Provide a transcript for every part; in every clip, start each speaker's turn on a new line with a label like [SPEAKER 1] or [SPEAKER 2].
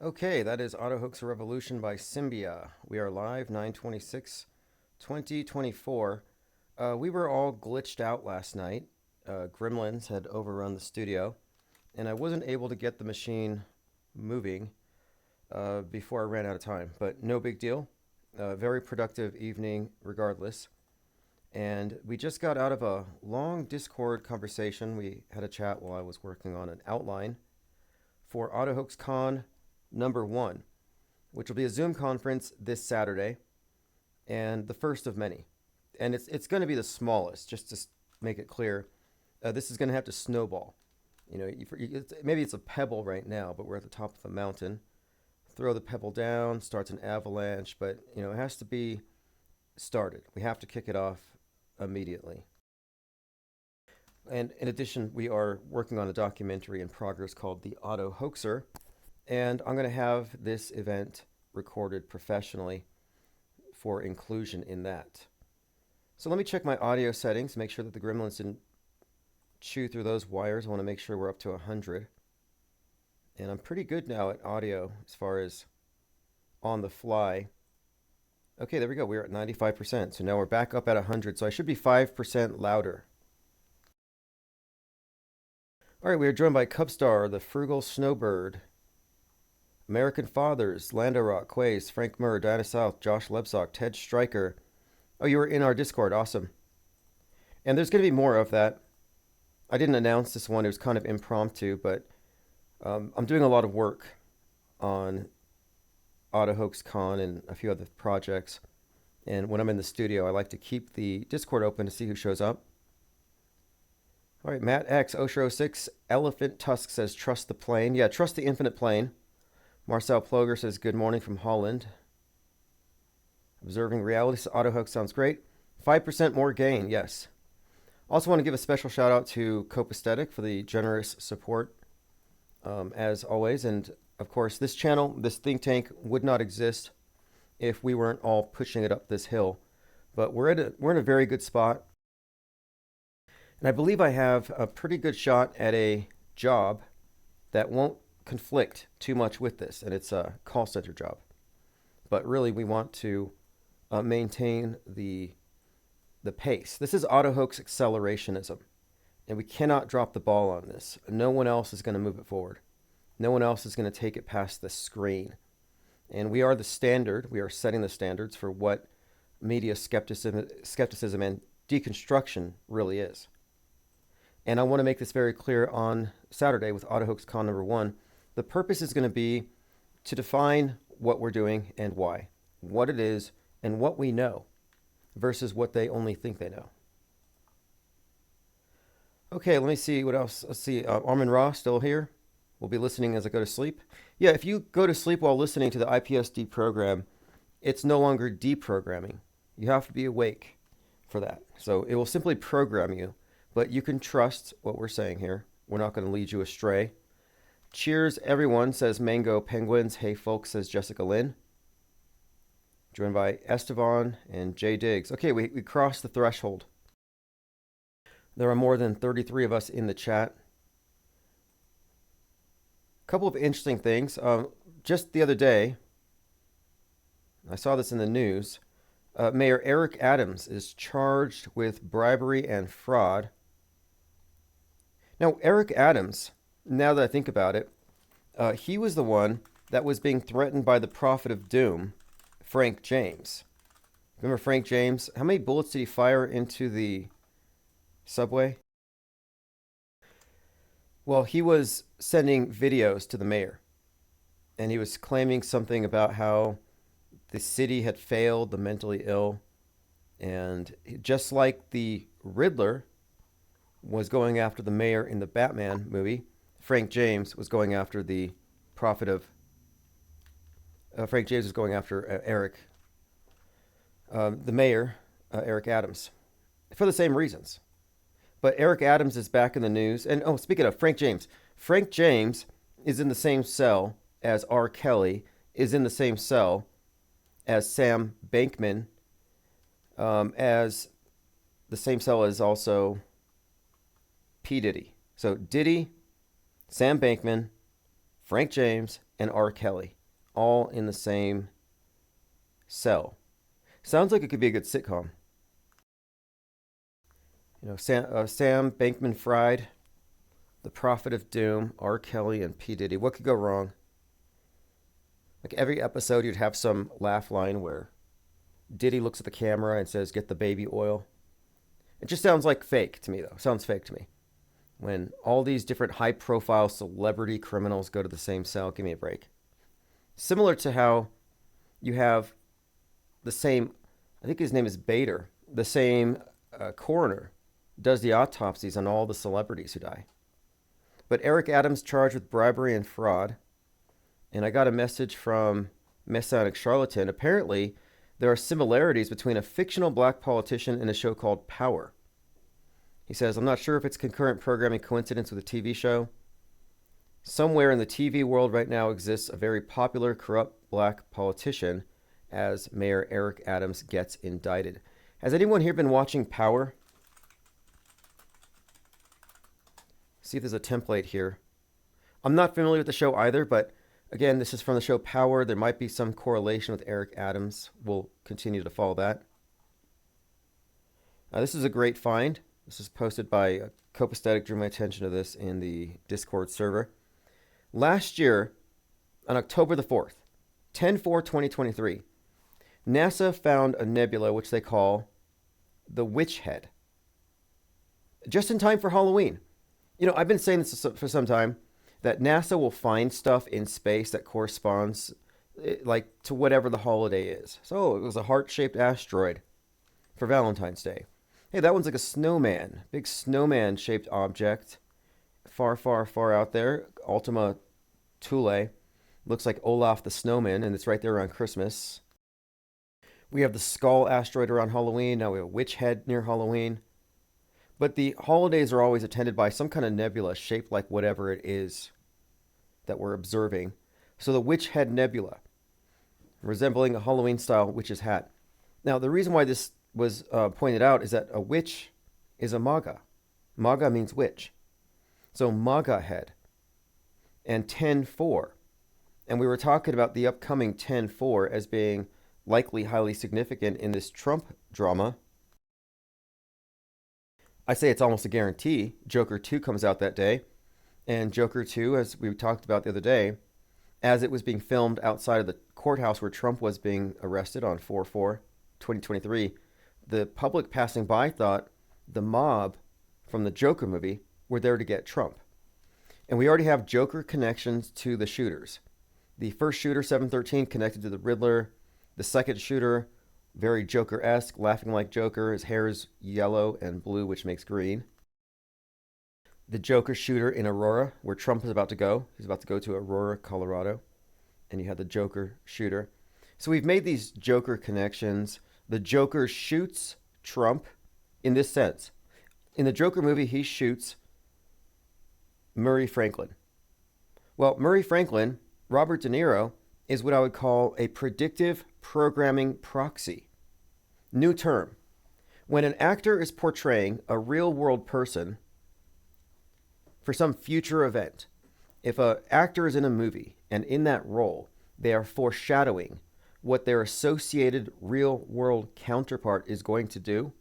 [SPEAKER 1] Okay, that is Auto Hoax Revolution by Symbia. We are live 9/26, 2024. We were all glitched out last night. Gremlins had overrun the studio, and I wasn't able to get the machine moving before I ran out of time. But no big deal. Very productive evening, regardless. And we just got out of a long Discord conversation. We had a chat while I was working on an outline for Auto Hoax Con #1, which will be a Zoom conference this Saturday, and the first of many. And it's going to be the smallest, just to make it clear. This is going to have to snowball. Maybe it's a pebble right now, but we're at the top of a mountain. Throw the pebble down, starts an avalanche, but it has to be started. We have to kick it off immediately. And in addition, we are working on a documentary in progress called The Auto Hoaxer, and I'm going to have this event recorded professionally for inclusion in that. So let me check my audio settings, make sure that the gremlins didn't chew through those wires. I want to make sure we're up to 100. And I'm pretty good now at audio as far as on the fly. Okay, there we go. We're at 95%. So now we're back up at 100. So I should be 5% louder. All right, we are joined by Cubstar, the Frugal Snowbird, American Fathers, Lando Rock, Quays, Frank Murr, Diana South, Josh Lebsock, Ted Stryker. Oh, you were in our Discord. Awesome. And there's going to be more of that. I didn't announce this one. It was kind of impromptu, but I'm doing a lot of work on Auto Hoax Con and a few other projects. And when I'm in the studio, I like to keep the Discord open to see who shows up. All right, Matt X, Osher06, Elephant Tusk says, trust the plane. Yeah, trust the infinite plane. Marcel Ploger says, good morning from Holland. Observing reality, Auto Hoax sounds great. 5% more gain, yes. Also want to give a special shout out to Copaesthetic for the generous support, as always. And of course, this channel, this think tank would not exist if we weren't all pushing it up this hill. But we're in a very good spot. And I believe I have a pretty good shot at a job that won't conflict too much with this, and it's a call center job. But really, we want to maintain the pace. This is auto hoax accelerationism, and we cannot drop the ball on this. No one else is going to move it forward. No one else is going to take it past the screen. And we are the standard. We are setting the standards for what media skepticism and deconstruction really is. And I want to make this very clear on Saturday with Auto Hoax Con #1. The purpose is going to be to define what we're doing and why, what it is and what we know versus what they only think they know. Okay, let me see what else. Let's see. Armin Ra still here. We'll be listening as I go to sleep. Yeah, if you go to sleep while listening to the IPS DEPROGRAM, it's no longer deprogramming. You have to be awake for that. So it will simply program you, but you can trust what we're saying here. We're not going to lead you astray. Cheers, everyone, says Mango Penguins. Hey, folks, says Jessica Lynn. Joined by Estevan and Jay Diggs. Okay, we crossed the threshold. There are more than 33 of us in the chat. A couple of interesting things. Just the other day, I saw this in the news. Mayor Eric Adams is charged with bribery and fraud. Now, Eric Adams, now that I think about it, he was the one that was being threatened by the prophet of doom, Frank James. Remember Frank James? How many bullets did he fire into the subway? Well, he was sending videos to the mayor, and he was claiming something about how the city had failed the mentally ill, and just like the Riddler was going after the mayor in the Batman movie, Frank James was going after the prophet of Frank James was going after Eric, the mayor, Eric Adams, for the same reasons. But Eric Adams is back in the news. And speaking of Frank James is in the same cell as R. Kelly, is in the same cell as Sam Bankman, as the same cell as also P. Diddy. So Diddy, Sam Bankman, Frank James, and R. Kelly, all in the same cell. Sounds like it could be a good sitcom. Sam Bankman-Fried, the Prophet of Doom, R. Kelly, and P. Diddy. What could go wrong? Like every episode, you'd have some laugh line where Diddy looks at the camera and says, "Get the baby oil." It just sounds like fake to me, though. Sounds fake to me. When all these different high-profile celebrity criminals go to the same cell, give me a break. Similar to how you have the same, I think his name is Bader, the same coroner does the autopsies on all the celebrities who die. But Eric Adams charged with bribery and fraud. And I got a message from Messianic Charlatan. Apparently, there are similarities between a fictional black politician and a show called Power. He says, "I'm not sure if it's concurrent programming coincidence with a TV show. Somewhere in the TV world right now exists a very popular corrupt black politician as Mayor Eric Adams gets indicted." Has anyone here been watching Power? See if there's a template here. I'm not familiar with the show either, but again, this is from the show Power. There might be some correlation with Eric Adams. We'll continue to follow that. This is a great find. This is posted by Copaesthetic, drew my attention to this in the Discord server. Last year, on October the 4th, 10/4/2023, NASA found a nebula which they call the Witch Head. Just in time for Halloween. I've been saying this for some time, that NASA will find stuff in space that corresponds to whatever the holiday is. So it was a heart-shaped asteroid for Valentine's Day. Hey, that one's like a snowman, big snowman-shaped object, far, far, far out there. Ultima Thule looks like Olaf the Snowman, and it's right there around Christmas. We have the Skull asteroid around Halloween. Now we have a Witch Head near Halloween. But the holidays are always attended by some kind of nebula shaped like whatever it is that we're observing. So the Witch Head Nebula, resembling a Halloween-style witch's hat. Now, the reason why this was pointed out is that a witch is a maga. Maga means witch. So maga head. And 10/4. And we were talking about the upcoming 10/4 as being likely highly significant in this Trump drama. I say it's almost a guarantee. Joker 2 comes out that day. And Joker 2, as we talked about the other day, as it was being filmed outside of the courthouse where Trump was being arrested on 4/4/2023, the public passing by thought the mob from the Joker movie were there to get Trump. And we already have Joker connections to the shooters. The first shooter, 713, connected to the Riddler. The second shooter, very Joker-esque, laughing like Joker. His hair is yellow and blue, which makes green. The Joker shooter in Aurora, where Trump is about to go. He's about to go to Aurora, Colorado. And you have the Joker shooter. So we've made these Joker connections. The Joker shoots Trump in this sense. In the Joker movie, he shoots Murray Franklin. Well, Murray Franklin, Robert De Niro, is what I would call a predictive programming proxy. New term. When an actor is portraying a real-world person for some future event, if an actor is in a movie and in that role, they are foreshadowing what their associated real-world counterpart is going to do,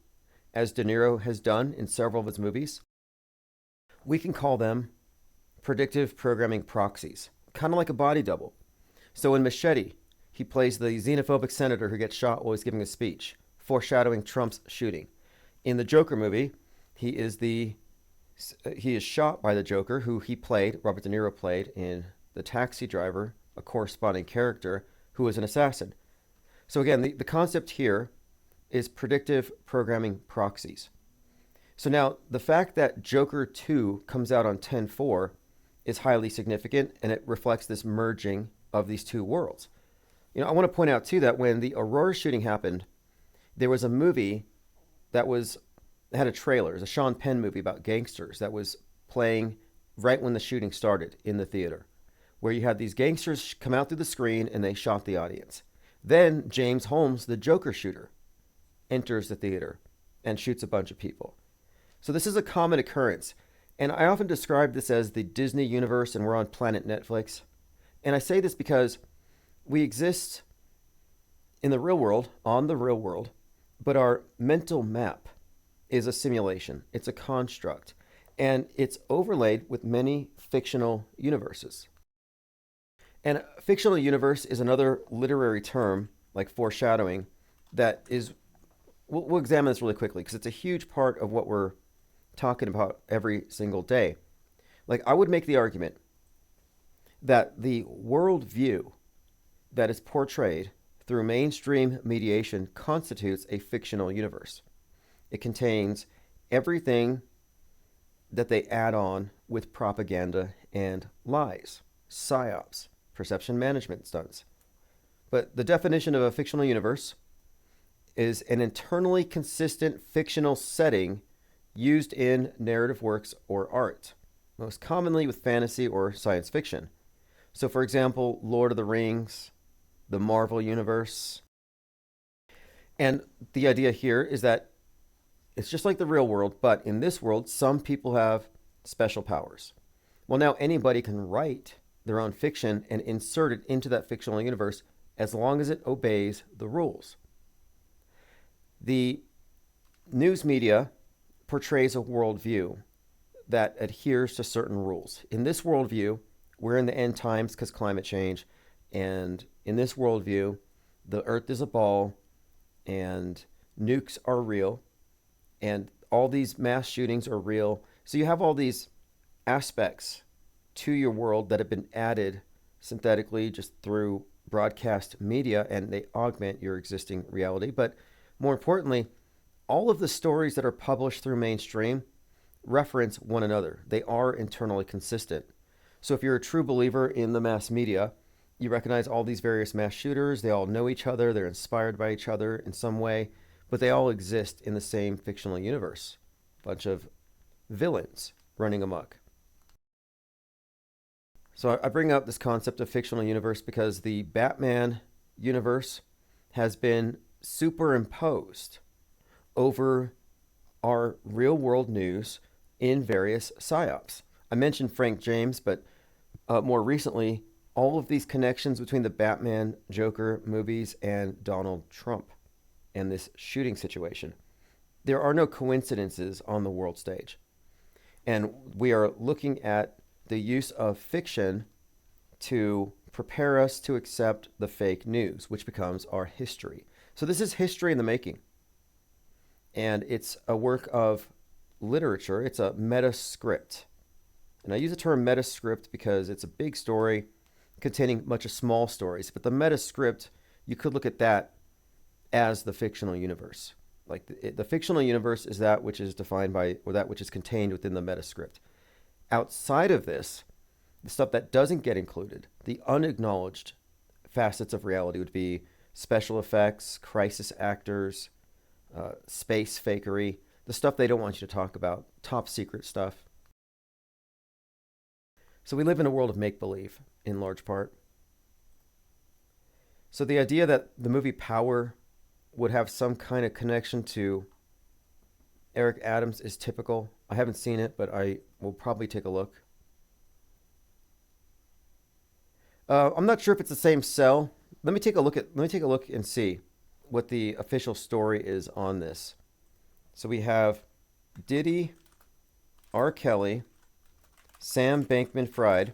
[SPEAKER 1] as De Niro has done in several of his movies, we can call them predictive programming proxies, kind of like a body double. So in Machete, he plays the xenophobic senator who gets shot while he's giving a speech, foreshadowing Trump's shooting. In the Joker movie, he is shot by the Joker, who Robert De Niro played in The Taxi Driver, a corresponding character who is an assassin. So again, the concept here is predictive programming proxies. So now, the fact that Joker 2 comes out on 10/4 is highly significant, and it reflects this merging of these two worlds. I want to point out, too, that when the Aurora shooting happened, there was a movie that had a trailer. It was a Sean Penn movie about gangsters that was playing right when the shooting started in the theater, where you had these gangsters come out through the screen and they shot the audience. Then James Holmes, the Joker shooter, enters the theater and shoots a bunch of people. So this is a common occurrence. And I often describe this as the Disney universe, and we're on Planet Netflix. And I say this because we exist in the real world, on the real world, but our mental map is a simulation. It's a construct, and it's overlaid with many fictional universes. And a fictional universe is another literary term, like foreshadowing, that is, we'll examine this really quickly because it's a huge part of what we're talking about every single day. Like, I would make the argument that the worldview that is portrayed through mainstream mediation constitutes a fictional universe. It contains everything that they add on with propaganda and lies, psyops, perception management stunts. But the definition of a fictional universe is an internally consistent fictional setting used in narrative works or art, most commonly with fantasy or science fiction. So, for example, Lord of the Rings, the Marvel Universe. And the idea here is that it's just like the real world, but in this world, some people have special powers. Well, now anybody can write their own fiction and insert it into that fictional universe as long as it obeys the rules. The news media portrays a worldview that adheres to certain rules. In this worldview, we're in the end times because climate change. And in this worldview, the earth is a ball and nukes are real and all these mass shootings are real. So you have all these aspects to your world that have been added synthetically just through broadcast media, and they augment your existing reality. But more importantly, all of the stories that are published through mainstream reference one another. They are internally consistent. So if you're a true believer in the mass media, you recognize all these various mass shooters. They all know each other. They're inspired by each other in some way, but they all exist in the same fictional universe. A bunch of villains running amok. So I bring up this concept of fictional universe because the Batman universe has been superimposed over our real world news in various psyops. I mentioned Frank James, but more recently, all of these connections between the Batman Joker movies and Donald Trump and this shooting situation. There are no coincidences on the world stage. And we are looking at the use of fiction to prepare us to accept the fake news, which becomes our history. So this is history in the making. And it's a work of literature. It's a meta script. And I use the term meta script because it's a big story containing much of small stories. But the meta script, you could look at that as the fictional universe. Like the fictional universe is that which is defined by, or that which is contained within the meta script. Outside of this, the stuff that doesn't get included, the unacknowledged facets of reality would be special effects, crisis actors, space fakery, the stuff they don't want you to talk about, top secret stuff. So we live in a world of make-believe, in large part. So the idea that the movie Power would have some kind of connection to Eric Adams is typical. I haven't seen it, but I will probably take a look. I'm not sure if it's the same cell. Let me take a look and see what the official story is on this. So we have Diddy, R. Kelly, Sam Bankman-Fried.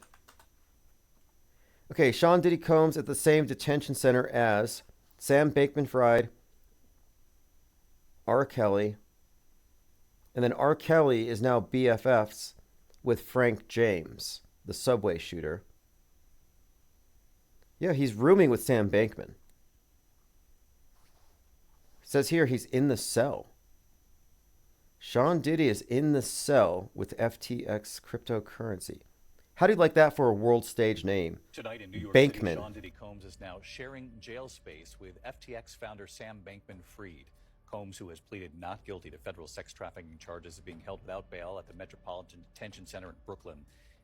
[SPEAKER 1] Okay, Sean Diddy Combs at the same detention center as Sam Bankman-Fried, R. Kelly, and then R. Kelly is now BFFs with Frank James, the subway shooter. Yeah, he's rooming with Sam Bankman. It says here he's in the cell. Sean Diddy is in the cell with FTX cryptocurrency. How do you like that for a world stage name?
[SPEAKER 2] Tonight in New York
[SPEAKER 1] Bankman.
[SPEAKER 2] City, Sean Diddy Combs is now sharing jail space with FTX founder Sam Bankman-Fried. Combs, who has pleaded not guilty to federal sex trafficking charges, is being held without bail at the Metropolitan Detention Center in Brooklyn.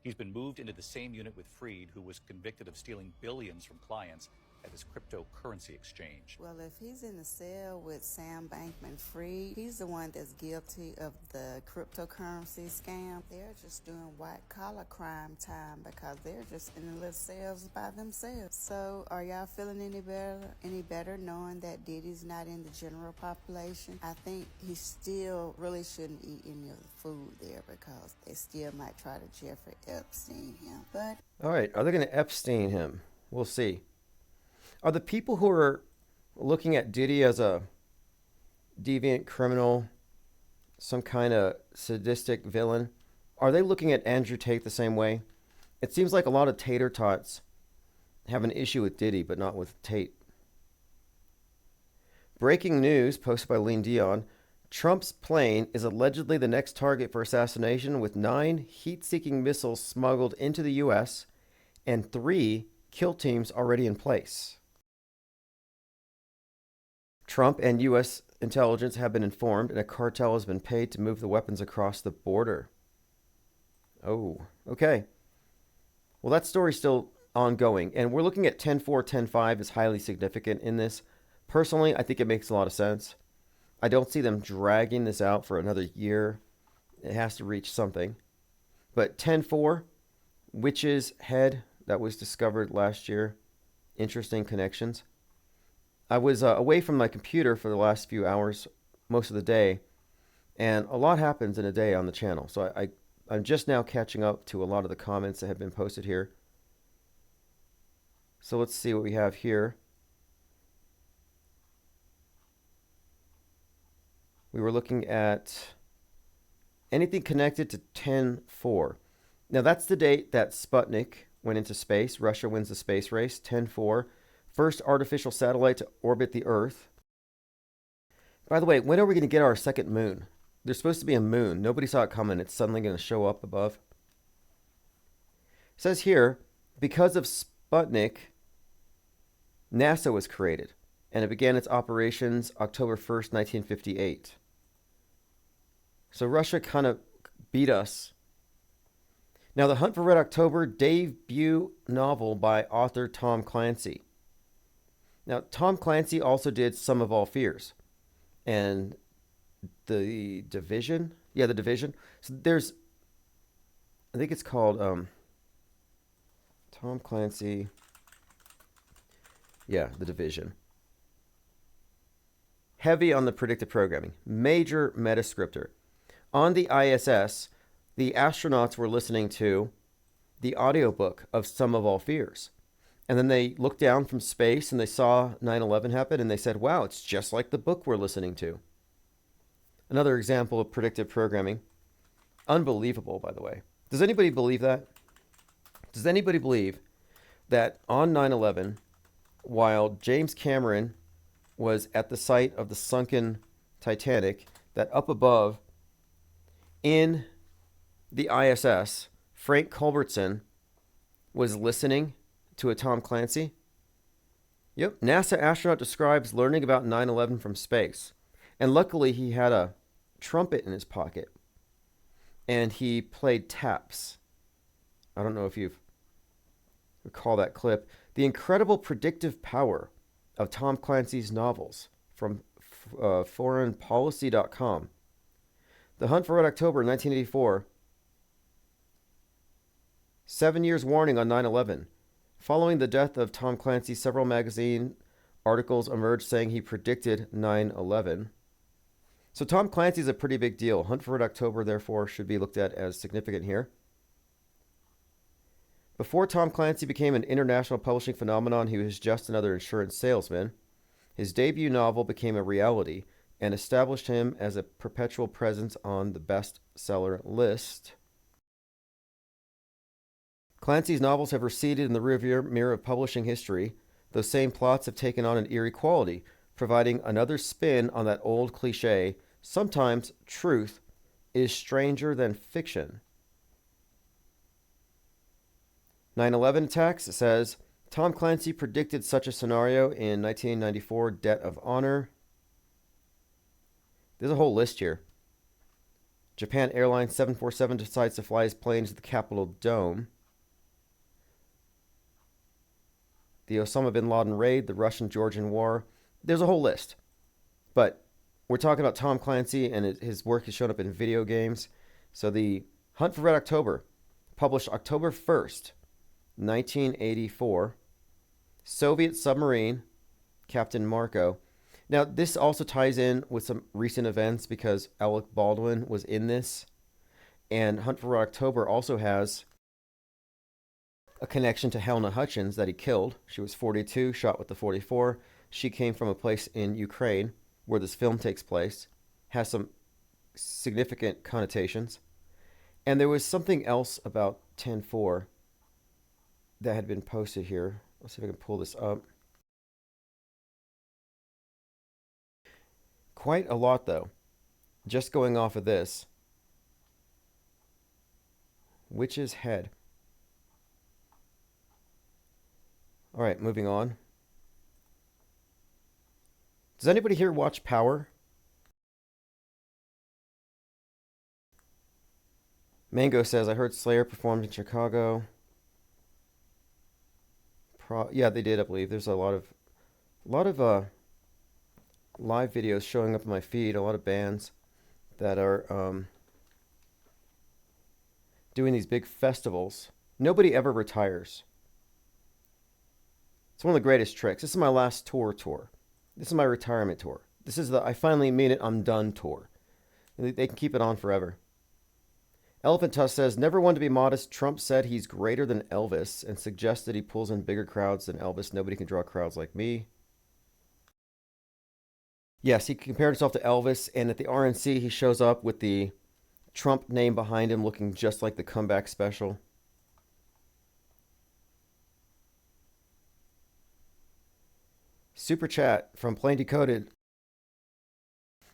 [SPEAKER 2] He's been moved into the same unit with Fried, who was convicted of stealing billions from clients. at his cryptocurrency exchange.
[SPEAKER 3] Well, if he's in the cell with Sam Bankman-Fried, he's the one that's guilty of the cryptocurrency scam. They're just doing white-collar crime time because they're just in the little cells by themselves. So are y'all feeling any better knowing that Diddy's not in the general population? I think he still really shouldn't eat any of the food there because they still might try to Jeffrey Epstein him. But
[SPEAKER 1] All right, are they going to Epstein him? We'll see. Are the people who are looking at Diddy as a deviant criminal, some kind of sadistic villain, are they looking at Andrew Tate the same way? It seems like a lot of tater tots have an issue with Diddy, but not with Tate. Breaking news posted by Lean Dion. Trump's plane is allegedly the next target for assassination, with 9 heat-seeking missiles smuggled into the U.S. and 3 kill teams already in place. Trump and U.S. intelligence have been informed, and a cartel has been paid to move the weapons across the border. Oh, okay. Well, that story's still ongoing, and we're looking at 10-4, 10-5 as highly significant in this. Personally, I think it makes a lot of sense. I don't see them dragging this out for another year. It has to reach something. But 10-4, witch's head that was discovered last year. Interesting connections. I was away from my computer for the last few hours, most of the day, and a lot happens in a day on the channel. So I'm just now catching up to a lot of the comments that have been posted here. So let's see what we have here. We were looking at anything connected to 10-4. Now that's the date that Sputnik went into space. Russia wins the space race, 10-4. First artificial satellite to orbit the Earth. By the way, when are we going to get our second moon? There's supposed to be a moon. Nobody saw it coming. It's suddenly going to show up above. It says here, because of Sputnik, NASA was created, and it began its operations October 1st, 1958. So Russia kind of beat us. Now, The Hunt for Red October, debut novel by author Tom Clancy. Now, Tom Clancy also did Sum of All Fears and The Division. Yeah, The Division. So there's, I think it's called Tom Clancy. Yeah, The Division. Heavy on the predictive programming. Major metascriptor. On the ISS, the astronauts were listening to the audiobook of Sum of All Fears. And then they looked down from space and they saw 9/11 happen and they said, wow, it's just like the book we're listening to. Another example of predictive programming. Unbelievable, by the way. Does anybody believe that? Does anybody believe that on 9/11, while James Cameron was at the site of the sunken Titanic, that up above in the ISS, Frank Culbertson was listening to a Tom Clancy? Yep, NASA astronaut describes learning about 9/11 from space. And luckily he had a trumpet in his pocket. And he played taps. I don't know if you recall that clip. The incredible predictive power of Tom Clancy's novels from foreignpolicy.com. The Hunt for Red October, 1984. 7 years warning on 9/11. Following the death of Tom Clancy, several magazine articles emerged saying he predicted 9/11. So Tom Clancy is a pretty big deal. Hunt for Red October, therefore, should be looked at as significant here. Before Tom Clancy became an international publishing phenomenon, he was just another insurance salesman. His debut novel became a reality and established him as a perpetual presence on the bestseller list. Clancy's novels have receded in the rearview mirror of publishing history. Those same plots have taken on an eerie quality, providing another spin on that old cliche, sometimes truth is stranger than fiction. 9/11 attacks, it says, Tom Clancy predicted such a scenario in 1994, Debt of Honor. There's a whole list here. Japan Airlines 747 decides to fly his plane to the Capitol Dome. the Osama bin Laden raid, the Russian-Georgian war. There's a whole list. But we're talking about Tom Clancy, and his work has shown up in video games. So the Hunt for Red October, published October 1st, 1984. Soviet submarine, Captain Marco. Now, this also ties in with some recent events because Alec Baldwin was in this. And Hunt for Red October also has a connection to Helena Hutchins that he killed. She was 42, shot with the 44. She came from a place in Ukraine where this film takes place. Has some significant connotations. And there was something else about 10-4 that had been posted here. Let's see if I can pull this up. Quite a lot, though. Just going off of this. Witch's head. All right, moving on. Does anybody here watch Power? Mango says, I heard Slayer performed in Chicago. Yeah, they did, I believe. There's a lot of live videos showing up in my feed. A lot of bands that are doing these big festivals. Nobody ever retires. It's one of the greatest tricks. This is my last tour. This is my retirement tour. This is the I finally mean it, I'm done tour. They can keep it on forever. Elephant Tusk says, never one to be modest. Trump said he's greater than Elvis and suggested he pulls in bigger crowds than Elvis. Nobody can draw crowds like me. Yes, he compared himself to Elvis, and at the RNC, he shows up with the Trump name behind him, looking just like the comeback special. Super chat from Plain Decoded.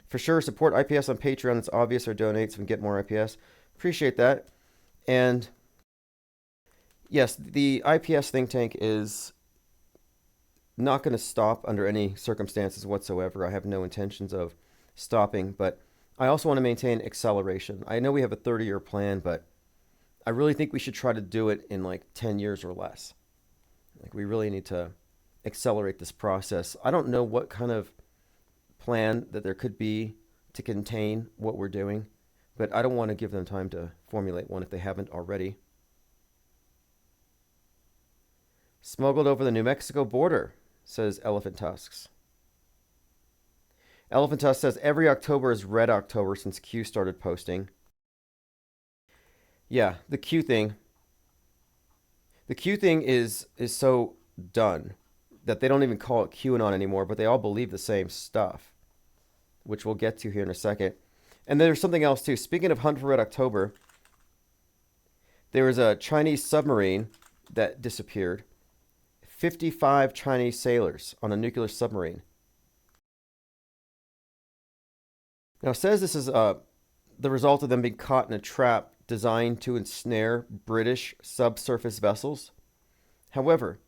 [SPEAKER 1] For sure, support IPS on Patreon. It's obvious, or donate so we can get more IPS. Appreciate that. And yes, the IPS think tank is not going to stop under any circumstances whatsoever. I have no intentions of stopping, but I also want to maintain acceleration. I know we have a 30-year plan, but I really think we should try to do it in like 10 years or less. Like, we really need to accelerate this process. I don't know what kind of plan that there could be to contain what we're doing, but I don't want to give them time to formulate one if they haven't already. Smuggled over the New Mexico border, says Elephant Tusks. Elephant Tusk says every October is Red October since Q started posting. Yeah, the Q thing. The Q thing is so done that they don't even call it QAnon anymore, but they all believe the same stuff, which we'll get to here in a second. And there's something else too. Speaking of Hunt for Red October, there was a Chinese submarine that disappeared. 55 Chinese sailors on a nuclear submarine. Now, it says this is the result of them being caught in a trap designed to ensnare British subsurface vessels. However,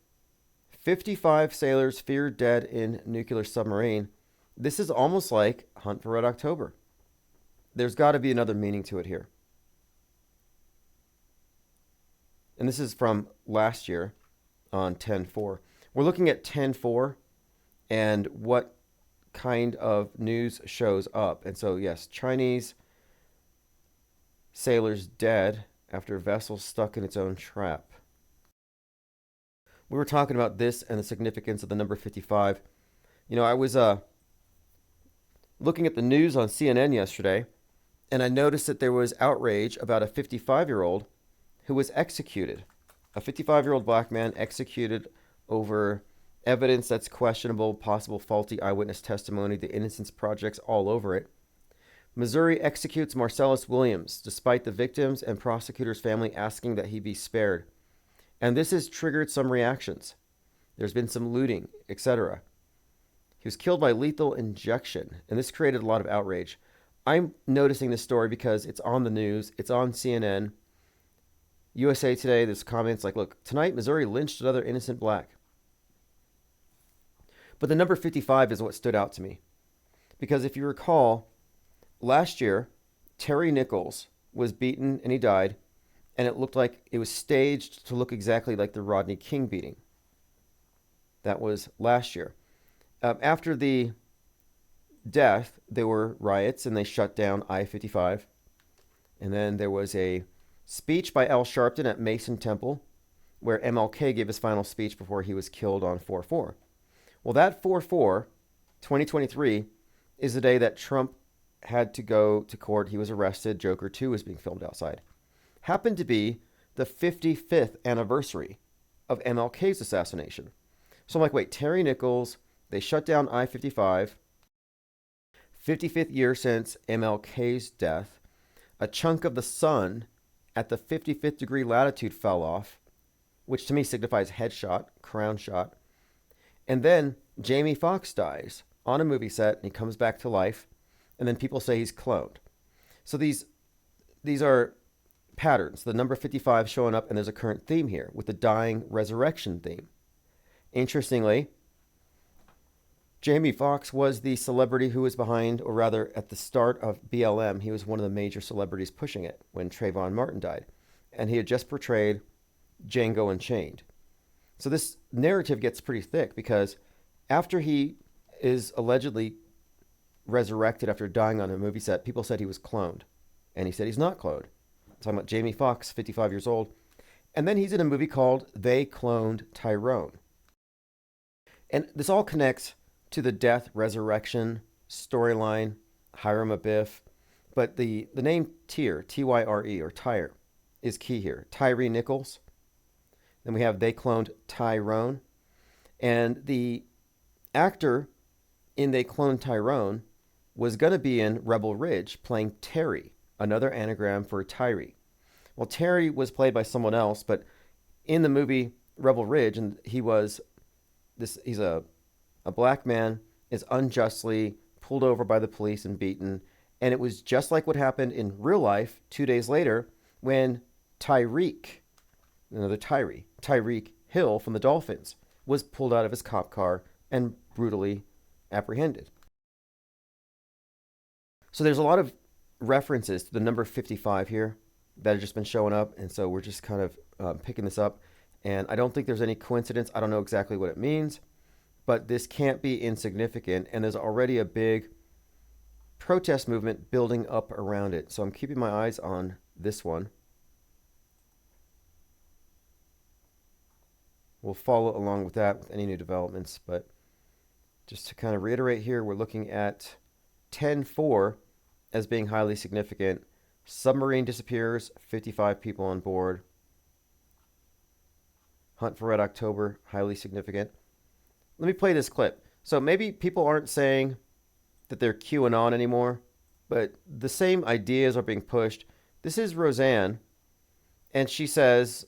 [SPEAKER 1] 55 sailors feared dead in nuclear submarine. This is almost like Hunt for Red October. There's got to be another meaning to it here. And this is from last year on 10-4. We're looking at 10-4 and what kind of news shows up. And so, yes, Chinese sailors dead after a vessel stuck in its own trap. We were talking about this and the significance of the number 55. You know, I was looking at the news on CNN yesterday, and I noticed that there was outrage about a 55-year-old who was executed. A 55-year-old black man executed over evidence that's questionable, possible faulty eyewitness testimony, the Innocence Project's all over it. Missouri executes Marcellus Williams, despite the victims and prosecutor's family asking that he be spared. And this has triggered some reactions. There's been some looting, etc. He was killed by lethal injection, and this created a lot of outrage. I'm noticing this story because it's on the news. It's on CNN. USA Today, there's comments like, look, tonight Missouri lynched another innocent black. But the number 55 is what stood out to me. Because if you recall, last year, Terry Nichols was beaten and he died, and it looked like it was staged to look exactly like the Rodney King beating. That was last year. After the death, there were riots and they shut down I-55. And then there was a speech by Al Sharpton at Mason Temple where MLK gave his final speech before he was killed on 4/4. Well, that 4/4, 2023, is the day that Trump had to go to court. He was arrested. Joker 2 was being filmed outside. Happened to be the 55th anniversary of MLK's assassination. So I'm like, wait, Terry Nichols, they shut down I-55, 55th year since MLK's death. A chunk of the sun at the 55th degree latitude fell off, which to me signifies headshot, crown shot. And then Jamie Foxx dies on a movie set and he comes back to life. And then people say he's cloned. So these are patterns. The number 55 showing up, and there's a current theme here with the dying resurrection theme. Interestingly, Jamie Foxx was the celebrity who was behind, or rather at the start of BLM, he was one of the major celebrities pushing it when Trayvon Martin died. And he had just portrayed Django Unchained. So this narrative gets pretty thick because after he is allegedly resurrected after dying on a movie set, people said he was cloned. And he said he's not cloned. I'm talking about Jamie Foxx, 55 years old. And then he's in a movie called They Cloned Tyrone. And this all connects to the death resurrection storyline, Hiram Abiff. But the name Tyre, Tyre, or Tyre, is key here. Tyre Nichols. Then we have They Cloned Tyrone. And the actor in They Cloned Tyrone was going to be in Rebel Ridge playing Terry, another anagram for Tyre. Well, Terry was played by someone else, but in the movie Rebel Ridge, and he's a black man, is unjustly pulled over by the police and beaten. And it was just like what happened in real life 2 days later when Tyreek Hill from the Dolphins was pulled out of his cop car and brutally apprehended. So there's a lot of references to the number 55 here that have just been showing up. And so we're just kind of picking this up. And I don't think there's any coincidence. I don't know exactly what it means, but this can't be insignificant. And there's already a big protest movement building up around it. So I'm keeping my eyes on this one. We'll follow along with that with any new developments. But just to kind of reiterate here, we're looking at 10/4 as being highly significant. Submarine disappears, 55 people on board. Hunt for Red October, highly significant. Let me play this clip. So maybe people aren't saying that they're QAnon anymore, but the same ideas are being pushed. This is Roseanne, and she says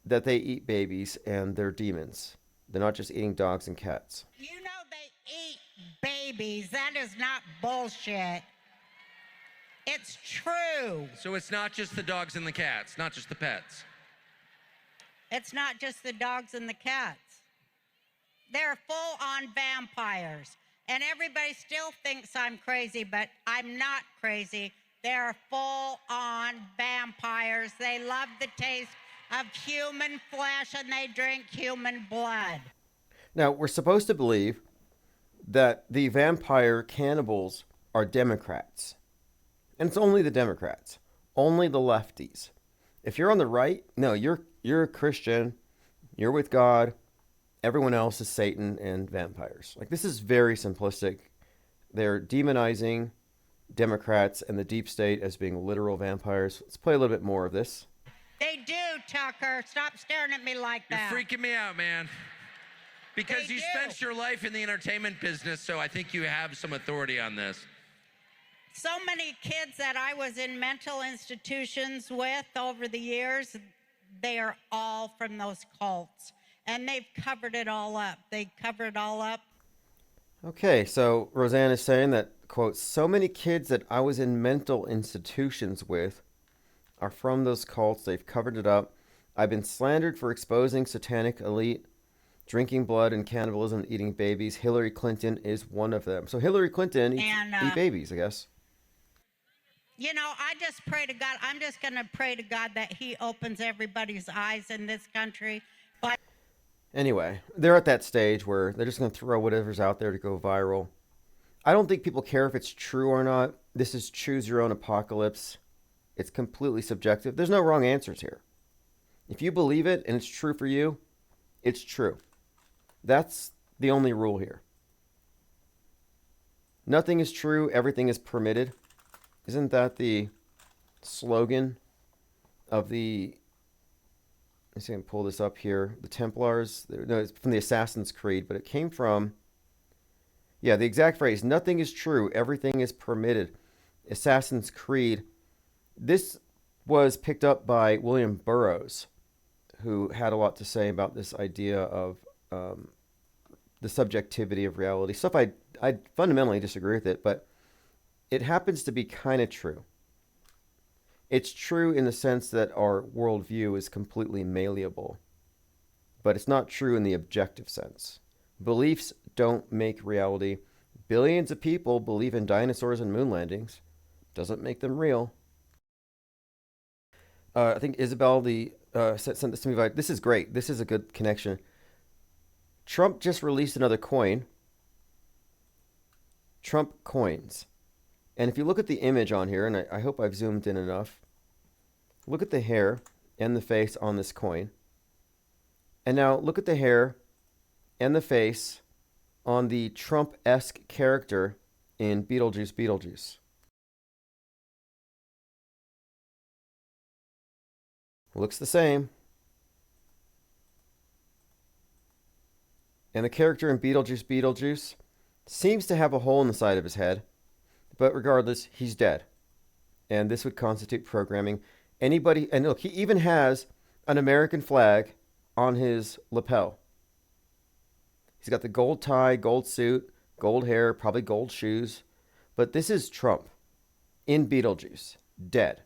[SPEAKER 1] that they eat babies and they're demons. They're not just eating dogs and cats.
[SPEAKER 4] You know they eat babies. That is not bullshit. It's true.
[SPEAKER 5] So it's not just the dogs and the cats, not just the pets.
[SPEAKER 4] It's not just the dogs and the cats. They're full-on vampires. And everybody still thinks I'm crazy, but I'm not crazy. They're full-on vampires. They love the taste of human flesh and they drink human blood.
[SPEAKER 1] Now, we're supposed to believe that the vampire cannibals are Democrats. And it's only the Democrats, only the lefties. If you're on the right, no, you're a Christian, you're with God, everyone else is Satan and vampires. Like, this is very simplistic. They're demonizing Democrats and the deep state as being literal vampires. Let's play a little bit more of this.
[SPEAKER 4] They do, Tucker. Stop staring at me like that.
[SPEAKER 5] You're freaking me out, man. Because
[SPEAKER 4] They
[SPEAKER 5] you
[SPEAKER 4] do.
[SPEAKER 5] spent your life in the entertainment business, so I think you have some authority on this.
[SPEAKER 4] So many kids that I was in mental institutions with over the years, they are all from those cults. And they've covered it all up. They covered it all up.
[SPEAKER 1] Okay, so Roseanne is saying that, quote, so many kids that I was in mental institutions with are from those cults. They've covered it up. I've been slandered for exposing satanic elite, drinking blood and cannibalism and eating babies. Hillary Clinton is one of them. So Hillary Clinton eat babies, I guess.
[SPEAKER 4] You know, I just pray to God. I'm just going to pray to God that he opens everybody's eyes in this country. But
[SPEAKER 1] Anyway, they're at that stage where they're just going to throw whatever's out there to go viral. I don't think people care if it's true or not. This is choose your own apocalypse. It's completely subjective. There's no wrong answers here. If you believe it and it's true for you, it's true. That's the only rule here. Nothing is true, everything is permitted. Isn't that the slogan of the... Let's see if I can pull this up here. The Templars. No, it's from the Assassin's Creed, but it came from... Yeah, the exact phrase, nothing is true, everything is permitted. Assassin's Creed. This was picked up by William Burroughs, who had a lot to say about this idea of the subjectivity of reality. Stuff I fundamentally disagree with it, but it happens to be kind of true. It's true in the sense that our worldview is completely malleable, but it's not true in the objective sense. Beliefs don't make reality. Billions of people believe in dinosaurs and moon landings. Doesn't make them real. I think Isabel sent this to me. This is great. This is a good connection. Trump just released another coin. Trump coins. And if you look at the image on here, and I hope I've zoomed in enough, look at the hair and the face on this coin. And now look at the hair and the face on the Trump-esque character in Beetlejuice. Looks the same. And the character in Beetlejuice seems to have a hole in the side of his head. But regardless, he's dead. And this would constitute programming. Anybody, and look, he even has an American flag on his lapel. He's got the gold tie, gold suit, gold hair, probably gold shoes. But this is Trump in Beetlejuice, dead.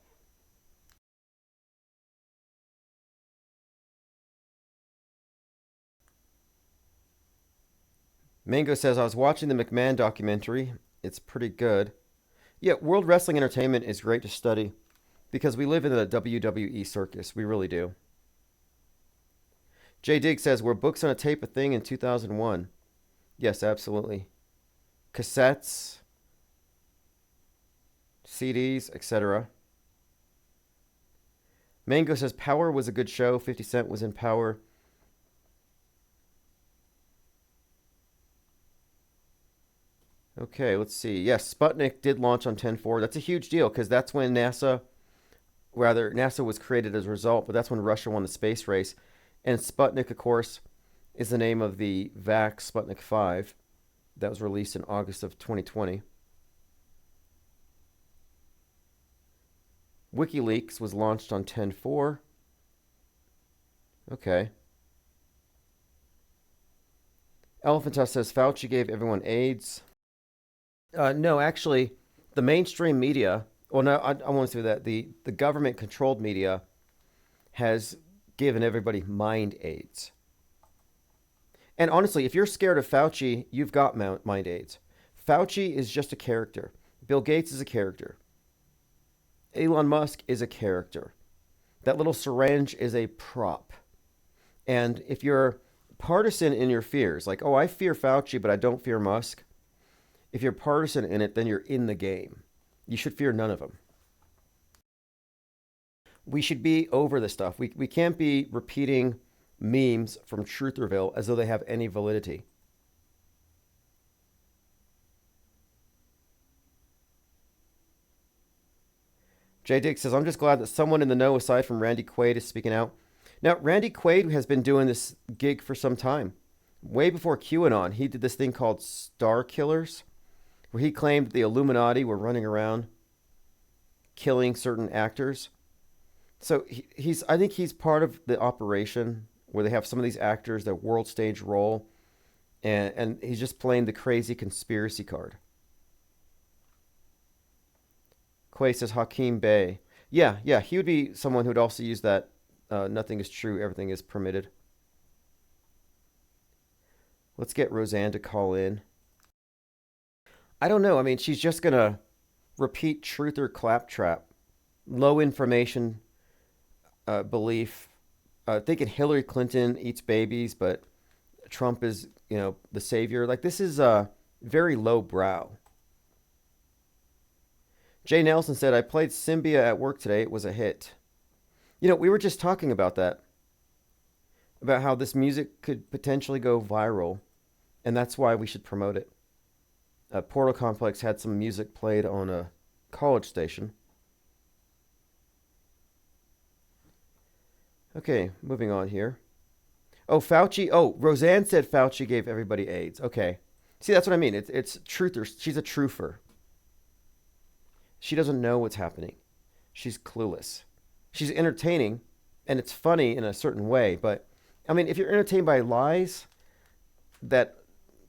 [SPEAKER 1] Mango says, I was watching the McMahon documentary. It's pretty good. Yeah, World Wrestling Entertainment is great to study because we live in the WWE circus. We really do. Jay Digg says, were books on a tape a thing in 2001? Yes, absolutely. Cassettes, CDs, etc. Mango says, Power was a good show. 50 Cent was in Power. Okay, let's see. Yes, Sputnik did launch on 10/4. That's a huge deal because that's when NASA was created as a result, but that's when Russia won the space race. And Sputnik, of course, is the name of the Vax Sputnik 5 that was released in August of 2020. WikiLeaks was launched on 10/4. Okay. Elephantus says Fauci gave everyone AIDS. No, actually, the mainstream media, well, no, I won't say that. The government-controlled media has given everybody mind AIDS. And honestly, if you're scared of Fauci, you've got mind AIDS. Fauci is just a character. Bill Gates is a character. Elon Musk is a character. That little syringe is a prop. And if you're partisan in your fears, like, oh, I fear Fauci, but I don't fear Musk, if you're partisan in it, then you're in the game. You should fear none of them. We should be over this stuff. We can't be repeating memes from Trutherville as though they have any validity. Jay Dick says, I'm just glad that someone in the know aside from Randy Quaid is speaking out. Now, Randy Quaid has been doing this gig for some time. Way before QAnon, he did this thing called Star Killers, where he claimed the Illuminati were running around killing certain actors. So I think he's part of the operation where they have some of these actors that world stage role, and he's just playing the crazy conspiracy card. Quay says Hakeem Bey. Yeah, he would be someone who would also use that nothing is true, everything is permitted. Let's get Roseanne to call in. I don't know. I mean, she's just going to repeat truth or claptrap. Low information belief. Thinking Hillary Clinton eats babies, but Trump is, the savior. Like, this is very low brow. Jay Nelson said, I played Symbia at work today. It was a hit. We were just talking about that, about how this music could potentially go viral, and that's why we should promote it. Portal Complex had some music played on a college station. Okay, moving on here. Oh, Fauci. Oh, Roseanne said Fauci gave everybody AIDS. Okay. See, that's what I mean. It's truther. She's a truther. She doesn't know what's happening. She's clueless. She's entertaining, and it's funny in a certain way. But, I mean, if you're entertained by lies, that,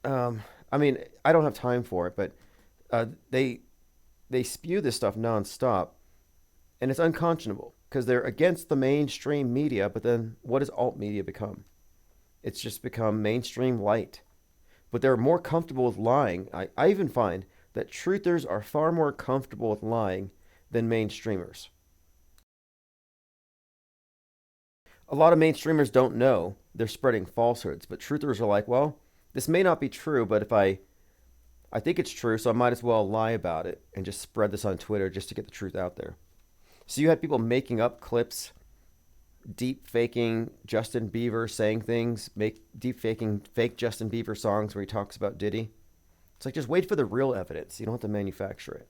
[SPEAKER 1] I mean, I don't have time for it, but they spew this stuff nonstop, and it's unconscionable because they're against the mainstream media. But then what does alt media become? It's just become mainstream light. But they're more comfortable with lying. I even find that truthers are far more comfortable with lying than mainstreamers. A lot of mainstreamers don't know they're spreading falsehoods, but truthers are like, well, this may not be true, but if I think it's true, so I might as well lie about it and just spread this on Twitter just to get the truth out there. So you had people making up clips, deep faking Justin Bieber saying things, deep faking fake Justin Bieber songs where he talks about Diddy. It's like, just wait for the real evidence. You don't have to manufacture it.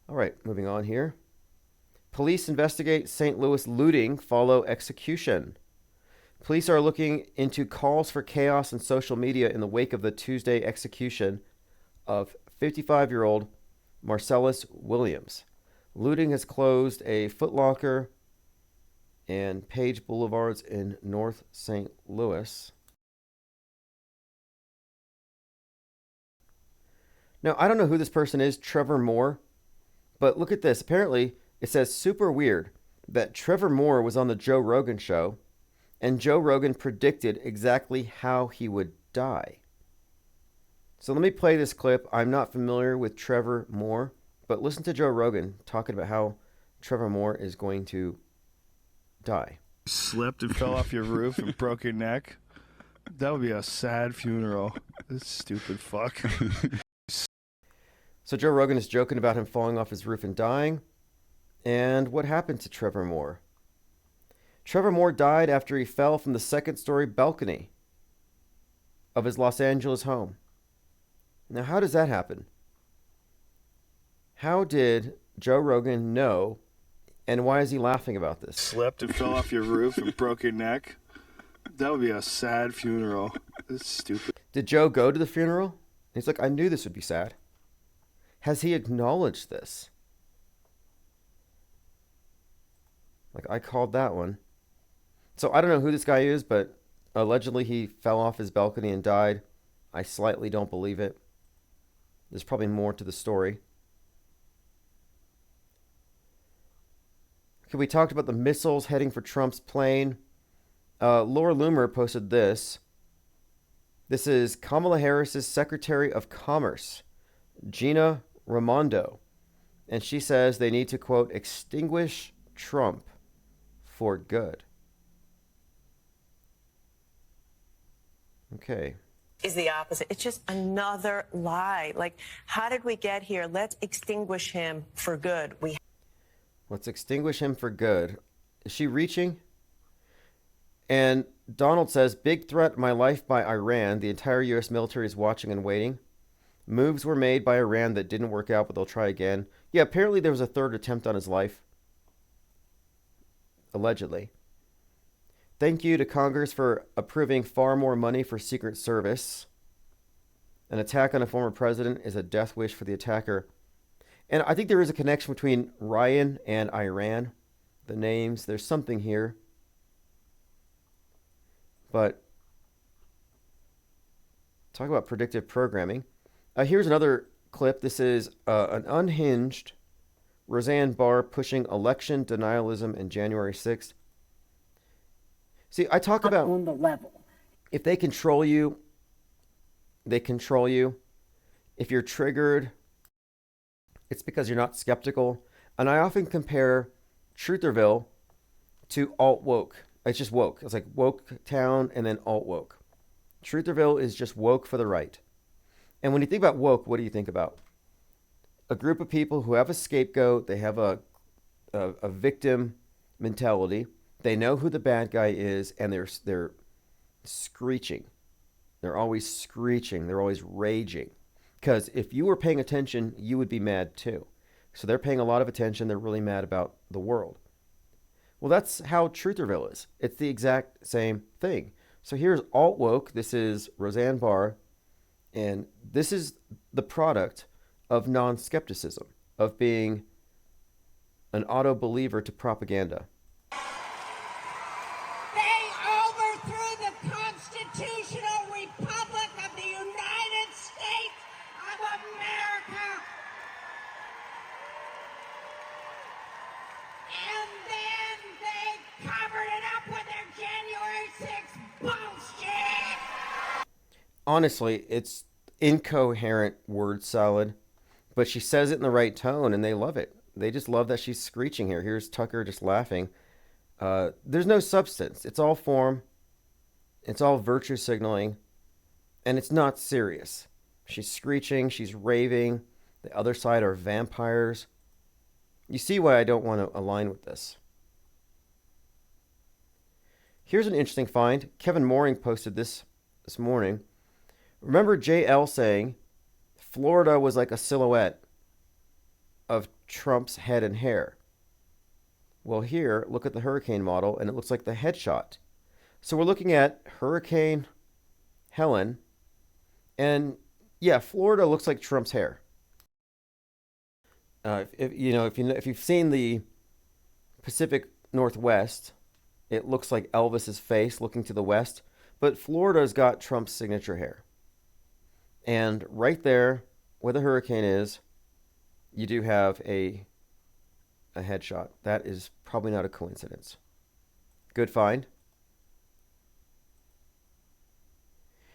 [SPEAKER 1] All right, moving on here. Police investigate St. Louis looting, follow execution. Police are looking into calls for chaos in social media in the wake of the Tuesday execution of 55-year-old Marcellus Williams. Looting has closed a Foot Locker and Page Boulevards in North St. Louis. Now, I don't know who this person is, Trevor Moore, but look at this. Apparently, it says super weird that Trevor Moore was on the Joe Rogan show, and Joe Rogan predicted exactly how he would die. So let me play this clip. I'm not familiar with Trevor Moore, but listen to Joe Rogan talking about how Trevor Moore is going to die.
[SPEAKER 6] Slipped and fell off your roof and broke your neck. That would be a sad funeral. This stupid fuck.
[SPEAKER 1] So Joe Rogan is joking about him falling off his roof and dying. And what happened to Trevor Moore? Trevor Moore died after he fell from the second-story balcony of his Los Angeles home. Now, how does that happen? How did Joe Rogan know, and why is he laughing about this?
[SPEAKER 6] Slipped and fell off your roof and broke your neck. That would be a sad funeral. This is stupid.
[SPEAKER 1] Did Joe go to the funeral? He's like, I knew this would be sad. Has he acknowledged this? Like, I called that one. So I don't know who this guy is, but allegedly he fell off his balcony and died. I slightly don't believe it. There's probably more to the story. Okay, we talked about the missiles heading for Trump's plane. Laura Loomer posted this. This is Kamala Harris's Secretary of Commerce, Gina Raimondo. And she says they need to, quote, extinguish Trump for good. Okay.
[SPEAKER 7] Is the opposite. It's just another lie. Like, how did we get here? Let's extinguish him for good.
[SPEAKER 1] Let's extinguish him for good. Is she reaching? And Donald says, big threat, my life by Iran. The entire U.S. military is watching and waiting. Moves were made by Iran that didn't work out, but they'll try again. Yeah, apparently there was a third attempt on his life. Allegedly. Thank you to Congress for approving far more money for Secret Service. An attack on a former president is a death wish for the attacker. And I think there is a connection between Ryan and Iran. The names, there's something here. But talk about predictive programming. Here's another clip. This is an unhinged Roseanne Barr pushing election denialism in January 6th. See, I talk about
[SPEAKER 8] on the level.
[SPEAKER 1] If they control you, they control you. If you're triggered, it's because you're not skeptical. And I often compare Trutherville to alt woke. It's just woke. It's like woke town and then alt woke. Trutherville is just woke for the right. And when you think about woke, what do you think about? A group of people who have a scapegoat, they have a victim mentality. They know who the bad guy is, and they're screeching. They're always screeching. They're always raging. Because if you were paying attention, you would be mad too. So they're paying a lot of attention. They're really mad about the world. Well, that's how Trutherville is. It's the exact same thing. So here's alt woke. This is Roseanne Barr. And this is the product of non-skepticism, of being an auto-believer to propaganda.
[SPEAKER 8] They overthrew the constitutional republic of the United States of America. And then they covered it up with their January 6th bullshit.
[SPEAKER 1] Honestly, it's incoherent word salad, but she says it in the right tone and they love it. They just love that she's screeching here. Here's Tucker just laughing. There's no substance. It's all form. It's all virtue signaling, and it's not serious. She's screeching. She's raving. The other side are vampires. You see why I don't want to align with this. Here's an interesting find. Kevin Mooring posted this morning. Remember JL saying Florida was like a silhouette of Trump's head and hair. Well, here, look at the hurricane model, and it looks like the headshot. So we're looking at Hurricane Helen, and yeah, Florida looks like Trump's hair. If you've seen the Pacific Northwest, it looks like Elvis's face looking to the west, but Florida's got Trump's signature hair. And right there, where the hurricane is, you do have a headshot. That is probably not a coincidence. Good find.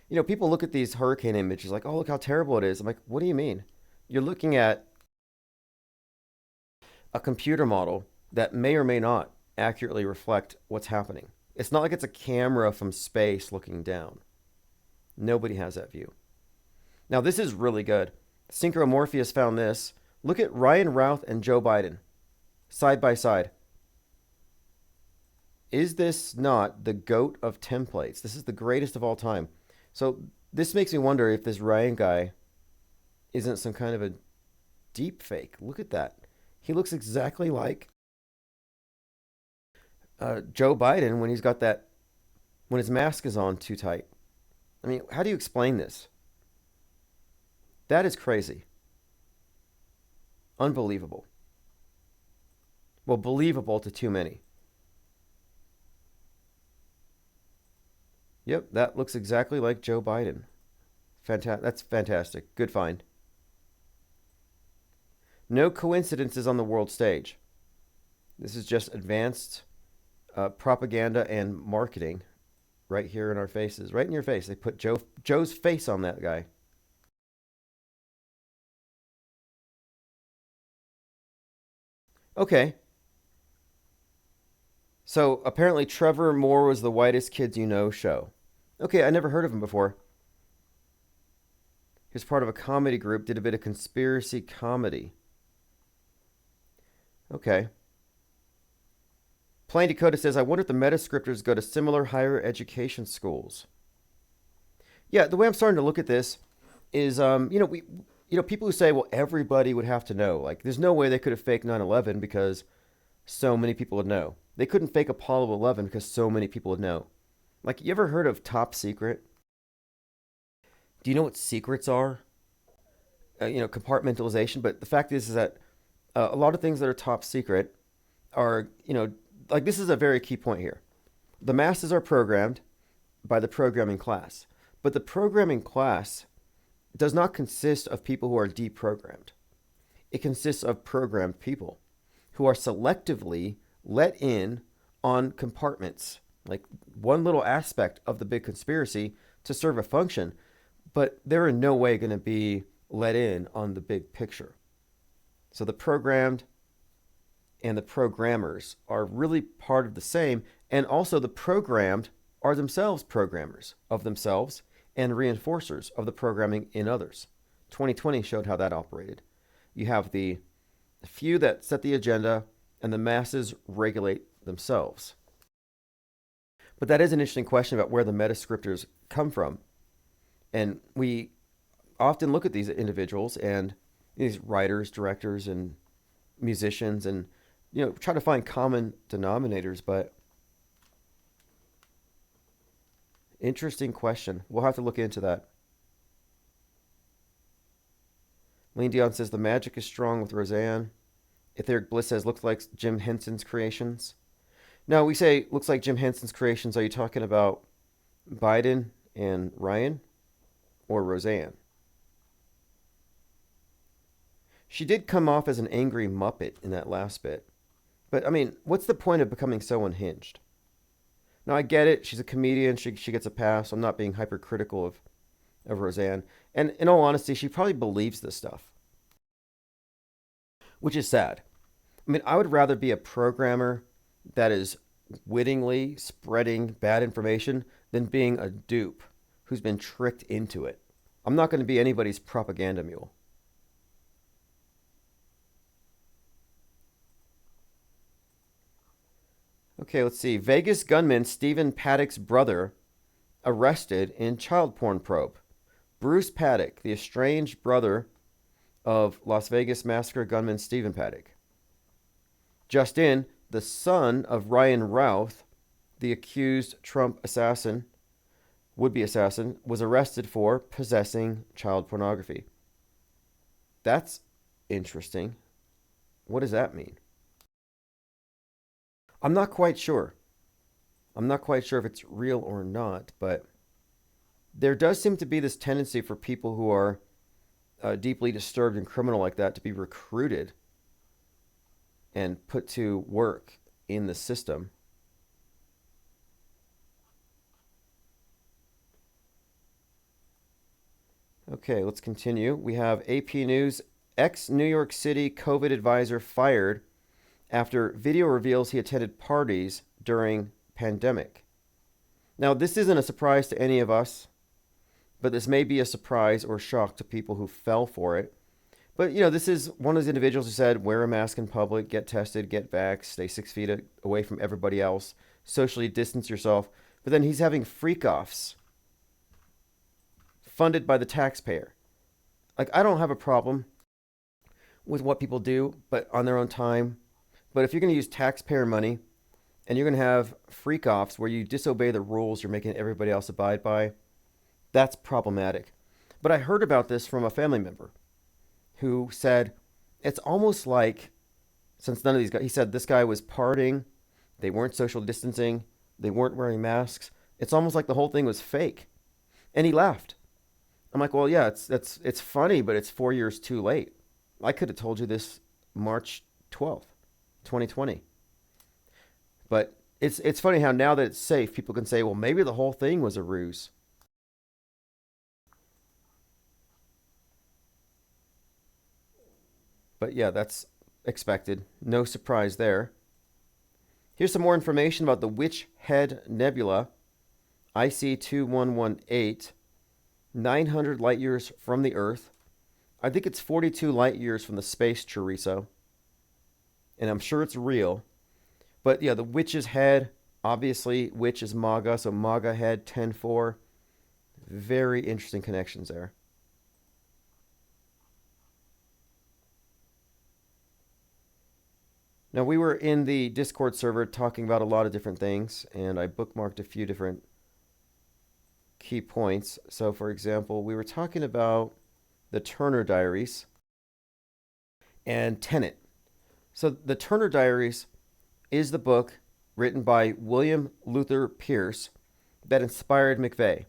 [SPEAKER 1] You know, people look at these hurricane images like, oh, look how terrible it is. I'm like, what do you mean? You're looking at a computer model that may or may not accurately reflect what's happening. It's not like it's a camera from space looking down. Nobody has that view. Now, this is really good. Synchromorpheus found this. Look at Ryan Routh and Joe Biden, side by side. Is this not the GOAT of templates? This is the greatest of all time. So this makes me wonder if this Ryan guy isn't some kind of a deep fake. Look at that. He looks exactly like Joe Biden when he's got that, when his mask is on too tight. I mean, how do you explain this? That is crazy. Unbelievable. Well, believable to too many. Yep, that looks exactly like Joe Biden. That's fantastic. Good find. No coincidences on the world stage. This is just advanced propaganda and marketing right here in our faces. Right in your face. They put Joe's face on that guy. Okay. So apparently Trevor Moore was the Whitest Kids You Know show. Okay, I never heard of him before. He was part of a comedy group, did a bit of conspiracy comedy. Okay. Plain Dakota says, I wonder if the Metascripters go to similar higher education schools. Yeah, the way I'm starting to look at this is, people who say, well, everybody would have to know. Like, there's no way they could have faked 9/11 because so many people would know. They couldn't fake Apollo 11 because so many people would know. Like, you ever heard of top secret? Do you know what secrets are? Compartmentalization. But the fact is that a lot of things that are top secret are, like this is a very key point here. The masses are programmed by the programming class. But the programming class does not consist of people who are deprogrammed. It consists of programmed people who are selectively let in on compartments, like one little aspect of the big conspiracy to serve a function, but they're in no way going to be let in on the big picture. So the programmed and the programmers are really part of the same, and also the programmed are themselves programmers of themselves and reinforcers of the programming in others. 2020 showed how that operated. You have the few that set the agenda, and the masses regulate themselves. But that is an interesting question about where the metascriptors come from. And we often look at these individuals and these writers, directors, and musicians, and try to find common denominators. But interesting question. We'll have to look into that. Lean Dion says the magic is strong with Roseanne. Etheric Bliss says looks like Jim Henson's creations. Now we say looks like Jim Henson's creations. Are you talking about Biden and Ryan or Roseanne? She did come off as an angry Muppet in that last bit. But, I mean, what's the point of becoming so unhinged? Now, I get it. She's a comedian. She gets a pass. I'm not being hypercritical of Roseanne. And in all honesty, she probably believes this stuff, which is sad. I mean, I would rather be a programmer that is wittingly spreading bad information than being a dupe who's been tricked into it. I'm not going to be anybody's propaganda mule. Okay, let's see. Vegas gunman Stephen Paddock's brother arrested in child porn probe. Bruce Paddock, the estranged brother of Las Vegas massacre gunman Stephen Paddock. Just in, the son of Ryan Routh, the accused Trump assassin, would-be assassin, was arrested for possessing child pornography. That's interesting. What does that mean? I'm not quite sure. I'm not quite sure if it's real or not, but there does seem to be this tendency for people who are deeply disturbed and criminal like that to be recruited and put to work in the system. Okay, let's continue. We have AP News, ex-New York City COVID advisor fired after video reveals he attended parties during pandemic. Now, this isn't a surprise to any of us, but this may be a surprise or shock to people who fell for it. But, this is one of those individuals who said, wear a mask in public, get tested, get vaxxed, stay 6 feet away from everybody else, socially distance yourself. But then he's having freak-offs funded by the taxpayer. Like, I don't have a problem with what people do, but on their own time. But if you're going to use taxpayer money and you're going to have freak-offs where you disobey the rules you're making everybody else abide by, that's problematic. But I heard about this from a family member who said it's almost like, since none of these guys, he said this guy was partying, they weren't social distancing, they weren't wearing masks. It's almost like the whole thing was fake. And he laughed. I'm like, well, yeah, it's funny, but it's 4 years too late. I could have told you this March 12th. 2020. But it's funny how now that it's safe, people can say, well, maybe the whole thing was a ruse. But yeah, that's expected. No surprise there. Here's some more information about the Witch Head Nebula, IC 2118, 900 light years from the Earth. I think it's 42 light years from the space chorizo. And I'm sure it's real. But yeah, the witch's head, obviously, witch is MAGA, so MAGA head 10-4. Very interesting connections there. Now, we were in the Discord server talking about a lot of different things, and I bookmarked a few different key points. So, for example, we were talking about the Turner Diaries and Tenet. So the Turner Diaries is the book written by William Luther Pierce that inspired McVeigh.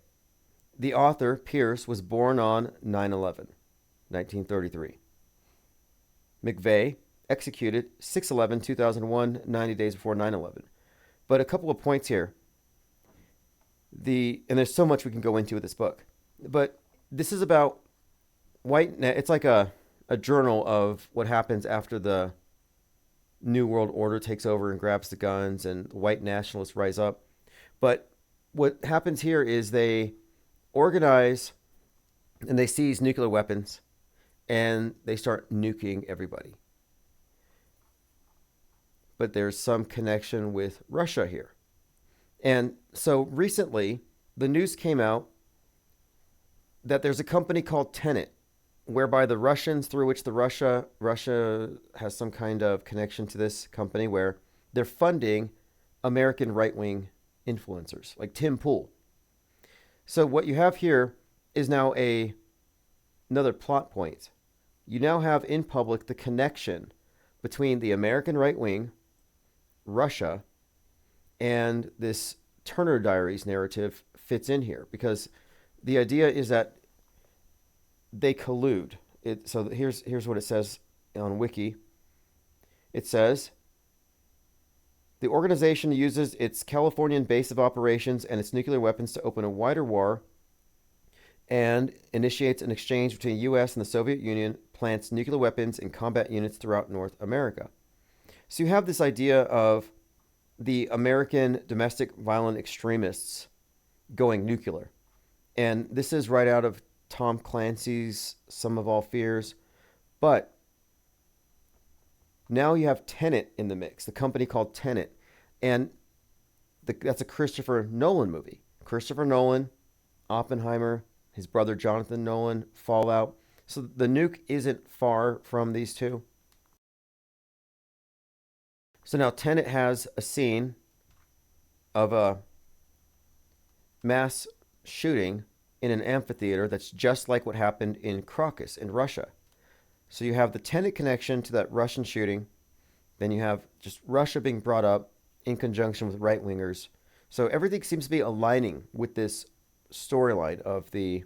[SPEAKER 1] The author, Pierce, was born on 9/11, 1933. McVeigh executed 6/11/2001, 90 days before 9/11. But a couple of points here. And there's so much we can go into with this book. But this is about it's like a journal of what happens after the New World Order takes over and grabs the guns and white nationalists rise up. But what happens here is they organize and they seize nuclear weapons and they start nuking everybody. But there's some connection with Russia here. And so recently, the news came out that there's a company called Tenet, whereby the Russians, through which Russia has some kind of connection to this company, where they're funding American right-wing influencers like Tim Pool. So what you have here is now another plot point. You now have in public the connection between the American right wing, Russia, and this Turner Diaries narrative fits in here, because the idea is that they collude. So here's what it says on Wiki. It says, the organization uses its Californian base of operations and its nuclear weapons to open a wider war and initiates an exchange between the U.S. and the Soviet Union, plants nuclear weapons in combat units throughout North America. So you have this idea of the American domestic violent extremists going nuclear. And this is right out of Tom Clancy's Sum of All Fears. But now you have Tenet in the mix, the company called Tenet. And that's a Christopher Nolan movie. Christopher Nolan, Oppenheimer, his brother Jonathan Nolan, Fallout. So the nuke isn't far from these two. So now Tenet has a scene of a mass shooting in an amphitheater that's just like what happened in Crocus in Russia. So you have the Tenet connection to that Russian shooting. Then you have just Russia being brought up in conjunction with right-wingers. So everything seems to be aligning with this storyline of the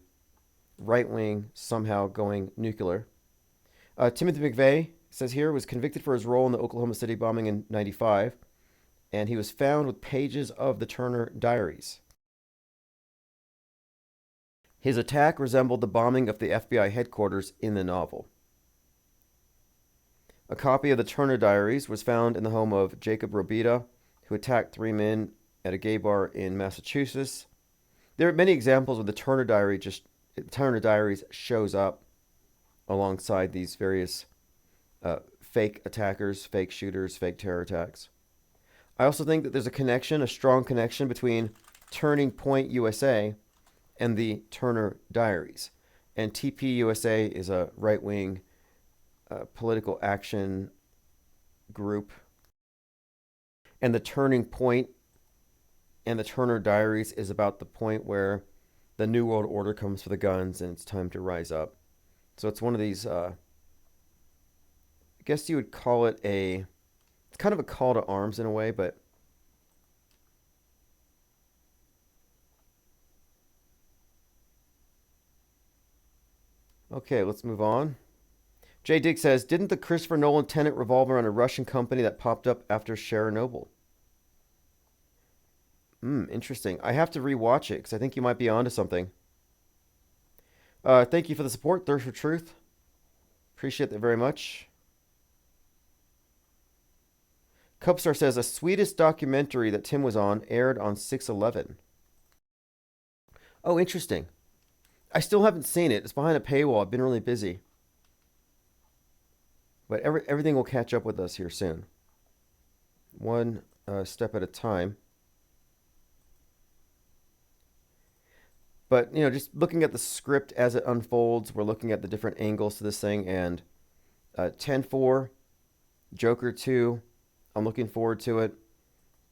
[SPEAKER 1] right wing somehow going nuclear. Timothy McVeigh says here was convicted for his role in the Oklahoma City bombing in '95, and he was found with pages of the Turner Diaries. His attack resembled the bombing of the FBI headquarters in the novel. A copy of the Turner Diaries was found in the home of Jacob Robita, who attacked 3 men at a gay bar in Massachusetts. There are many examples of the Turner Diaries shows up alongside these various fake attackers, fake shooters, fake terror attacks. I also think that there's a strong connection between Turning Point USA and the Turner Diaries. And TPUSA is a right-wing political action group. And the Turning Point and the Turner Diaries is about the point where the New World Order comes for the guns and it's time to rise up. So it's one of these, I guess you would call it it's kind of a call to arms in a way, but okay, let's move on. Jay Dick says, didn't the Christopher Nolan Tenet revolve around a Russian company that popped up after Chernobyl? Interesting. I have to rewatch it because I think you might be onto something. Thank you for the support, Thirst for Truth. Appreciate that very much. Cupstar says, a Swedish documentary that Tim was on aired on 6/11. Oh, interesting. I still haven't seen it. It's behind a paywall. I've been really busy. But everything will catch up with us here soon. One step at a time. But, just looking at the script as it unfolds, we're looking at the different angles to this thing. And 10-4, Joker 2, I'm looking forward to it.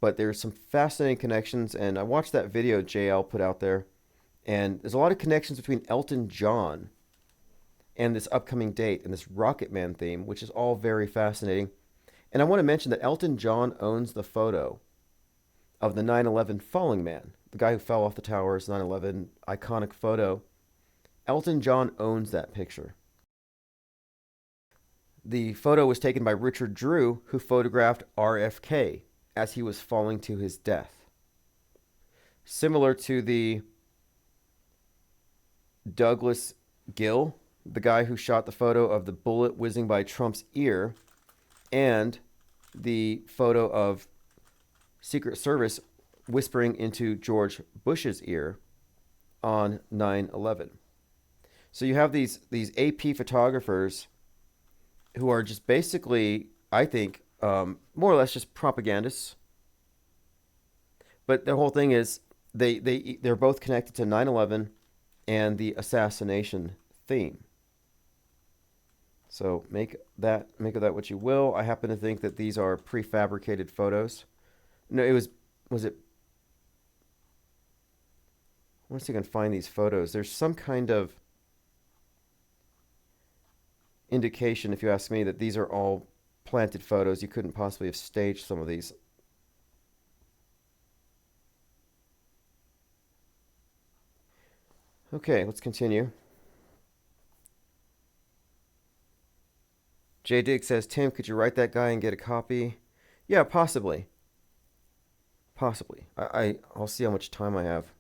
[SPEAKER 1] But there's some fascinating connections. And I watched that video JL put out there. And there's a lot of connections between Elton John and this upcoming date and this Rocket Man theme, which is all very fascinating. And I want to mention that Elton John owns the photo of the 9/11 falling man, the guy who fell off the towers, 9/11 iconic photo. Elton John owns that picture. The photo was taken by Richard Drew, who photographed RFK as he was falling to his death. Similar to the Douglas Gill, the guy who shot the photo of the bullet whizzing by Trump's ear, and the photo of Secret Service whispering into George Bush's ear on 9/11. So you have these AP photographers who are just basically, I think, more or less just propagandists. But the whole thing is they're both connected to 9/11 and the assassination theme. So make of that what you will. I happen to think that these are prefabricated photos. No, was it? I want to see if I can find these photos. There's some kind of indication, if you ask me, that these are all planted photos. You couldn't possibly have staged some of these. Okay, let's continue. J. Dig says, Tim, could you write that guy and get a copy? Yeah, possibly. Possibly. I'll see how much time I have.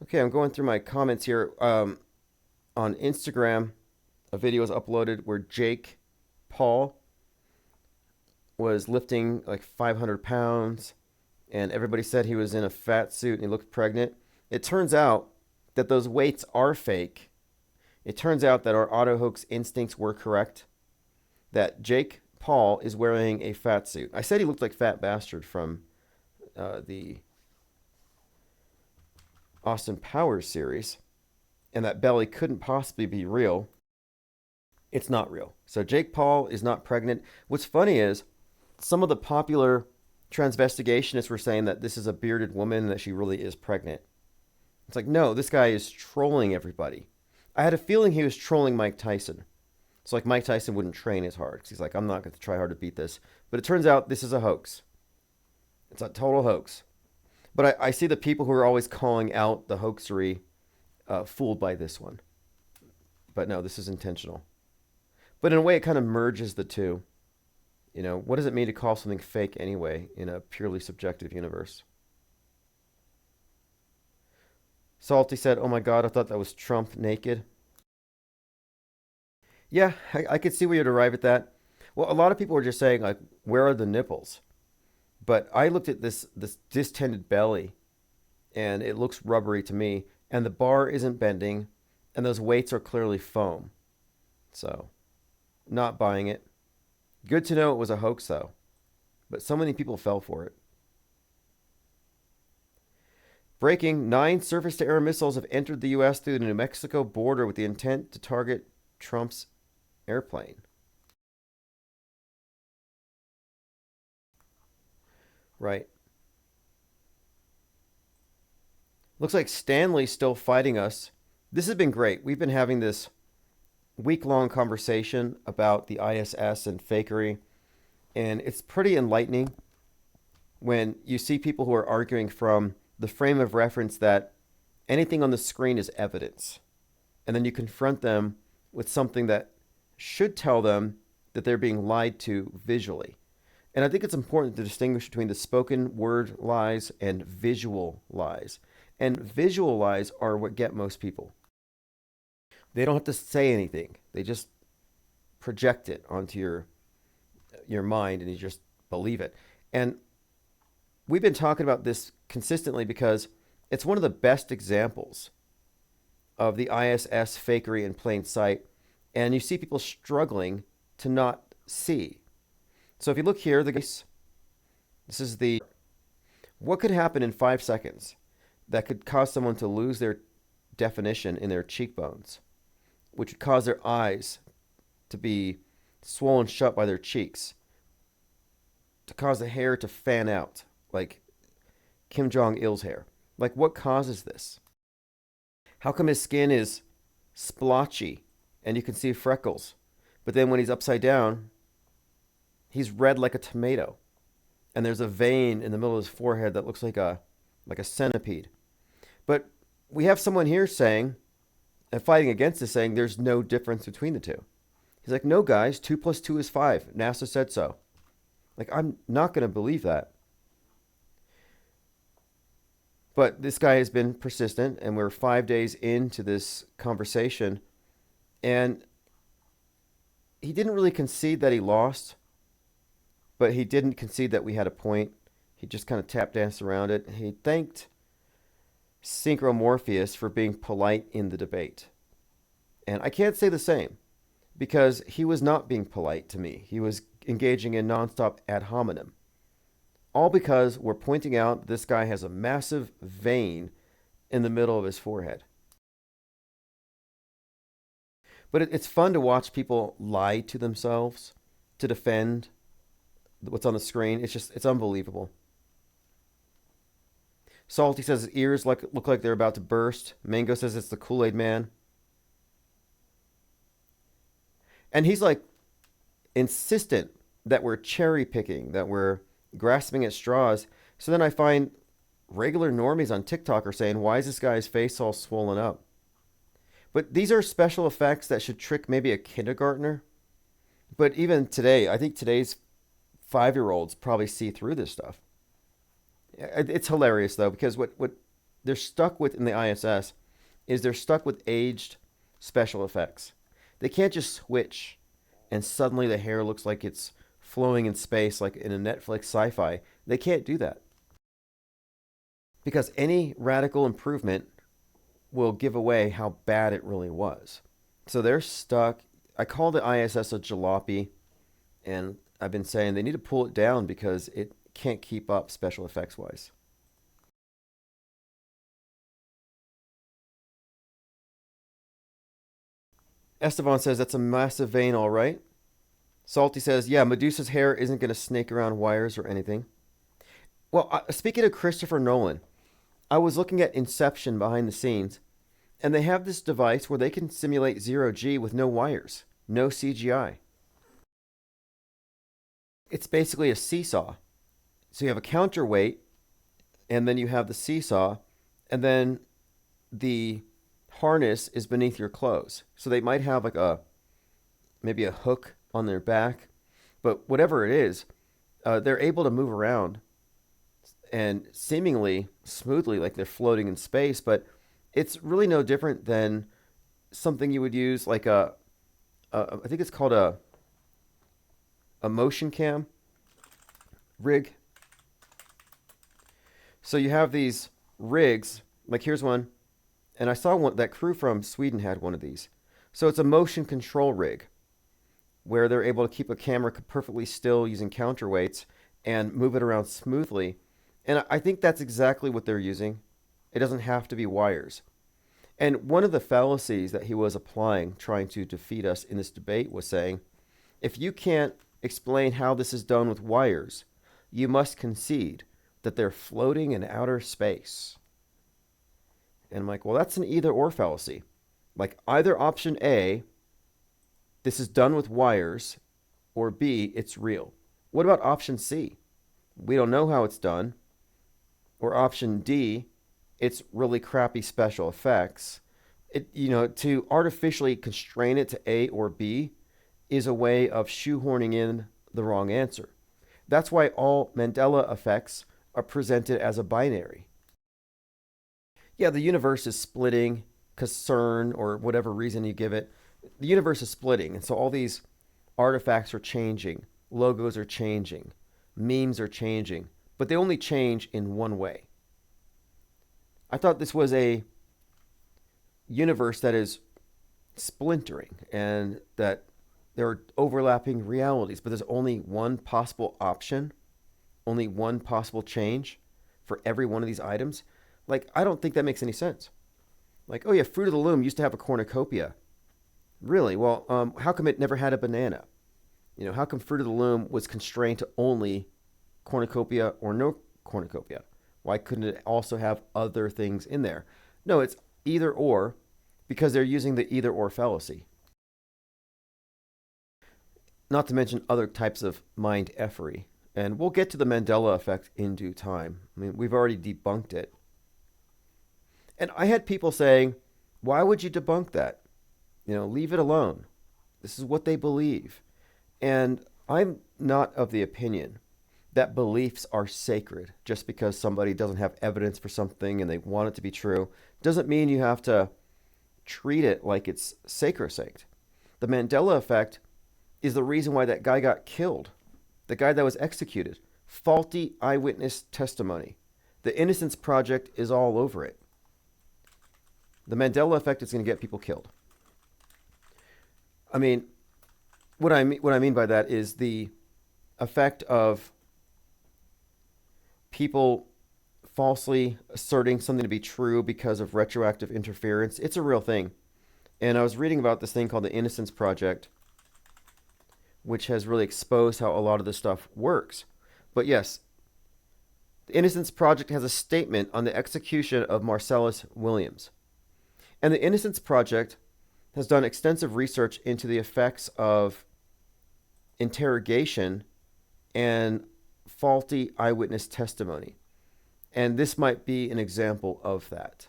[SPEAKER 1] Okay, I'm going through my comments here. On Instagram, a video was uploaded where Jake Paul was lifting like 500 pounds, and everybody said he was in a fat suit and he looked pregnant. It turns out that those weights are fake. It turns out that our auto hoax instincts were correct, that Jake Paul is wearing a fat suit. I said he looked like Fat Bastard from the Austin Powers series, and that belly couldn't possibly be real. It's not real. So Jake Paul is not pregnant. What's funny is some of the popular transvestigationists were saying that this is a bearded woman and that she really is pregnant. It's like, no, this guy is trolling everybody. I had a feeling he was trolling Mike Tyson. It's like Mike Tyson wouldn't train as hard because he's like, I'm not going to try hard to beat this. But it turns out this is a hoax. It's a total hoax. But I see the people who are always calling out the hoaxery fooled by this one. But no, this is intentional. But in a way, it kind of merges the two. You know, what does it mean to call something fake anyway in a purely subjective universe? Salty said, oh my God, I thought that was Trump naked. Yeah, I could see where you'd arrive at that. Well, a lot of people were just saying, like, where are the nipples? But I looked at this distended belly, and it looks rubbery to me, and the bar isn't bending, and those weights are clearly foam. So, not buying it. Good to know it was a hoax, though. But so many people fell for it. Breaking, 9 surface-to-air missiles have entered the U.S. through the New Mexico border with the intent to target Trump's airplane. Right. Looks like Stanley's still fighting us. This has been great. We've been having this week-long conversation about the ISS and fakery, and it's pretty enlightening when you see people who are arguing from the frame of reference that anything on the screen is evidence, and then you confront them with something that should tell them that they're being lied to visually. And I think it's important to distinguish between the spoken word lies and visual lies. And visual lies are what get most people. They don't have to say anything. They just project it onto your mind and you just believe it. And we've been talking about this consistently because it's one of the best examples of the ISS fakery in plain sight. And you see people struggling to not see. So if you look here, this is what could happen in 5 seconds that could cause someone to lose their definition in their cheekbones, which would cause their eyes to be swollen shut by their cheeks, to cause the hair to fan out like Kim Jong-il's hair. Like, what causes this? How come his skin is splotchy and you can see freckles, but then when he's upside down, he's red like a tomato, and there's a vein in the middle of his forehead that looks like a centipede. But we have someone here saying, and fighting against this, saying there's no difference between the two. He's like, no, guys, 2 + 2 is 5. NASA said so. Like, I'm not going to believe that. But this guy has been persistent, and we're 5 days into this conversation, and he didn't really concede that he lost, but he didn't concede that we had a point. He just kind of tap danced around it. He thanked Synchromorpheus for being polite in the debate. And I can't say the same because he was not being polite to me. He was engaging in nonstop ad hominem. All because we're pointing out this guy has a massive vein in the middle of his forehead. But it's fun to watch people lie to themselves to defend what's on the screen. It's unbelievable. Salty says his ears look like they're about to burst. Mango says it's the Kool-Aid Man. And he's like insistent that we're cherry picking, that we're grasping at straws. So then I find regular normies on TikTok are saying, why is this guy's face all swollen up? But these are special effects that should trick maybe a kindergartner. But even today, I think today's 5-year-olds probably see through this stuff. It's hilarious, though, because what they're stuck with in the ISS is they're stuck with aged special effects. They can't just switch and suddenly the hair looks like it's flowing in space like in a Netflix sci-fi. They can't do that. Because any radical improvement will give away how bad it really was. So they're stuck. I call the ISS a jalopy, and I've been saying they need to pull it down because it can't keep up special effects wise. Esteban says that's a massive vein, all right. Salty says, yeah, Medusa's hair isn't going to snake around wires or anything. Well, speaking of Christopher Nolan, I was looking at Inception behind the scenes, and they have this device where they can simulate 0G with no wires, no CGI. It's basically a seesaw. So you have a counterweight, and then you have the seesaw, and then the harness is beneath your clothes. So they might have like maybe a hook on their back, but whatever it is, they're able to move around and seemingly smoothly like they're floating in space, but it's really no different than something you would use like I think it's called a motion cam rig. So you have these rigs, like here's one, and I saw one, that crew from Sweden had one of these. So it's a motion control rig where they're able to keep a camera perfectly still using counterweights and move it around smoothly. And I think that's exactly what they're using. It doesn't have to be wires. And one of the fallacies that he was applying, trying to defeat us in this debate, was saying, if you can't explain how this is done with wires, you must concede that they're floating in outer space. And I'm like, well, that's an either or fallacy. Like either option A, this is done with wires, or B, it's real. What about option C? We don't know how it's done. Or option D, it's really crappy special effects. To artificially constrain it to A or B is a way of shoehorning in the wrong answer. That's why all Mandela effects are presented as a binary. Yeah, the universe is splitting, CERN, or whatever reason you give it. The universe is splitting, and so all these artifacts are changing, logos are changing, memes are changing, but they only change in one way. I thought this was a universe that is splintering and that there are overlapping realities, but there's only one possible option, only one possible change for every one of these items. Like, I don't think that makes any sense. Like, oh yeah, Fruit of the Loom used to have a cornucopia. Really? Well, how come it never had a banana? How come Fruit of the Loom was constrained to only cornucopia or no cornucopia? Why couldn't it also have other things in there? No, it's either or because they're using the either or fallacy. Not to mention other types of mind effery. And we'll get to the Mandela effect in due time. I mean, we've already debunked it. And I had people saying, why would you debunk that? Leave it alone. This is what they believe. And I'm not of the opinion that beliefs are sacred. Just because somebody doesn't have evidence for something and they want it to be true doesn't mean you have to treat it like it's sacrosanct. The Mandela effect is the reason why that guy got killed, the guy that was executed. Faulty eyewitness testimony. The Innocence Project is all over it. The Mandela effect is going to get people killed. I mean, what I mean by that is the effect of people falsely asserting something to be true because of retroactive interference. It's a real thing. And I was reading about this thing called the Innocence Project, which has really exposed how a lot of this stuff works. But yes, the Innocence Project has a statement on the execution of Marcellus Williams. And the Innocence Project has done extensive research into the effects of interrogation and faulty eyewitness testimony. And this might be an example of that.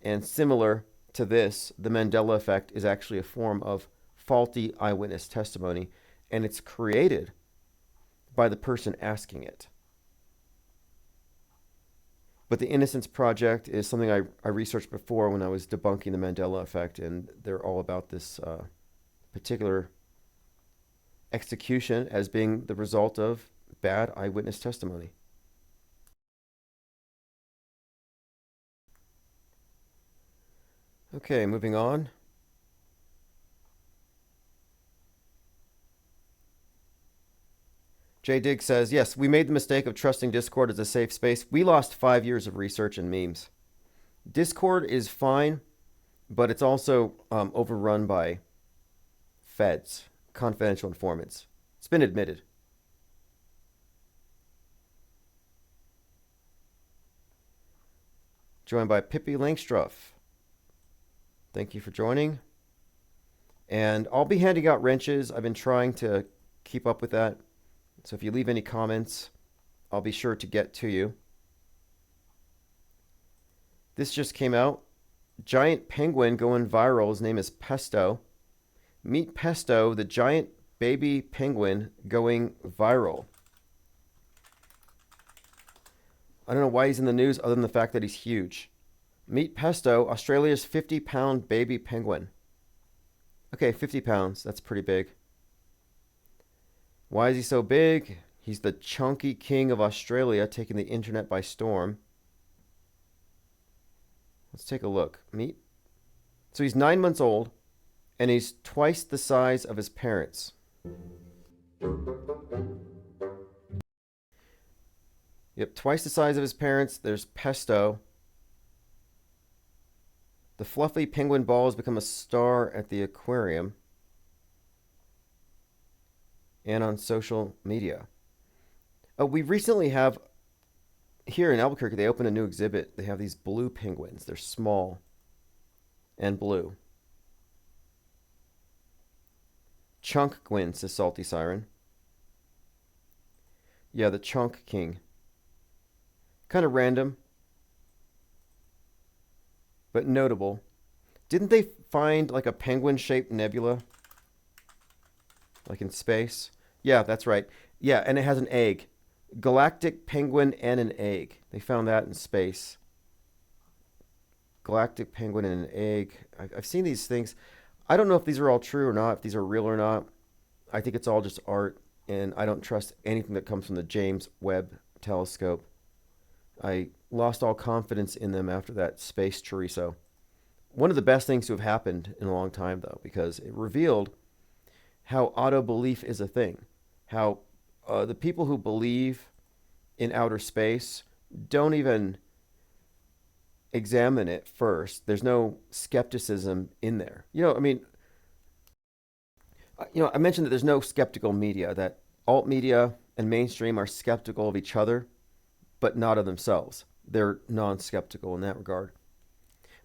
[SPEAKER 1] And similar to this, the Mandela effect is actually a form of faulty eyewitness testimony, and it's created by the person asking it. But the Innocence Project is something I researched before when I was debunking the Mandela effect, and they're all about this particular execution as being the result of bad eyewitness testimony. Okay, moving on. Jay Diggs says, yes, we made the mistake of trusting Discord as a safe space. We lost 5 years of research and memes. Discord is fine, but it's also overrun by feds, confidential informants. It's been admitted. Joined by Pippi Langstruff. Thank you for joining. And I'll be handing out wrenches. I've been trying to keep up with that. So if you leave any comments, I'll be sure to get to you. This just came out. Giant penguin going viral. His name is Pesto. Meet Pesto, the giant baby penguin going viral. I don't know why he's in the news other than the fact that he's huge. Meet Pesto, Australia's 50-pound baby penguin. Okay, 50 pounds. That's pretty big. Why is he so big? He's the chunky king of Australia, taking the internet by storm. Let's take a look. Meet. So he's 9 months old, and he's twice the size of his parents. Yep, twice the size of his parents. There's Pesto. The fluffy penguin ball has become a star at the aquarium and on social media. We recently have, here in Albuquerque, they opened a new exhibit. They have these blue penguins. They're small and blue. Chunk Gwyn, says Salty Siren. Yeah, the Chunk King. Kind of random, but notable. Didn't they find like a penguin-shaped nebula? Like in space? Yeah, that's right. Yeah, and it has an egg. Galactic penguin and an egg. They found that in space. Galactic penguin and an egg. I've seen these things. I don't know if these are all true or not, if these are real or not. I think it's all just art, and I don't trust anything that comes from the James Webb Telescope. I lost all confidence in them after that space chorizo. One of the best things to have happened in a long time, though, because it revealed how auto-belief is a thing. How the people who believe in outer space don't even examine it first. There's no skepticism in there. I mentioned that there's no skeptical media, that alt media and mainstream are skeptical of each other, but not of themselves. They're non-skeptical in that regard.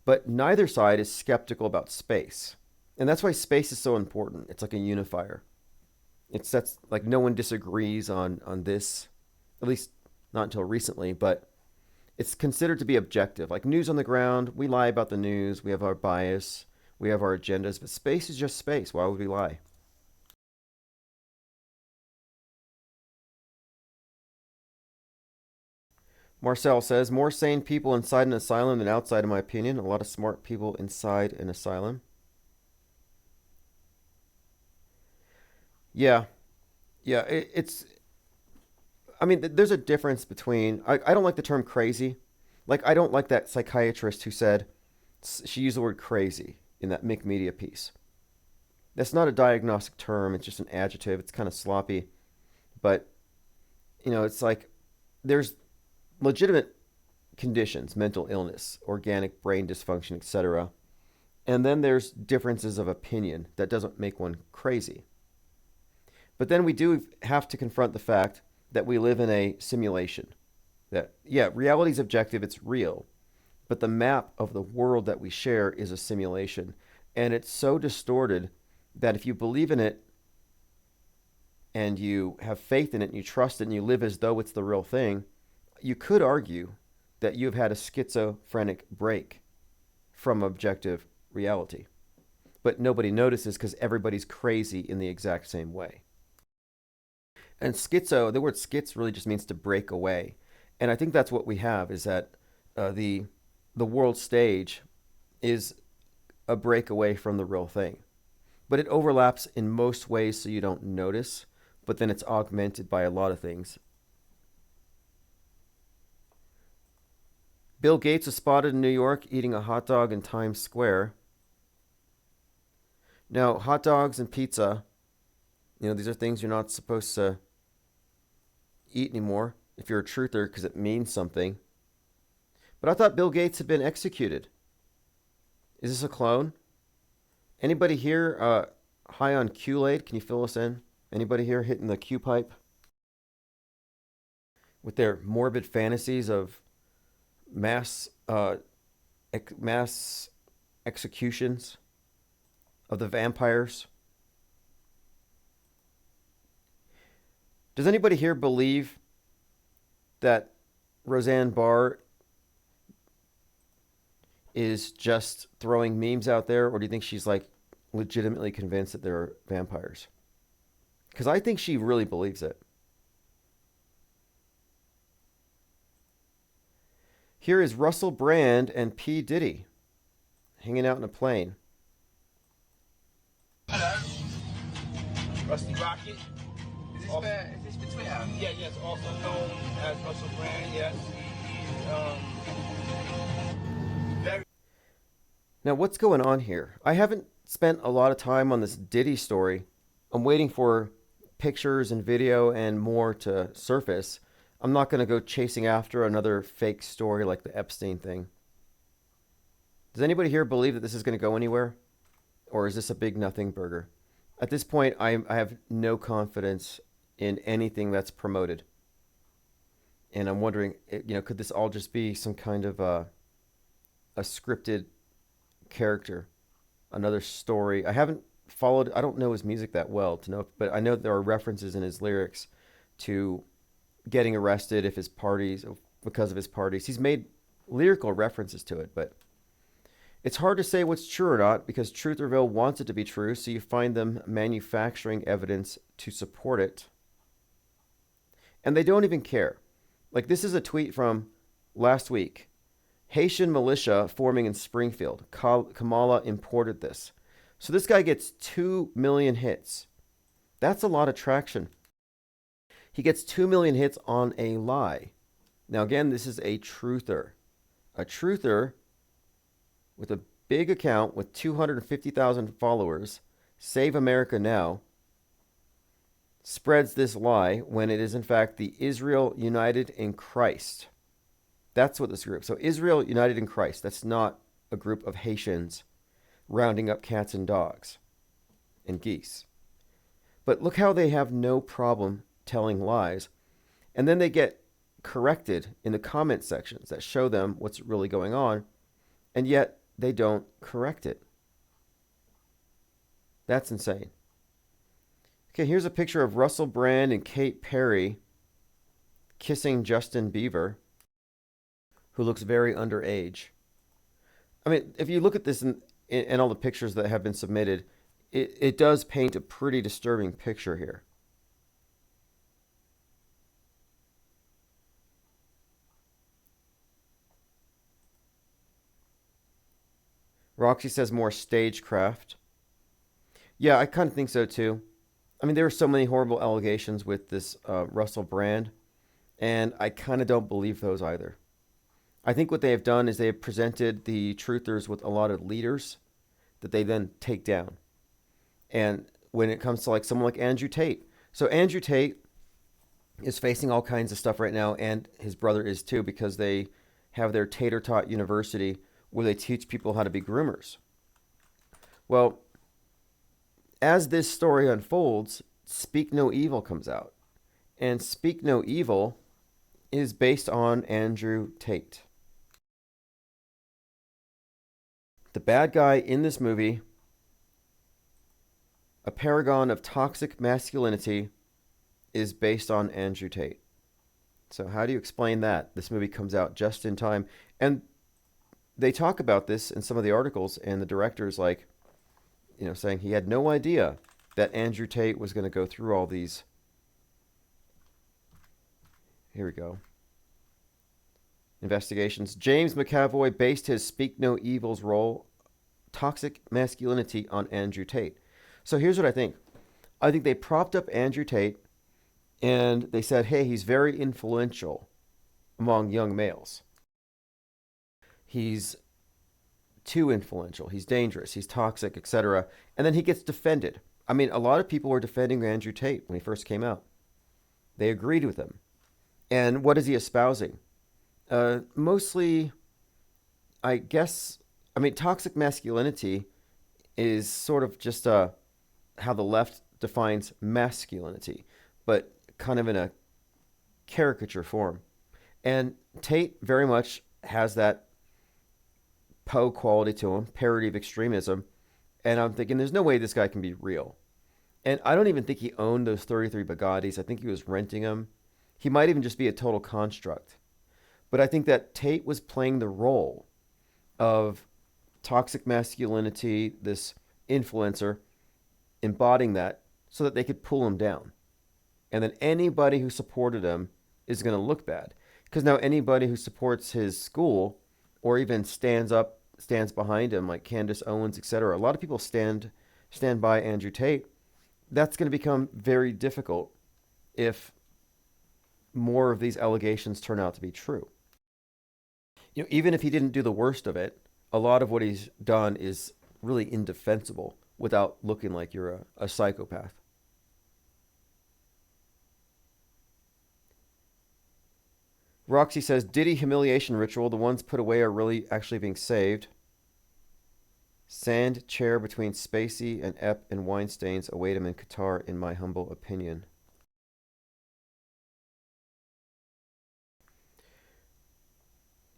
[SPEAKER 1] But neither side is skeptical about space. And that's why space is so important. It's like a unifier. That's like no one disagrees on this, at least not until recently, but it's considered to be objective. Like news on the ground, we lie about the news, we have our bias, we have our agendas, but space is just space. Why would we lie? Marcel says, more sane people inside an asylum than outside, in my opinion. A lot of smart people inside an asylum. Yeah, yeah. It's. I mean, there's a difference between. I don't like the term crazy. Like, I don't like that psychiatrist who said she used the word crazy in that Mick Media piece. That's not a diagnostic term. It's just an adjective. It's kind of sloppy, but it's like there's legitimate conditions, mental illness, organic brain dysfunction, etc. And then there's differences of opinion that doesn't make one crazy. But then we do have to confront the fact that we live in a simulation. That, yeah, reality is objective, it's real. But the map of the world that we share is a simulation. And it's so distorted that if you believe in it and you have faith in it and you trust it and you live as though it's the real thing, you could argue that you've had a schizophrenic break from objective reality. But nobody notices because everybody's crazy in the exact same way. And the word schiz really just means to break away. And I think that's what we have, is that the world stage is a breakaway from the real thing. But it overlaps in most ways so you don't notice, but then it's augmented by a lot of things. Bill Gates was spotted in New York eating a hot dog in Times Square. Now, hot dogs and pizza, these are things you're not supposed to eat anymore if you're a truther because it means something. But I thought Bill Gates had been executed. Is this a clone? Anybody here high on Kool-Aid? Can you fill us in? Anybody here hitting the Q pipe? With their morbid fantasies of mass executions of the vampires? Does anybody here believe that Roseanne Barr is just throwing memes out there, or do you think she's like legitimately convinced that they're vampires? Because I think she really believes it. Here is Russell Brand and P. Diddy hanging out in a plane.
[SPEAKER 9] Hello. Rusty Rocket. Is this between us? Yeah, yes, also known as Russell Brand, yes. He's very...
[SPEAKER 1] Now, what's going on here? I haven't spent a lot of time on this Diddy story. I'm waiting for pictures and video and more to surface. I'm not going to go chasing after another fake story like the Epstein thing. Does anybody here believe that this is going to go anywhere? Or is this a big nothing burger? At this point, I have no confidence in anything that's promoted. And I'm wondering, could this all just be some kind of a scripted character? Another story? I haven't followed, I don't know his music that well to know, but I know there are references in his lyrics to getting arrested because of his parties. He's made lyrical references to it, but it's hard to say what's true or not because Trutherville wants it to be true, so you find them manufacturing evidence to support it. And they don't even care. Like, this is a tweet from last week. Haitian militia forming in Springfield. Kamala imported this. So this guy gets 2 million hits. That's a lot of traction. He gets 2 million hits on a lie. Now, again, this is a truther. A truther with a big account with 250,000 followers, Save America Now, spreads this lie when it is in fact the Israel United in Christ. That's what this group. So Israel United in Christ. That's not a group of Haitians rounding up cats and dogs and geese. But look how they have no problem telling lies. And then they get corrected in the comment sections that show them what's really going on. And yet they don't correct it. That's insane. Okay, here's a picture of Russell Brand and Kate Perry kissing Justin Bieber, who looks very underage. I mean, if you look at this in all the pictures that have been submitted, it does paint a pretty disturbing picture here. Roxy says more stagecraft. Yeah, I kind of think so too. I mean, there are so many horrible allegations with this Russell Brand, and I kind of don't believe those either. I think what they have done is they have presented the truthers with a lot of leaders that they then take down. And when it comes to like someone like Andrew Tate, so Andrew Tate is facing all kinds of stuff right now, and his brother is too, because they have their Tater Tot University where they teach people how to be groomers. Well, as this story unfolds, Speak No Evil comes out. And Speak No Evil is based on Andrew Tate. The bad guy in this movie, a paragon of toxic masculinity, is based on Andrew Tate. So how do you explain that? This movie comes out just in time. And they talk about this in some of the articles, and the director's like, saying he had no idea that Andrew Tate was going to go through all these. Here we go. Investigations. James McAvoy based his Speak No Evil's role, toxic masculinity, on Andrew Tate. So here's what I think. I think they propped up Andrew Tate, and they said, hey, he's very influential among young males. He's too influential. He's dangerous. He's toxic, etc. And then he gets defended. I mean, a lot of people were defending Andrew Tate when he first came out. They agreed with him. And what is he espousing? Mostly, I guess, toxic masculinity is sort of just how the left defines masculinity, but kind of in a caricature form. And Tate very much has that Poe quality to him, parody of extremism. And I'm thinking, there's no way this guy can be real. And I don't even think he owned those 33 Bugattis. I think he was renting them. He might even just be a total construct. But I think that Tate was playing the role of toxic masculinity, this influencer, embodying that so that they could pull him down. And then anybody who supported him is going to look bad. Because now anybody who supports his school or even stands behind him, like Candace Owens, etc. A lot of people stand by Andrew Tate. That's going to become very difficult if more of these allegations turn out to be true. Even if he didn't do the worst of it, a lot of what he's done is really indefensible without looking like you're a psychopath. Roxy says, Diddy humiliation ritual. The ones put away are really actually being saved. Sand chair between Spacey and Epp and Weinstein's await him in Qatar, in my humble opinion.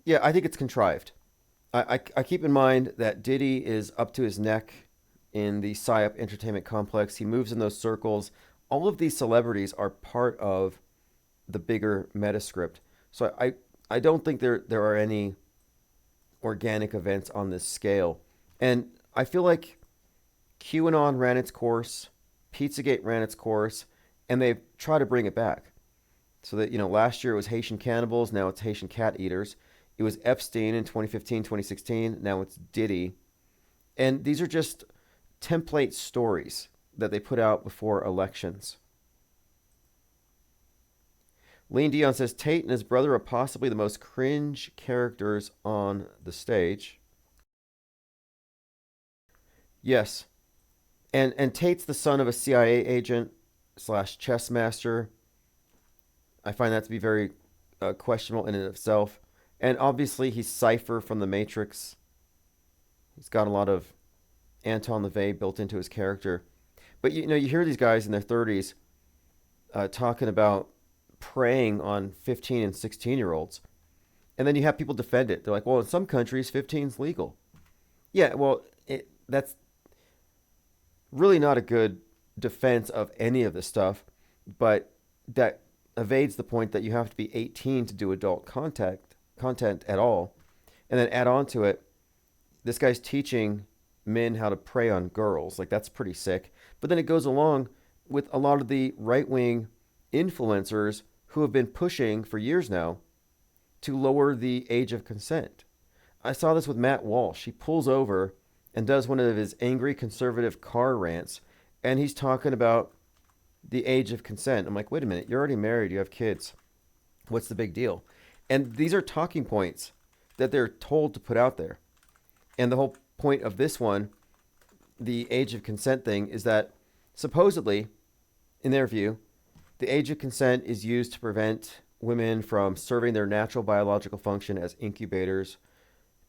[SPEAKER 1] Yeah, I think it's contrived. I keep in mind that Diddy is up to his neck in the PSYOP entertainment complex. He moves in those circles. All of these celebrities are part of the bigger metascript. So I don't think there are any organic events on this scale. And I feel like QAnon ran its course, Pizzagate ran its course, and they've tried to bring it back. So that, last year it was Haitian cannibals, now it's Haitian cat eaters. It was Epstein in 2015, 2016, now it's Diddy. And these are just template stories that they put out before elections. Lean Dion says, Tate and his brother are possibly the most cringe characters on the stage. Yes. And Tate's the son of a CIA agent / chess master. I find that to be very questionable in and of itself. And obviously he's Cypher from The Matrix. He's got a lot of Anton LaVey built into his character. But you hear these guys in their 30s talking about preying on 15 and 16-year-olds. And then you have people defend it. They're like, well, in some countries, 15's legal. Yeah, well, that's really not a good defense of any of this stuff. But that evades the point that you have to be 18 to do adult content at all. And then add on to it, this guy's teaching men how to prey on girls. Like, that's pretty sick. But then it goes along with a lot of the right-wing influencers who have been pushing for years now to lower the age of consent. I saw this with Matt Walsh. He pulls over and does one of his angry conservative car rants, and he's talking about the age of consent. I'm like, wait a minute, you're already married, you have kids. What's the big deal? And these are talking points that they're told to put out there. And the whole point of this one, the age of consent thing, is that supposedly, in their view, the age of consent is used to prevent women from serving their natural biological function as incubators,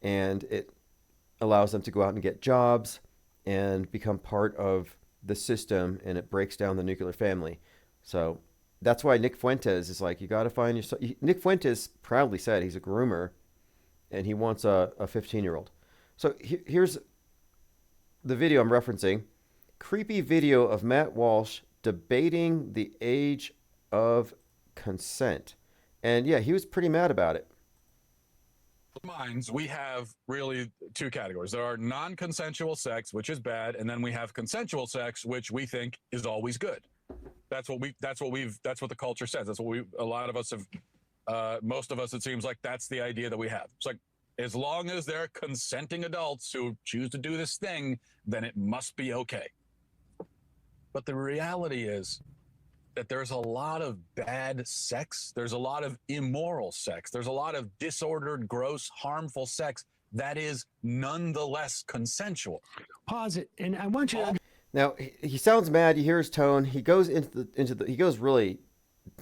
[SPEAKER 1] and it allows them to go out and get jobs and become part of the system, and it breaks down the nuclear family. So that's why Nick Fuentes is like, you got to find yourself. Nick Fuentes proudly said he's a groomer and he wants a 15-year-old. So here's the video I'm referencing. Creepy video of Matt Walsh debating the age of consent. And yeah, he was pretty mad about it.
[SPEAKER 10] Minds, we have really two categories. There are non-consensual sex, which is bad, and then we have consensual sex, which we think is always good. That's what the culture says. That's what a lot of us have, most of us, it seems like that's the idea that we have. It's like, as long as they're consenting adults who choose to do this thing, then it must be okay. But the reality is that there's a lot of bad sex. There's a lot of immoral sex. There's a lot of disordered, gross, harmful sex that is nonetheless consensual.
[SPEAKER 11] Pause it, and I want you to.
[SPEAKER 1] Now he sounds mad. You hear his tone. He goes he goes really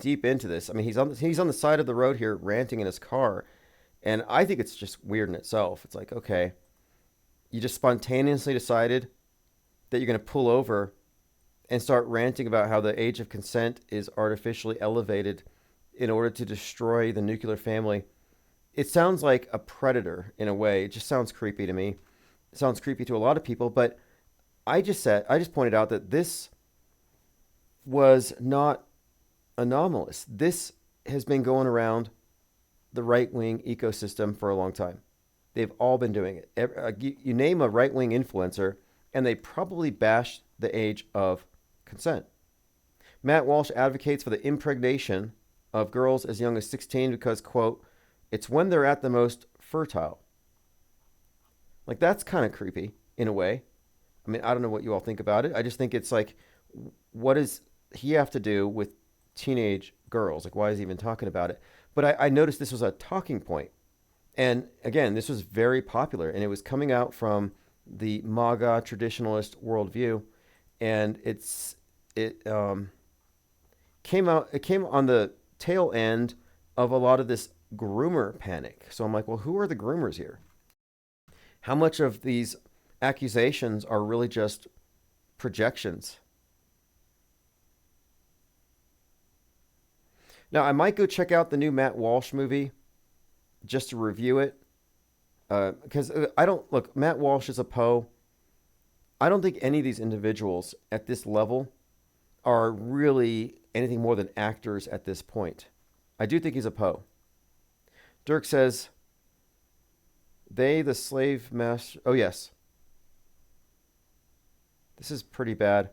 [SPEAKER 1] deep into this. I mean, he's on the side of the road here, ranting in his car, and I think it's just weird in itself. It's like, okay, you just spontaneously decided that you're going to pull over and start ranting about how the age of consent is artificially elevated in order to destroy the nuclear family. It sounds like a predator in a way. It just sounds creepy to me. It sounds creepy to a lot of people, but I just pointed out that this was not anomalous. This has been going around the right-wing ecosystem for a long time. They've all been doing it. You name a right-wing influencer, and they probably bash the age of consent. Matt Walsh advocates for the impregnation of girls as young as 16 because, quote, it's when they're at the most fertile. Like, that's kind of creepy in a way. I mean, I don't know what you all think about it. I just think it's like, what does he have to do with teenage girls? Like, why is he even talking about it? But I noticed this was a talking point. And again, this was very popular, and it was coming out from the MAGA traditionalist worldview. And it came on the tail end of a lot of this groomer panic. So I'm like, well, who are the groomers here? How much of these accusations are really just projections? Now, I might go check out the new Matt Walsh movie just to review it. Because Matt Walsh is a Poe. I don't think any of these individuals at this level are really anything more than actors at this point. I do think he's a Poe. Dirk says, they, the slave master. Oh, yes. This is pretty bad.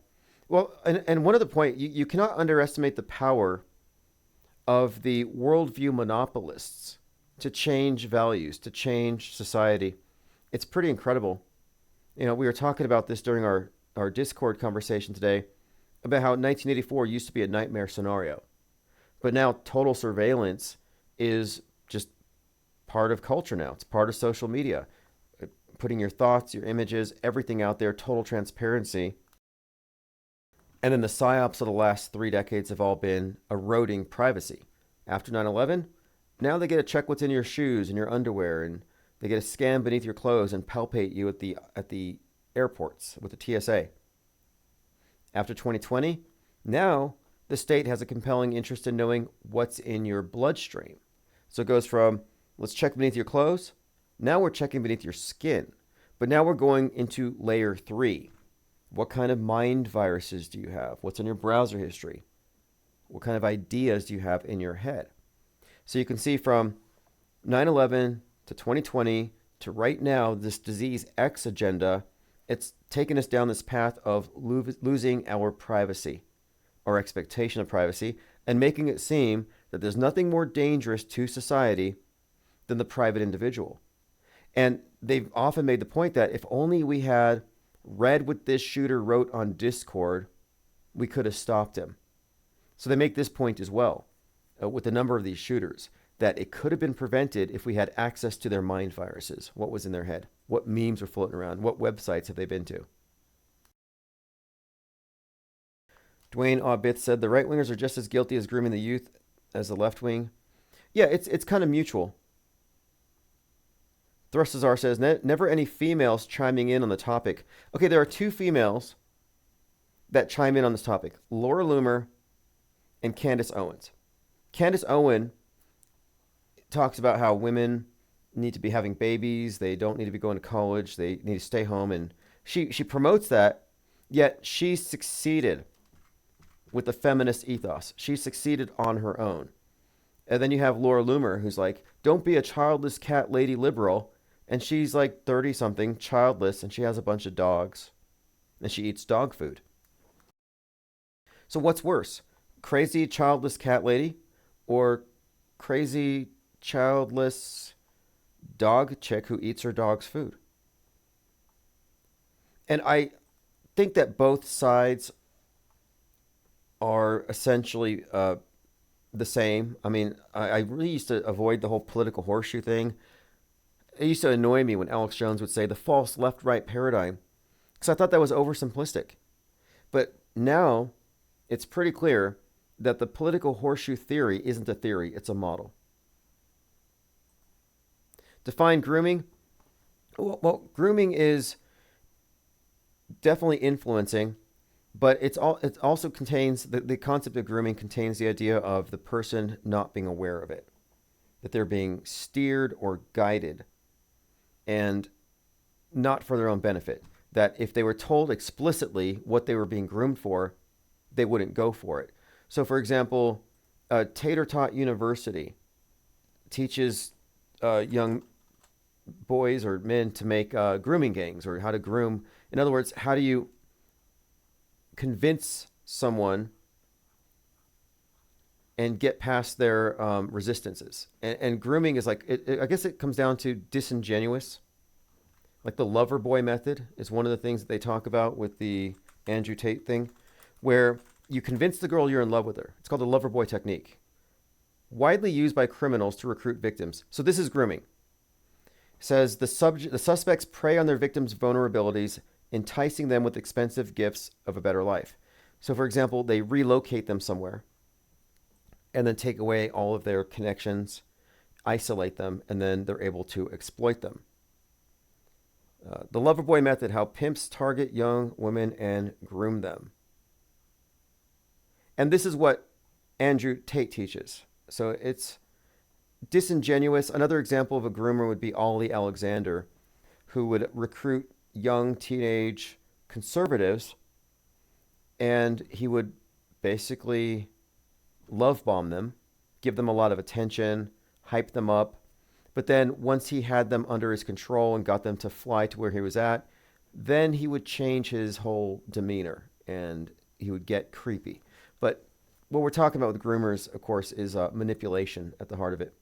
[SPEAKER 1] Well, and one other point, you cannot underestimate the power of the worldview monopolists to change values, to change society. It's pretty incredible. You know, we were talking about this during our Discord conversation today about how 1984 used to be a nightmare scenario. But now total surveillance is just part of culture now. It's part of social media. Putting your thoughts, your images, everything out there, total transparency. And then the psyops of the last 3 decades have all been eroding privacy. After 9/11, now they get to check what's in your shoes and your underwear, and they get to scan beneath your clothes and palpate you at the airports with the TSA. After 2020, now the state has a compelling interest in knowing what's in your bloodstream. So it goes from, let's check beneath your clothes. Now we're checking beneath your skin. But now we're going into layer 3. What kind of mind viruses do you have? What's in your browser history? What kind of ideas do you have in your head? So you can see from 9/11 to 2020 to right now, this disease X agenda, it's taken us down this path of losing our privacy, our expectation of privacy, and making it seem that there's nothing more dangerous to society than the private individual. And they've often made the point that if only we had read what this shooter wrote on Discord, we could have stopped him. So they make this point as well with a number of these shooters, that it could have been prevented if we had access to their mind viruses. What was in their head? What memes were floating around? What websites have they been to? Dwayne Aubith said the right wingers are just as guilty as grooming the youth as the left wing. Yeah, it's kind of mutual. Thrustazar says never any females chiming in on the topic. Okay, there are two females that chime in on this topic: Laura Loomer and Candace Owens. Candace Owen talks about how women need to be having babies, they don't need to be going to college, they need to stay home, and she promotes that, yet she succeeded with the feminist ethos. She succeeded on her own. And then you have Laura Loomer, who's like, don't be a childless cat lady liberal, and she's like 30 something, childless, and she has a bunch of dogs, and she eats dog food. So what's worse, crazy childless cat lady or crazy childless dog chick who eats her dog's food? And I think that both sides are essentially the same. I mean, I really used to avoid the whole political horseshoe thing. It used to annoy me when Alex Jones would say the false left-right paradigm, because I thought that was oversimplistic. But now it's pretty clear that the political horseshoe theory isn't a theory, it's a model. Define grooming. Well, grooming is definitely influencing, but it also contains, the concept of grooming contains the idea of the person not being aware of it, that they're being steered or guided, and not for their own benefit. That if they were told explicitly what they were being groomed for, they wouldn't go for it. So, for example, Tater Tot University teaches young boys or men to make grooming gangs, or how to groom. In other words, how do you convince someone and get past their resistances? And grooming is like, I guess it comes down to disingenuous. Like the lover boy method is one of the things that they talk about with the Andrew Tate thing, where you convince the girl you're in love with her. It's called the lover boy technique. Widely used by criminals to recruit victims. So this is grooming. It says the suspects prey on their victims' vulnerabilities, enticing them with expensive gifts of a better life. So, for example, they relocate them somewhere and then take away all of their connections, isolate them, and then they're able to exploit them. The lover boy method, how pimps target young women and groom them. And this is what Andrew Tate teaches. So it's disingenuous. Another example of a groomer would be Ollie Alexander, who would recruit young teenage conservatives, and he would basically love bomb them, give them a lot of attention, hype them up. But then once he had them under his control and got them to fly to where he was at, then he would change his whole demeanor and he would get creepy. But what we're talking about with groomers, of course, is manipulation at the heart of it.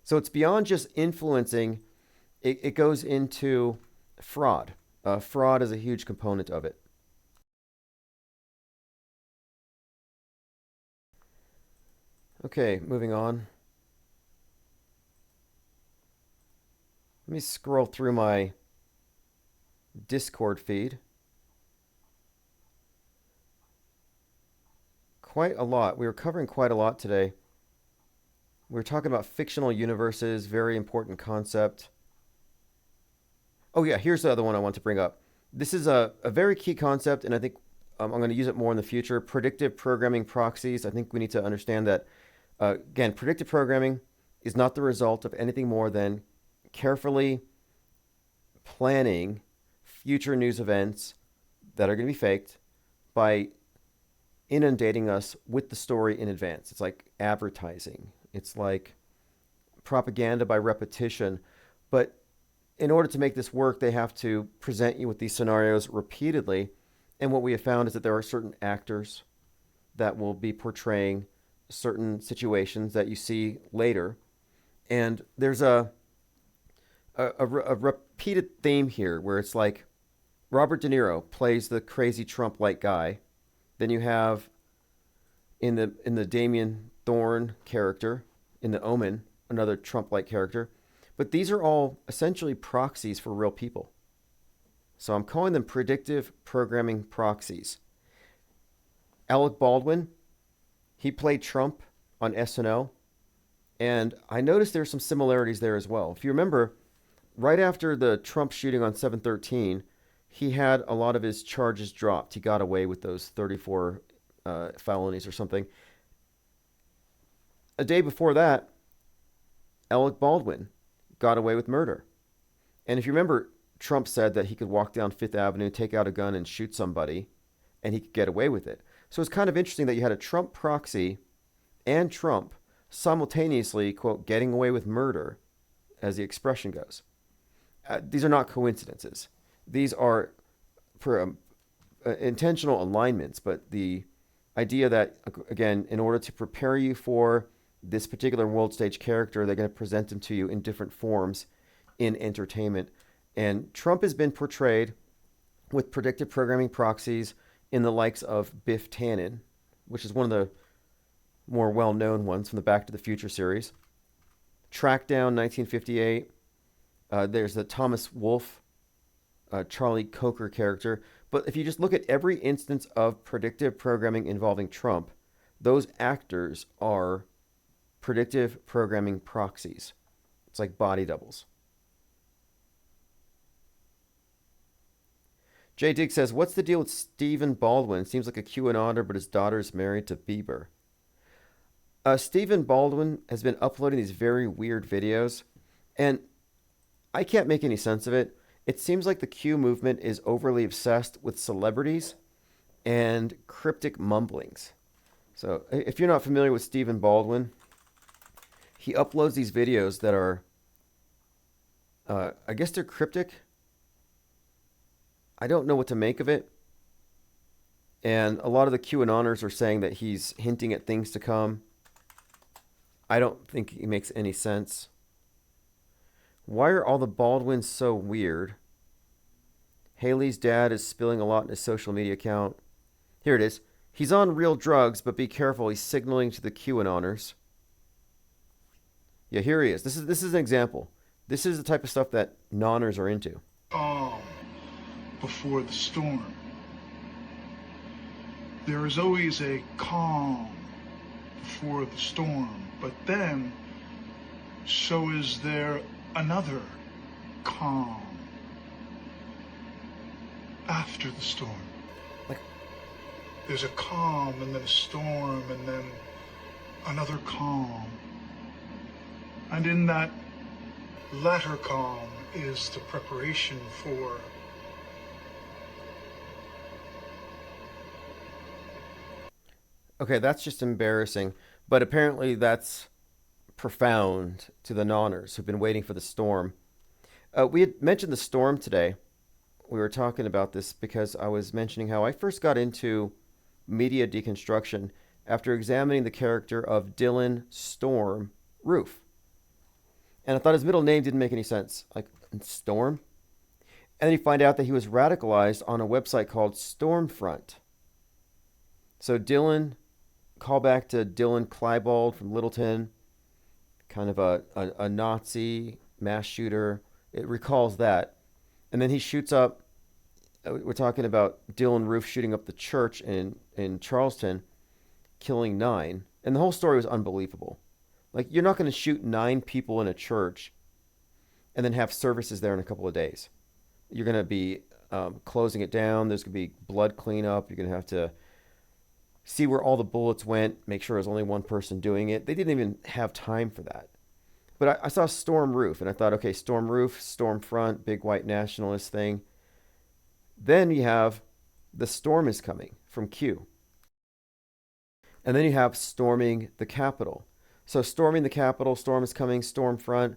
[SPEAKER 1] So it's beyond just influencing. It goes into fraud. Fraud is a huge component of it. Okay, moving on. Let me scroll through my Discord feed. Quite a lot. We were covering quite a lot today. We were talking about fictional universes, very important concept. Oh yeah, here's the other one I want to bring up. This is a very key concept, and I think I'm going to use it more in the future. Predictive programming proxies. I think we need to understand that, again, predictive programming is not the result of anything more than carefully planning future news events that are going to be faked by inundating us with the story in advance. It's like advertising. It's like propaganda by repetition. But in order to make this work, they have to present you with these scenarios repeatedly. And what we have found is that there are certain actors that will be portraying certain situations that you see later. And there's a repeated theme here where it's like Robert De Niro plays the crazy Trump-like guy. Then you have in the Damien Thorne character, in the Omen, another Trump-like character. But these are all essentially proxies for real people. So I'm calling them predictive programming proxies. Alec Baldwin, he played Trump on SNL, and I noticed there's some similarities there as well. If you remember, right after the Trump shooting on 7/13, he had a lot of his charges dropped. He got away with those 34 felonies or something. A day before that, Alec Baldwin got away with murder. And if you remember, Trump said that he could walk down Fifth Avenue, take out a gun, and shoot somebody, and he could get away with it. So it's kind of interesting that you had a Trump proxy and Trump simultaneously, quote, getting away with murder, as the expression goes. These are not coincidences. These are intentional alignments, but the idea that, again, in order to prepare you for this particular world stage character, they're going to present them to you in different forms in entertainment. And Trump has been portrayed with predictive programming proxies in the likes of Biff Tannen, which is one of the more well-known ones from the Back to the Future series. Trackdown, 1958. There's the Thomas Wolfe, Charlie Coker character. But if you just look at every instance of predictive programming involving Trump, those actors are predictive programming proxies. It's like body doubles. Jay Digg says, what's the deal with Stephen Baldwin? Seems like a QAnoner, but his daughter's married to Bieber. Stephen Baldwin has been uploading these very weird videos, and I can't make any sense of it. It seems like the Q movement is overly obsessed with celebrities and cryptic mumblings. So if you're not familiar with Stephen Baldwin, he uploads these videos that are, I guess they're cryptic. I don't know what to make of it. And a lot of the QAnoners are saying that he's hinting at things to come. I don't think it makes any sense. Why are all the Baldwins so weird? Haley's dad is spilling a lot in his social media account. Here it is. He's on real drugs, but be careful. He's signaling to the QAnoners. Yeah, here he is. This is an example. This is the type of stuff that noners are into.
[SPEAKER 12] Before the storm. There is always a calm before the storm, but then so is there another calm after the storm. There's a calm and then a storm and then another calm. And in that latter calm is the preparation for
[SPEAKER 1] Okay, that's just embarrassing. But apparently that's profound to the noners who've been waiting for the storm. We had mentioned the storm today. We were talking about this because I was mentioning how I first got into media deconstruction after examining the character of Dylan Storm Roof. And I thought his middle name didn't make any sense. Like, Storm? And then you find out that he was radicalized on a website called Stormfront. So Dylan, call back to Dylan Klebold from Littleton, kind of a Nazi mass shooter. It recalls that. And then he shoots up, we're talking about Dylan Roof shooting up the church in Charleston, killing 9. And the whole story was unbelievable. Like, you're not going to shoot 9 people in a church and then have services there in a couple of days. You're going to be closing it down. There's going to be blood cleanup. You're going to have to see where all the bullets went, make sure there's only one person doing it. They didn't even have time for that. But I saw Storm Roof, and I thought, okay, Storm Roof, Stormfront, big white nationalist thing. Then you have The Storm is Coming from Q. And then you have Storming the Capitol. So Storming the Capitol, Storm is Coming, Stormfront,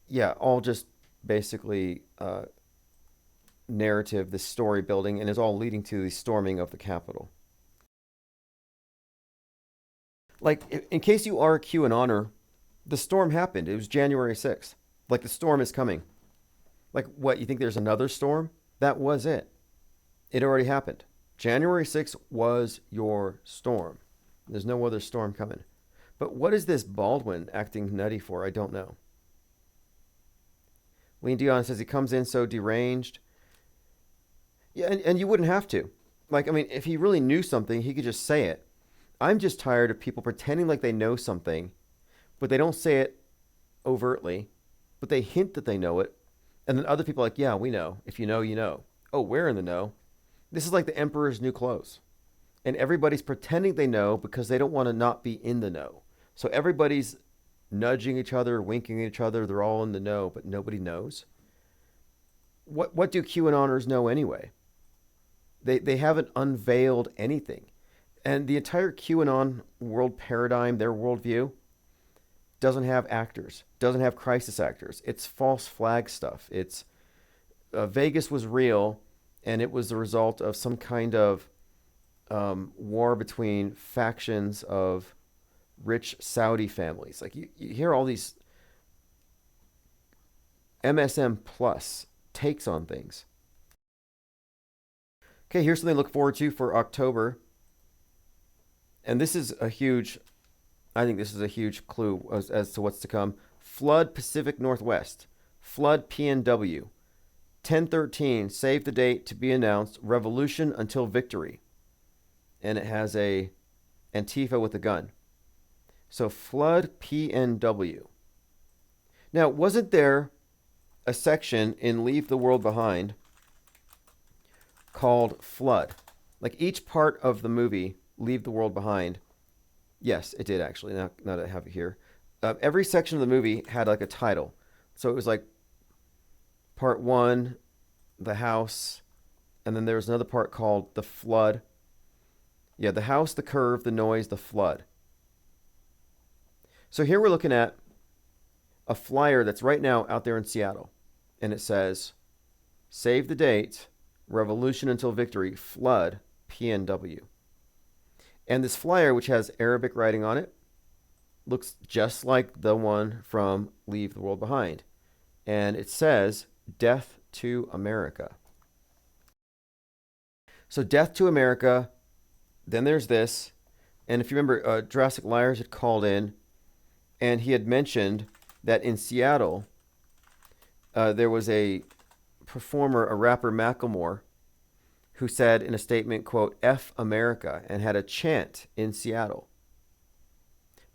[SPEAKER 1] yeah, all just basically narrative, this story building, and is all leading to the storming of the Capitol. Like, in case you are a QAnoner, the storm happened. It was January 6th. Like, the storm is coming. Like, what, you think there's another storm? That was it. It already happened. January 6th was your storm. There's no other storm coming. But what is this Baldwin acting nutty for? I don't know. Lean Dion says he comes in so deranged. Yeah, and you wouldn't have to. Like, I mean, if he really knew something, he could just say it. I'm just tired of people pretending like they know something, but they don't say it overtly, but they hint that they know it. And then other people are like, yeah, we know. If you know, you know. Oh, we're in the know. This is like the emperor's new clothes. And everybody's pretending they know because they don't want to not be in the know. So everybody's nudging each other, winking at each other. They're all in the know, but nobody knows. What do QAnoners know anyway? They haven't unveiled anything. And the entire QAnon world paradigm, their worldview, doesn't have actors, doesn't have crisis actors. It's false flag stuff. It's Vegas was real, and it was the result of some kind of war between factions of rich Saudi families. Like you hear all these MSM plus takes on things. Okay, here's something to look forward to for October. And this is a huge, I think this is a huge clue as to what's to come. Flood Pacific Northwest. Flood PNW. 10/13, save the date to be announced. Revolution until victory. And it has a Antifa with a gun. So Flood PNW. Now, wasn't there a section in Leave the World Behind called Flood? Like each part of the movie, Leave the World Behind. Yes, it did actually. Now that I have it here. Every section of the movie had like a title. So it was like part 1, the house, and then there was another part called the flood. Yeah, the house, the curve, the noise, the flood. So here we're looking at a flyer that's right now out there in Seattle. And it says, save the date, revolution until victory, flood, PNW. And this flyer, which has Arabic writing on it, looks just like the one from Leave the World Behind. And it says, death to America. So death to America. Then there's this. And if you remember, Jurassic Liars had called in, and he had mentioned that in Seattle, there was a performer, a rapper, Macklemore, who said in a statement, quote, F America, and had a chant in Seattle.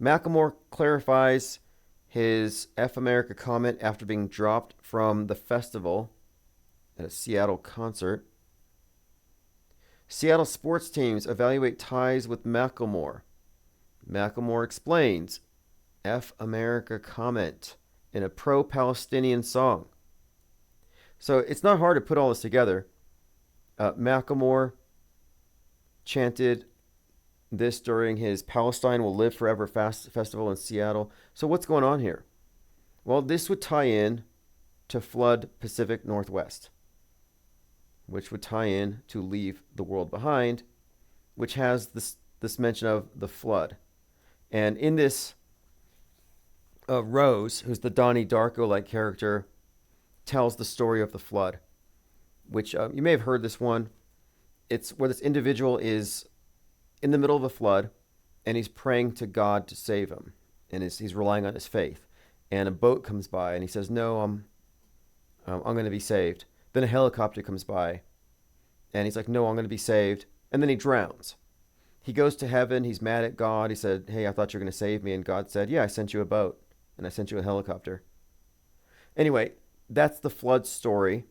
[SPEAKER 1] Macklemore clarifies his F America comment after being dropped from the festival at a Seattle concert. Seattle sports teams evaluate ties with Macklemore. Macklemore explains F America comment in a pro-Palestinian song. So it's not hard to put all this together. Macklemore chanted this during his Palestine Will Live Forever festival in Seattle. So what's going on here? Well, this would tie in to Flood Pacific Northwest, which would tie in to Leave the World Behind, which has this mention of the flood. And in this, Rose, who's the Donnie Darko-like character, tells the story of the flood, which you may have heard this one. It's where this individual is in the middle of a flood, and he's praying to God to save him, and he's relying on his faith. And a boat comes by, and he says, "No, I'm going to be saved." Then a helicopter comes by, and he's like, "No, I'm going to be saved." And then he drowns. He goes to heaven. He's mad at God. He said, "Hey, I thought you were going to save me." And God said, "Yeah, I sent you a boat, and I sent you a helicopter." Anyway, that's the flood story,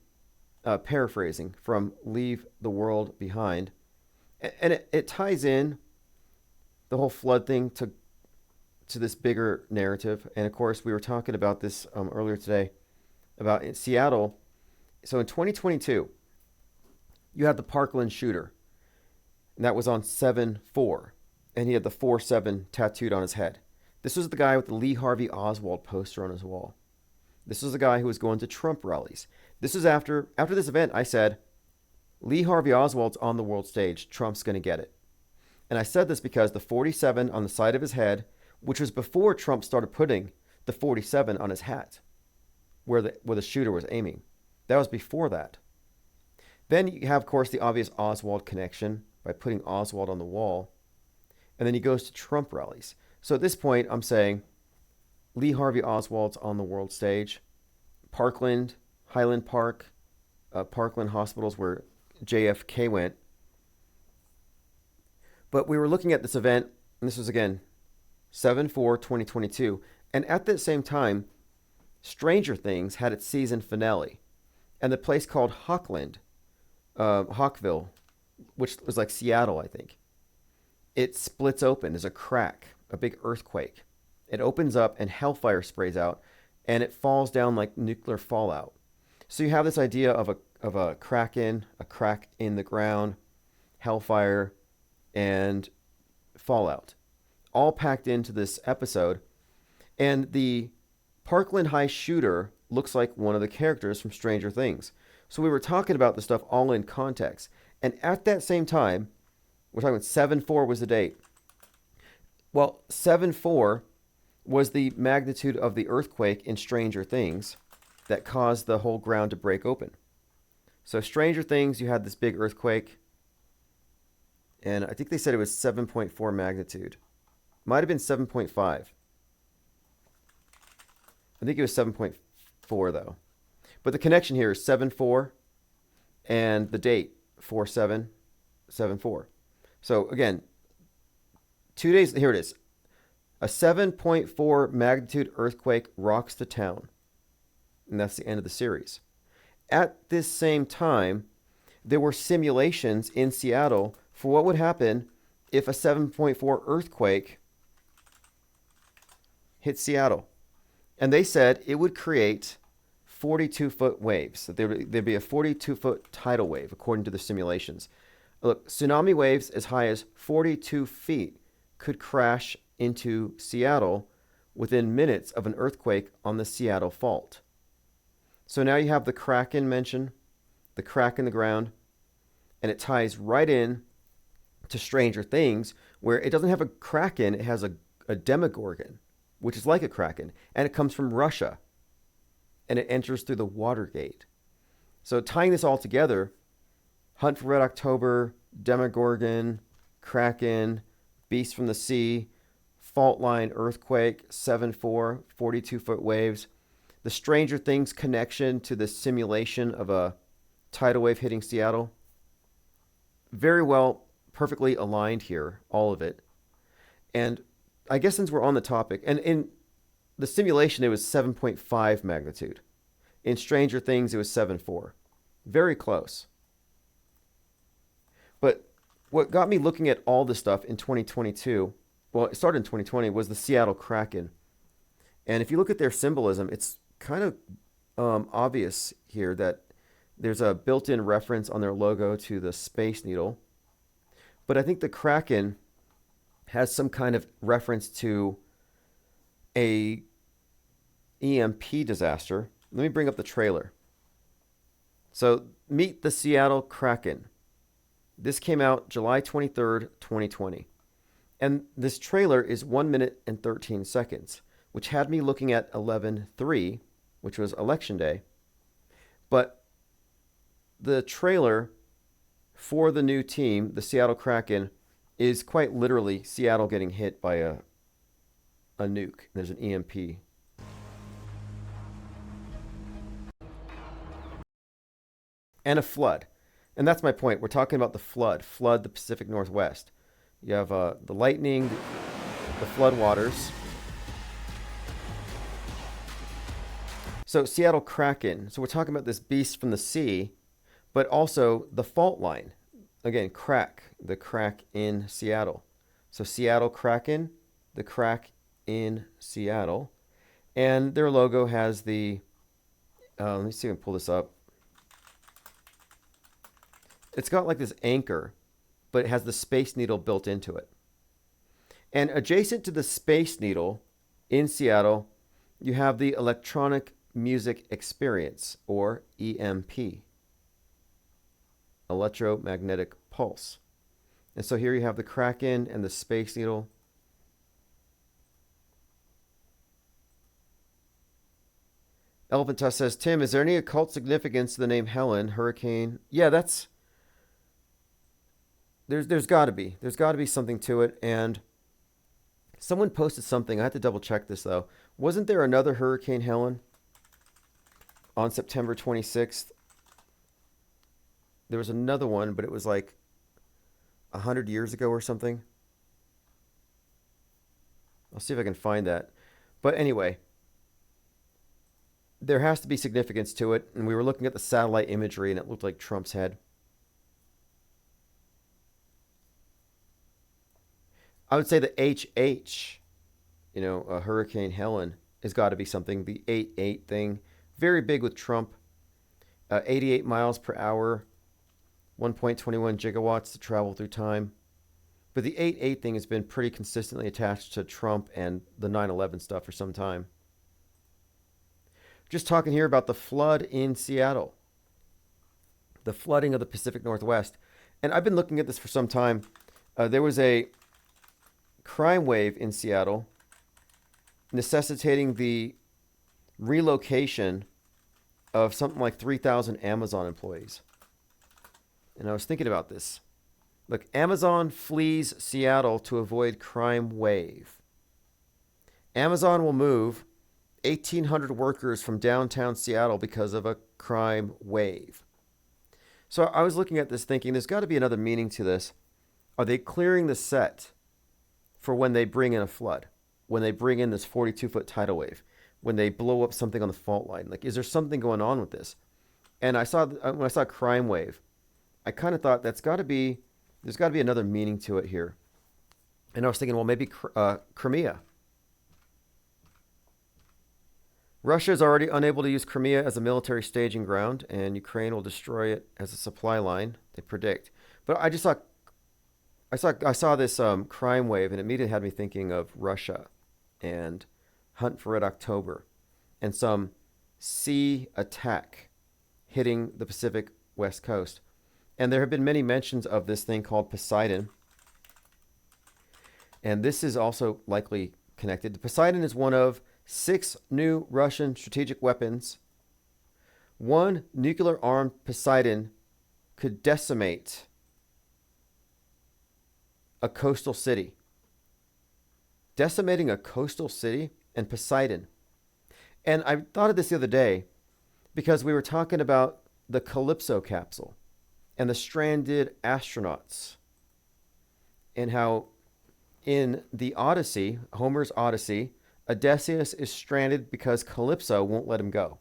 [SPEAKER 1] paraphrasing from Leave the World Behind. And it ties in the whole flood thing to this bigger narrative. And of course, we were talking about this earlier today about in Seattle. So in 2022, you had the Parkland shooter, and that was on 7/4, and he had the 4/7 tattooed on his head. This was the guy with the Lee Harvey Oswald poster on his wall. This was the guy who was going to Trump rallies. This is after this event, I said, Lee Harvey Oswald's on the world stage. Trump's going to get it. And I said this because the 47 on the side of his head, which was before Trump started putting the 47 on his hat, where the shooter was aiming. That was before that. Then you have, of course, the obvious Oswald connection by putting Oswald on the wall. and then he goes to Trump rallies. So at this point, I'm saying Lee Harvey Oswald's on the world stage. Parkland, Highland Park, Parkland hospitals where JFK went. But we were looking at this event, and this was again 7/4/2022, and at that same time, Stranger Things had its season finale, and the place called Hawkville, which was like Seattle, I think, it splits open. There's a crack, a big earthquake. It opens up and hellfire sprays out, and it falls down like nuclear fallout. So you have this idea of a crack in the ground, hellfire, and fallout, all packed into this episode. And the Parkland High shooter looks like one of the characters from Stranger Things. So we were talking about this stuff all in context. And at that same time, we're talking about 7/4 was the date. Well, 7/4 was the magnitude of the earthquake in Stranger Things that caused the whole ground to break open. So Stranger Things, you had this big earthquake, and I think they said it was 7.4 magnitude. Might have been 7.5. I think it was 7.4 though. But the connection here is 7/4 and the date 4/7/74. So again, 2 days, here it is. A 7.4 magnitude earthquake rocks the town. And that's the end of the series. At this same time, there were simulations in Seattle for what would happen if a 7.4 earthquake hit Seattle. And they said it would create 42-foot waves. So there'd be a 42-foot tidal wave, according to the simulations. Look, tsunami waves as high as 42 feet could crash into Seattle within minutes of an earthquake on the Seattle fault. So now you have the Kraken mention, the crack in the ground, and it ties right in to Stranger Things, where it doesn't have a Kraken, it has a Demogorgon, which is like a Kraken, and it comes from Russia, and it enters through the Watergate. So tying this all together, Hunt for Red October, Demogorgon, Kraken, Beast from the Sea, fault line earthquake, 7/4, 42-foot waves, the Stranger Things connection to the simulation of a tidal wave hitting Seattle. Very well, perfectly aligned here, all of it. And I guess since we're on the topic, and in the simulation, it was 7.5 magnitude. In Stranger Things, it was 7/4. Very close. But what got me looking at all this stuff in 2022, well, it started in 2020, was the Seattle Kraken. And if you look at their symbolism, it's kind of obvious here that there's a built-in reference on their logo to the Space Needle. But I think the Kraken has some kind of reference to a EMP disaster. Let me bring up the trailer. So meet the Seattle Kraken. This came out July 23rd, 2020. And this trailer is 1 minute and 13 seconds, which had me looking at 11/3, which was Election Day. But the trailer for the new team, the Seattle Kraken, is quite literally Seattle getting hit by a nuke. There's an EMP. And a flood. And that's my point. We're talking about the flood the Pacific Northwest. You have the lightning, the flood waters. So Seattle Kraken. So we're talking about this beast from the sea, but also the fault line. Again, the crack in Seattle. So Seattle Kraken, the crack in Seattle. And their logo has the, let me see if I can pull this up. It's got like this anchor, but it has the Space Needle built into it. And adjacent to the Space Needle in Seattle, you have the Electronic Music Experience, or EMP. Electromagnetic Pulse. And so here you have the Kraken and the Space Needle. Elephant Tusk says, Tim, is there any occult significance to the name Helen, Hurricane? Yeah, there's got to be. There's got to be something to it. And Someone posted something. I had to double check this, though. Wasn't there another Hurricane Helen on September 26th? There was another one, but it was like 100 years ago or something. I'll see if I can find that. But anyway, there has to be significance to it. And we were looking at the satellite imagery, and it looked like Trump's head. I would say the HH, Hurricane Helen, has got to be something. The 8.8 thing, very big with Trump. 88 miles per hour, 1.21 gigawatts to travel through time. But the 8.8 thing has been pretty consistently attached to Trump and the 9/11 stuff for some time. Just talking here about the flood in Seattle. The flooding of the Pacific Northwest. And I've been looking at this for some time. There was a crime wave in Seattle necessitating the relocation of something like 3,000 Amazon employees. And I was thinking about this. Look, Amazon flees Seattle to avoid crime wave. Amazon will move 1,800 workers from downtown Seattle because of a crime wave. So I was looking at this thinking, there's got to be another meaning to this. Are they clearing the set for when they bring in a flood? When they bring in this 42-foot tidal wave? When they blow up something on the fault line? Like, is there something going on with this? And when I saw crime wave, I kind of thought there's got to be another meaning to it here. And I was thinking, well, maybe Crimea. Russia is already unable to use Crimea as a military staging ground, and Ukraine will destroy it as a supply line, they predict. But I saw this crime wave, and it immediately had me thinking of Russia and Hunt for Red October and some sea attack hitting the Pacific West Coast. And there have been many mentions of this thing called Poseidon. And this is also likely connected. Poseidon is one of 6 new Russian strategic weapons. One nuclear-armed Poseidon could decimate a coastal city. Decimating a coastal city and Poseidon. And I thought of this the other day because we were talking about the Calypso capsule and the stranded astronauts, and how in the Odyssey, Homer's Odyssey, Odysseus is stranded because Calypso won't let him go.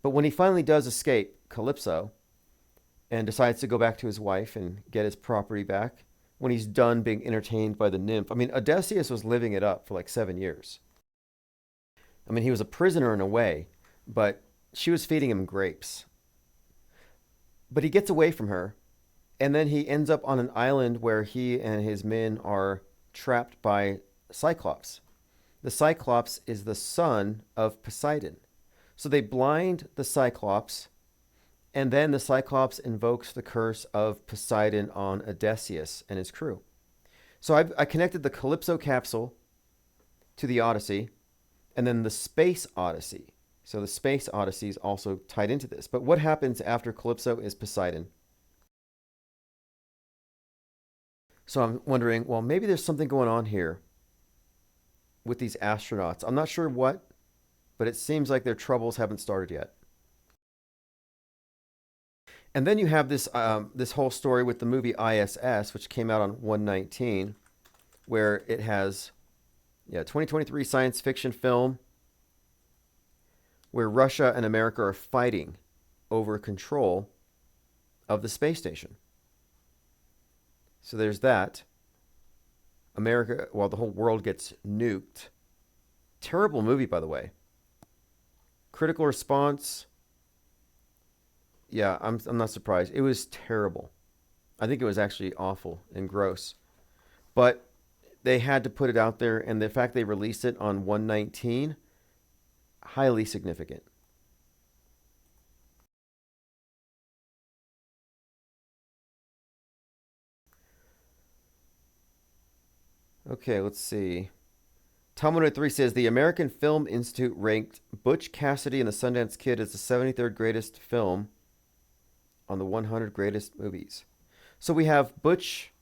[SPEAKER 1] But when he finally does escape Calypso and decides to go back to his wife and get his property back, when he's done being entertained by the nymph, I mean, Odysseus was living it up for like 7 years. I mean, he was a prisoner in a way, but she was feeding him grapes. But he gets away from her, and then he ends up on an island where he and his men are trapped by Cyclops. The Cyclops is the son of Poseidon. So they blind the Cyclops, and then the Cyclops invokes the curse of Poseidon on Odysseus and his crew. So I connected the Calypso capsule to the Odyssey, and then the Space Odyssey. So the Space Odyssey is also tied into this. But what happens after Calypso is Poseidon? So I'm wondering, well, maybe there's something going on here with these astronauts. I'm not sure what, but it seems like their troubles haven't started yet. And then you have this this whole story with the movie ISS, which came out on 1/19, where it has 2023 science fiction film where Russia and America are fighting over control of the space station. So there's that. America, while the whole world gets nuked. Terrible movie, by the way. Critical response. Yeah, I'm not surprised. It was terrible. I think it was actually awful and gross. But they had to put it out there, and the fact they released it on 1/19, highly significant. Okay, let's see. Tom103 says the American Film Institute ranked Butch Cassidy and the Sundance Kid as the 73rd greatest film on the 100 greatest movies. So we have Butch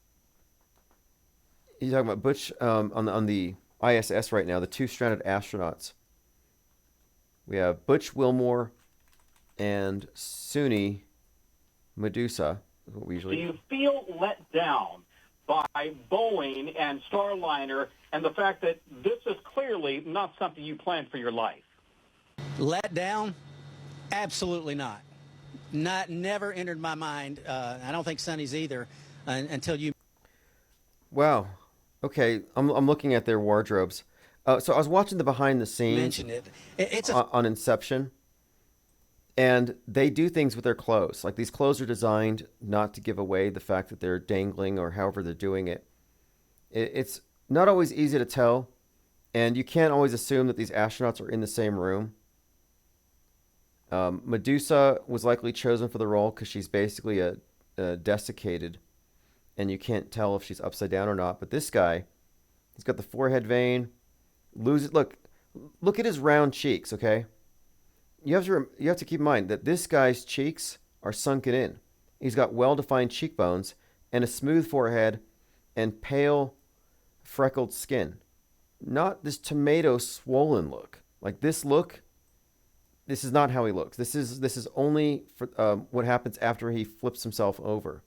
[SPEAKER 1] You talking about Butch on the ISS right now? The two stranded astronauts. We have Butch Wilmore and Suni Medusa. Is what we usually.
[SPEAKER 13] Do you feel let down by Boeing and Starliner and the fact that this is clearly not something you planned for your life?
[SPEAKER 14] Let down? Absolutely not. Never entered my mind. I don't think Sonny's either until you.
[SPEAKER 1] Wow. Okay, I'm looking at their wardrobes. So I was watching the behind the scenes
[SPEAKER 14] Mentioned it. It's
[SPEAKER 1] on Inception, and they do things with their clothes. Like these clothes are designed not to give away the fact that they're dangling or however they're doing it. It's not always easy to tell, and you can't always assume that these astronauts are in the same room. Medusa was likely chosen for the role because she's basically a desiccated, and you can't tell if she's upside down or not. But this guy, he's got the forehead vein. Look at his round cheeks. Okay, you have to keep in mind that this guy's cheeks are sunken in. He's got well-defined cheekbones and a smooth forehead and pale, freckled skin. Not this tomato swollen look. Like this look. This is not how he looks. This is only for what happens after he flips himself over,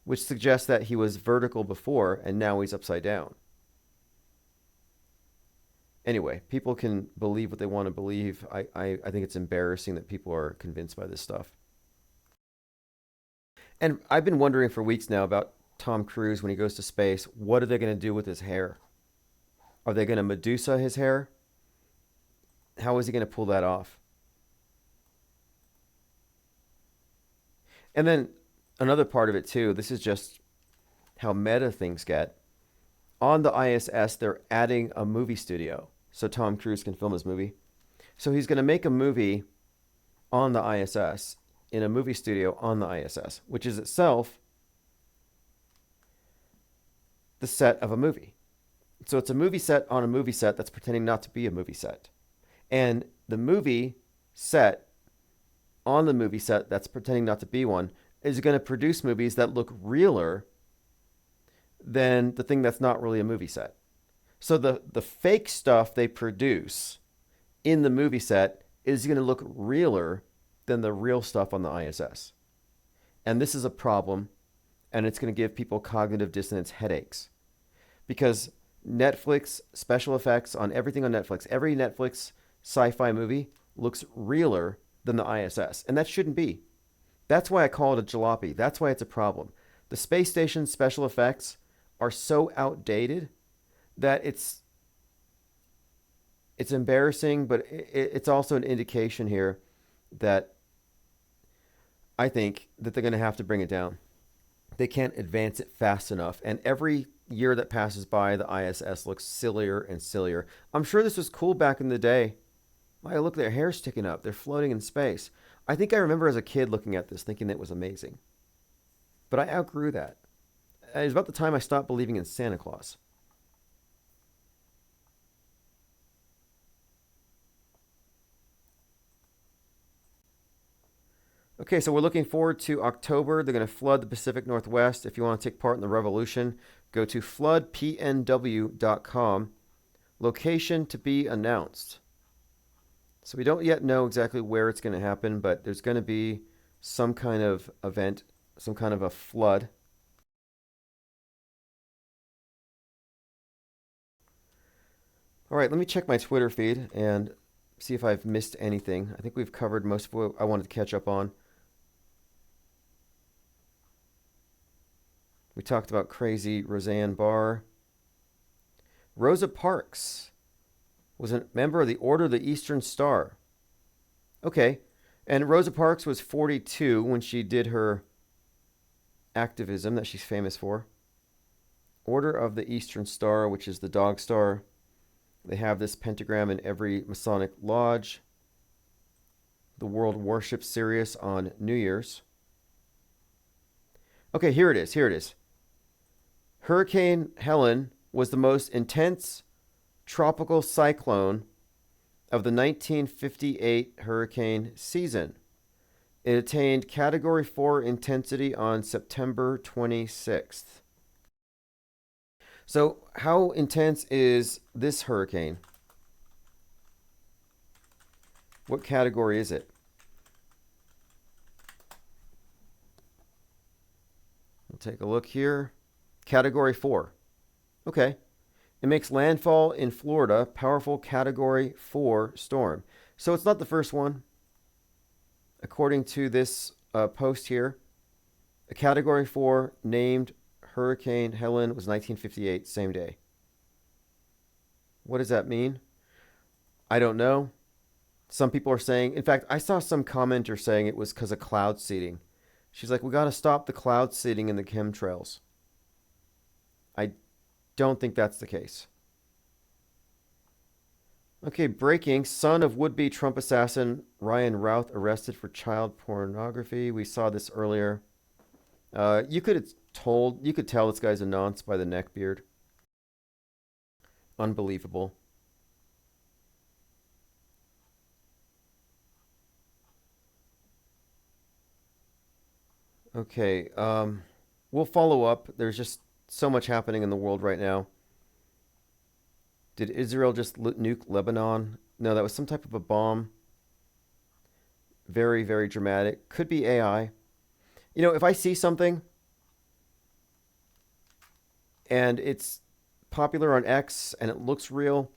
[SPEAKER 1] which suggests that he was vertical before and now he's upside down. Anyway, people can believe what they want to believe. I think it's embarrassing that people are convinced by this stuff. And I've been wondering for weeks now about Tom Cruise when he goes to space. What are they going to do with his hair? Are they going to Medusa his hair? How is he going to pull that off? And then another part of it too, this is just how meta things get. On the ISS, they're adding a movie studio so Tom Cruise can film his movie. So he's going to make a movie on the ISS, in a movie studio on the ISS, which is itself the set of a movie. So it's a movie set on a movie set that's pretending not to be a movie set. And the movie set on the movie set that's pretending not to be one is going to produce movies that look realer than the thing that's not really a movie set. So the fake stuff they produce in the movie set is going to look realer than the real stuff on the ISS. And this is a problem, and it's going to give people cognitive dissonance headaches. Because Netflix special effects on everything on Netflix, every Netflix sci-fi movie looks realer than the ISS. And that shouldn't be. That's why I call it a jalopy. That's why it's a problem. The space station special effects are so outdated that it's embarrassing, but it's also an indication here that I think that they're going to have to bring it down. They can't advance it fast enough. And every year that passes by, the ISS looks sillier and sillier. I'm sure this was cool back in the day. Why, look, their hair's sticking up. They're floating in space. I think I remember as a kid looking at this, thinking it was amazing. But I outgrew that. It was about the time I stopped believing in Santa Claus. Okay, so we're looking forward to October. They're going to flood the Pacific Northwest. If you want to take part in the revolution, go to floodpnw.com. Location to be announced. So we don't yet know exactly where it's going to happen, but there's going to be some kind of event, some kind of a flood. All right, let me check my Twitter feed and see if I've missed anything. I think we've covered most of what I wanted to catch up on. We talked about crazy Roseanne Barr. Rosa Parks was a member of the Order of the Eastern Star. Okay, and Rosa Parks was 42 when she did her activism that she's famous for. Order of the Eastern Star, which is the dog star. They have this pentagram in every Masonic lodge. The world worships Sirius on New Year's. Okay, here it is. Here it is. Hurricane Helen was the most intense tropical cyclone of the 1958 hurricane season. It attained Category 4 intensity on September 26th. So how intense is this hurricane? What category is it? We'll take a look here. Category 4. Okay. It makes landfall in Florida, powerful Category 4 storm. So it's not the first one. According to this post here, a Category 4 named Hurricane Helen was 1958, same day. What does that mean? I don't know. Some people are saying, in fact, I saw some commenter saying it was because of cloud seeding. She's like, we got to stop the cloud seeding in the chemtrails. I don't think that's the case. Okay, breaking. Son of would-be Trump assassin Ryan Routh arrested for child pornography. We saw this earlier. You could tell this guy's a nonce by the neck beard. Unbelievable. Okay, we'll follow up. There's just so much happening in the world right now. Did Israel just nuke Lebanon? No, that was some type of a bomb. Very, very dramatic. Could be AI. You know, if I see something and it's popular on X and it looks real,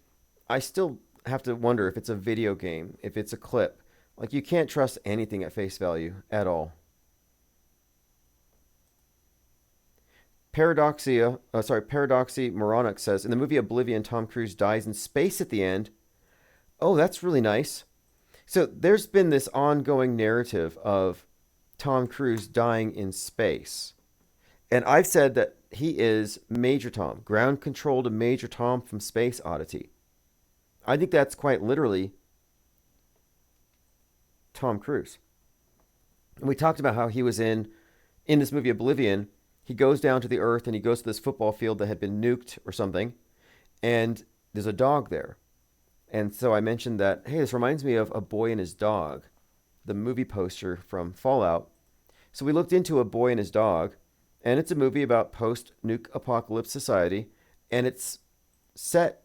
[SPEAKER 1] I still have to wonder if it's a video game, if it's a clip. Like, you can't trust anything at face value at all. Paradoxy Moronic says, in the movie Oblivion, Tom Cruise dies in space at the end. Oh, that's really nice. So there's been this ongoing narrative of Tom Cruise dying in space. And I've said that he is Major Tom, ground control to Major Tom from Space Oddity. I think that's quite literally Tom Cruise. And we talked about how he was in this movie Oblivion. He goes down to the earth and he goes to this football field that had been nuked or something. And there's a dog there. And so I mentioned that, hey, this reminds me of A Boy and His Dog, the movie poster from Fallout. So we looked into A Boy and His Dog, and it's a movie about post-nuke apocalypse society, and it's set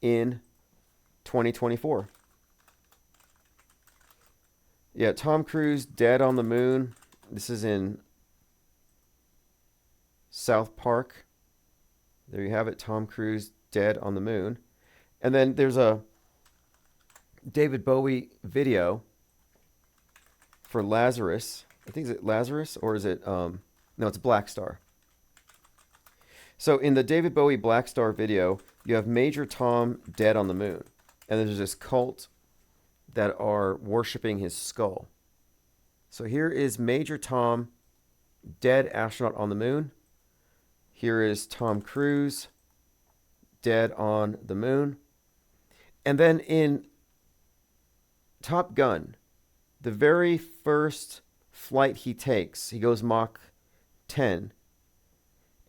[SPEAKER 1] in 2024. Yeah, Tom Cruise dead on the moon. This is in South Park. There you have it, Tom Cruise dead on the moon. And then there's a David Bowie video for Lazarus. I think, is it Lazarus or is it no, it's Black Star. So in the David Bowie Black Star video, you have Major Tom dead on the moon. And there's this cult that are worshiping his skull. So here is Major Tom, dead astronaut on the moon. Here is Tom Cruise, dead on the moon. And then in Top Gun, the very first flight he takes, he goes Mach 10.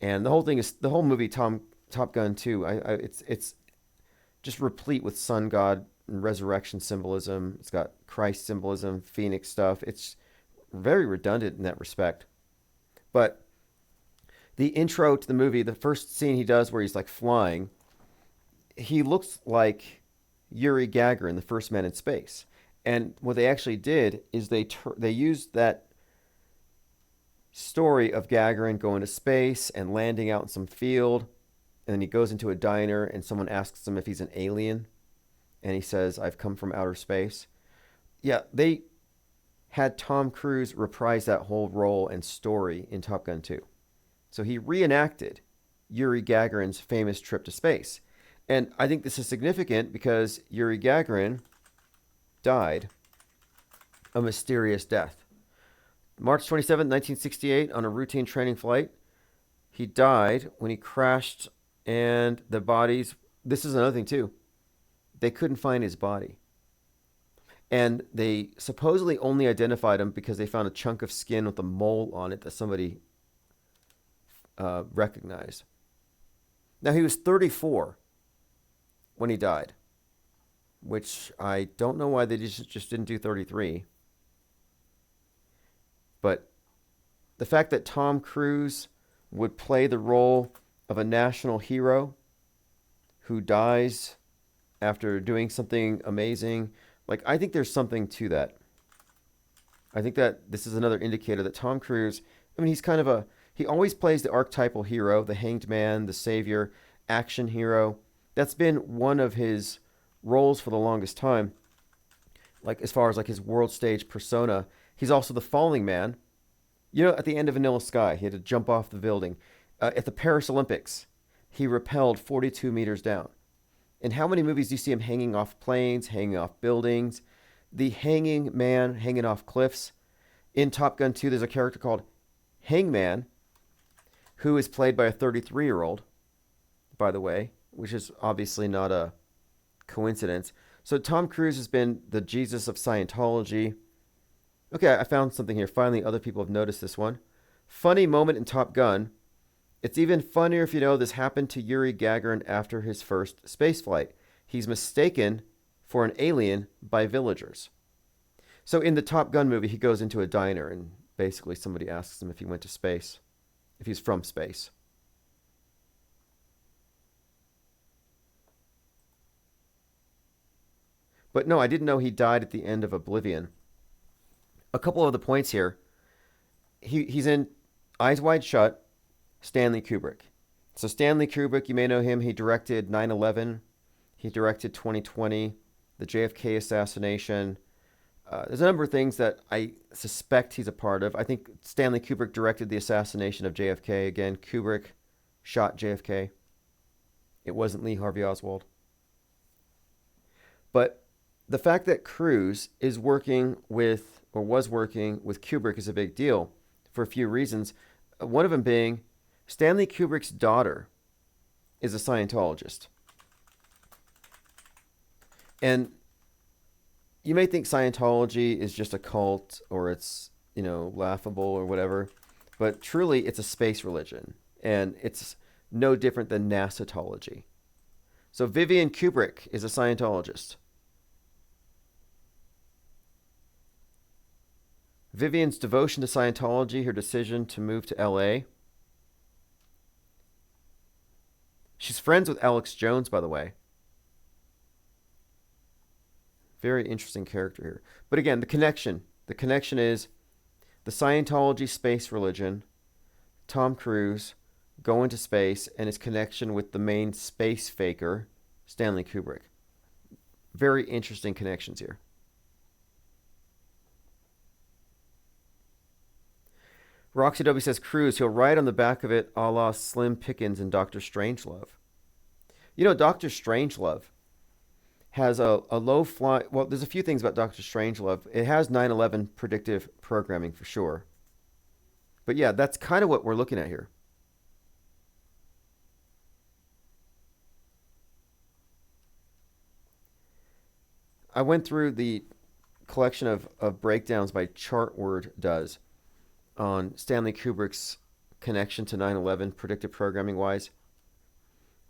[SPEAKER 1] And the whole thing is, the whole movie, Top Gun 2, it's just replete with sun god and resurrection symbolism. It's got Christ symbolism, Phoenix stuff. It's very redundant in that respect. But the intro to the movie, the first scene he does where he's like flying, he looks like Yuri Gagarin, the first man in space. And what they actually did is they used that story of Gagarin going to space and landing out in some field, and then he goes into a diner and someone asks him if he's an alien, and he says, I've come from outer space. Yeah, they had Tom Cruise reprise that whole role and story in Top Gun 2. So he reenacted Yuri Gagarin's famous trip to space. And I think this is significant because Yuri Gagarin died a mysterious death. March 27, 1968, on a routine training flight, he died when he crashed, and the bodies, this is another thing too, they couldn't find his body. And they supposedly only identified him because they found a chunk of skin with a mole on it that somebody recognized. Now, he was 34 when he died, which I don't know why they just didn't do 33. But the fact that Tom Cruise would play the role of a national hero who dies after doing something amazing. Like, I think there's something to that. I think that this is another indicator that Tom Cruise, I mean, he's kind of he always plays the archetypal hero, the hanged man, the savior, action hero. That's been one of his roles for the longest time. Like, as far as like his world stage persona, he's also the falling man. You know, at the end of Vanilla Sky, he had to jump off the building. At the Paris Olympics, he rappelled 42 meters down. In how many movies do you see him hanging off planes, hanging off buildings? The hanging man, hanging off cliffs. In Top Gun 2, there's a character called Hangman, who is played by a 33-year-old, by the way, which is obviously not a coincidence. So Tom Cruise has been the Jesus of Scientology. Okay, I found something here. Finally, other people have noticed this one. Funny moment in Top Gun. It's even funnier if you know this happened to Yuri Gagarin after his first spaceflight. He's mistaken for an alien by villagers. So in the Top Gun movie, he goes into a diner and basically somebody asks him if he went to space, if he's from space. But no, I didn't know he died at the end of Oblivion. A couple of the points here. He's in Eyes Wide Shut, Stanley Kubrick. So Stanley Kubrick, you may know him. He directed 9/11. He directed 2020, the JFK assassination. There's a number of things that I suspect he's a part of. I think Stanley Kubrick directed the assassination of JFK. Again, Kubrick shot JFK. It wasn't Lee Harvey Oswald. But the fact that Cruise is working with, or was working with Kubrick is a big deal for a few reasons. One of them being Stanley Kubrick's daughter is a Scientologist. And you may think Scientology is just a cult or it's, you know, laughable or whatever, but truly it's a space religion and it's no different than NASAtology. So Vivian Kubrick is a Scientologist. Vivian's devotion to Scientology, her decision to move to LA. She's friends with Alex Jones, by the way. Very interesting character here. But again, the connection. The connection is the Scientology space religion, Tom Cruise going to space, and his connection with the main space faker, Stanley Kubrick. Very interesting connections here. Roxy W says, Cruise, he'll ride on the back of it a la Slim Pickens in Dr. Strangelove. You know, Dr. Strangelove has a low fly. Well, there's a few things about Dr. Strangelove. It has 9/11 predictive programming for sure. But yeah, that's kind of what we're looking at here. I went through the collection of breakdowns by Chartword does on Stanley Kubrick's connection to 9/11 predictive programming wise.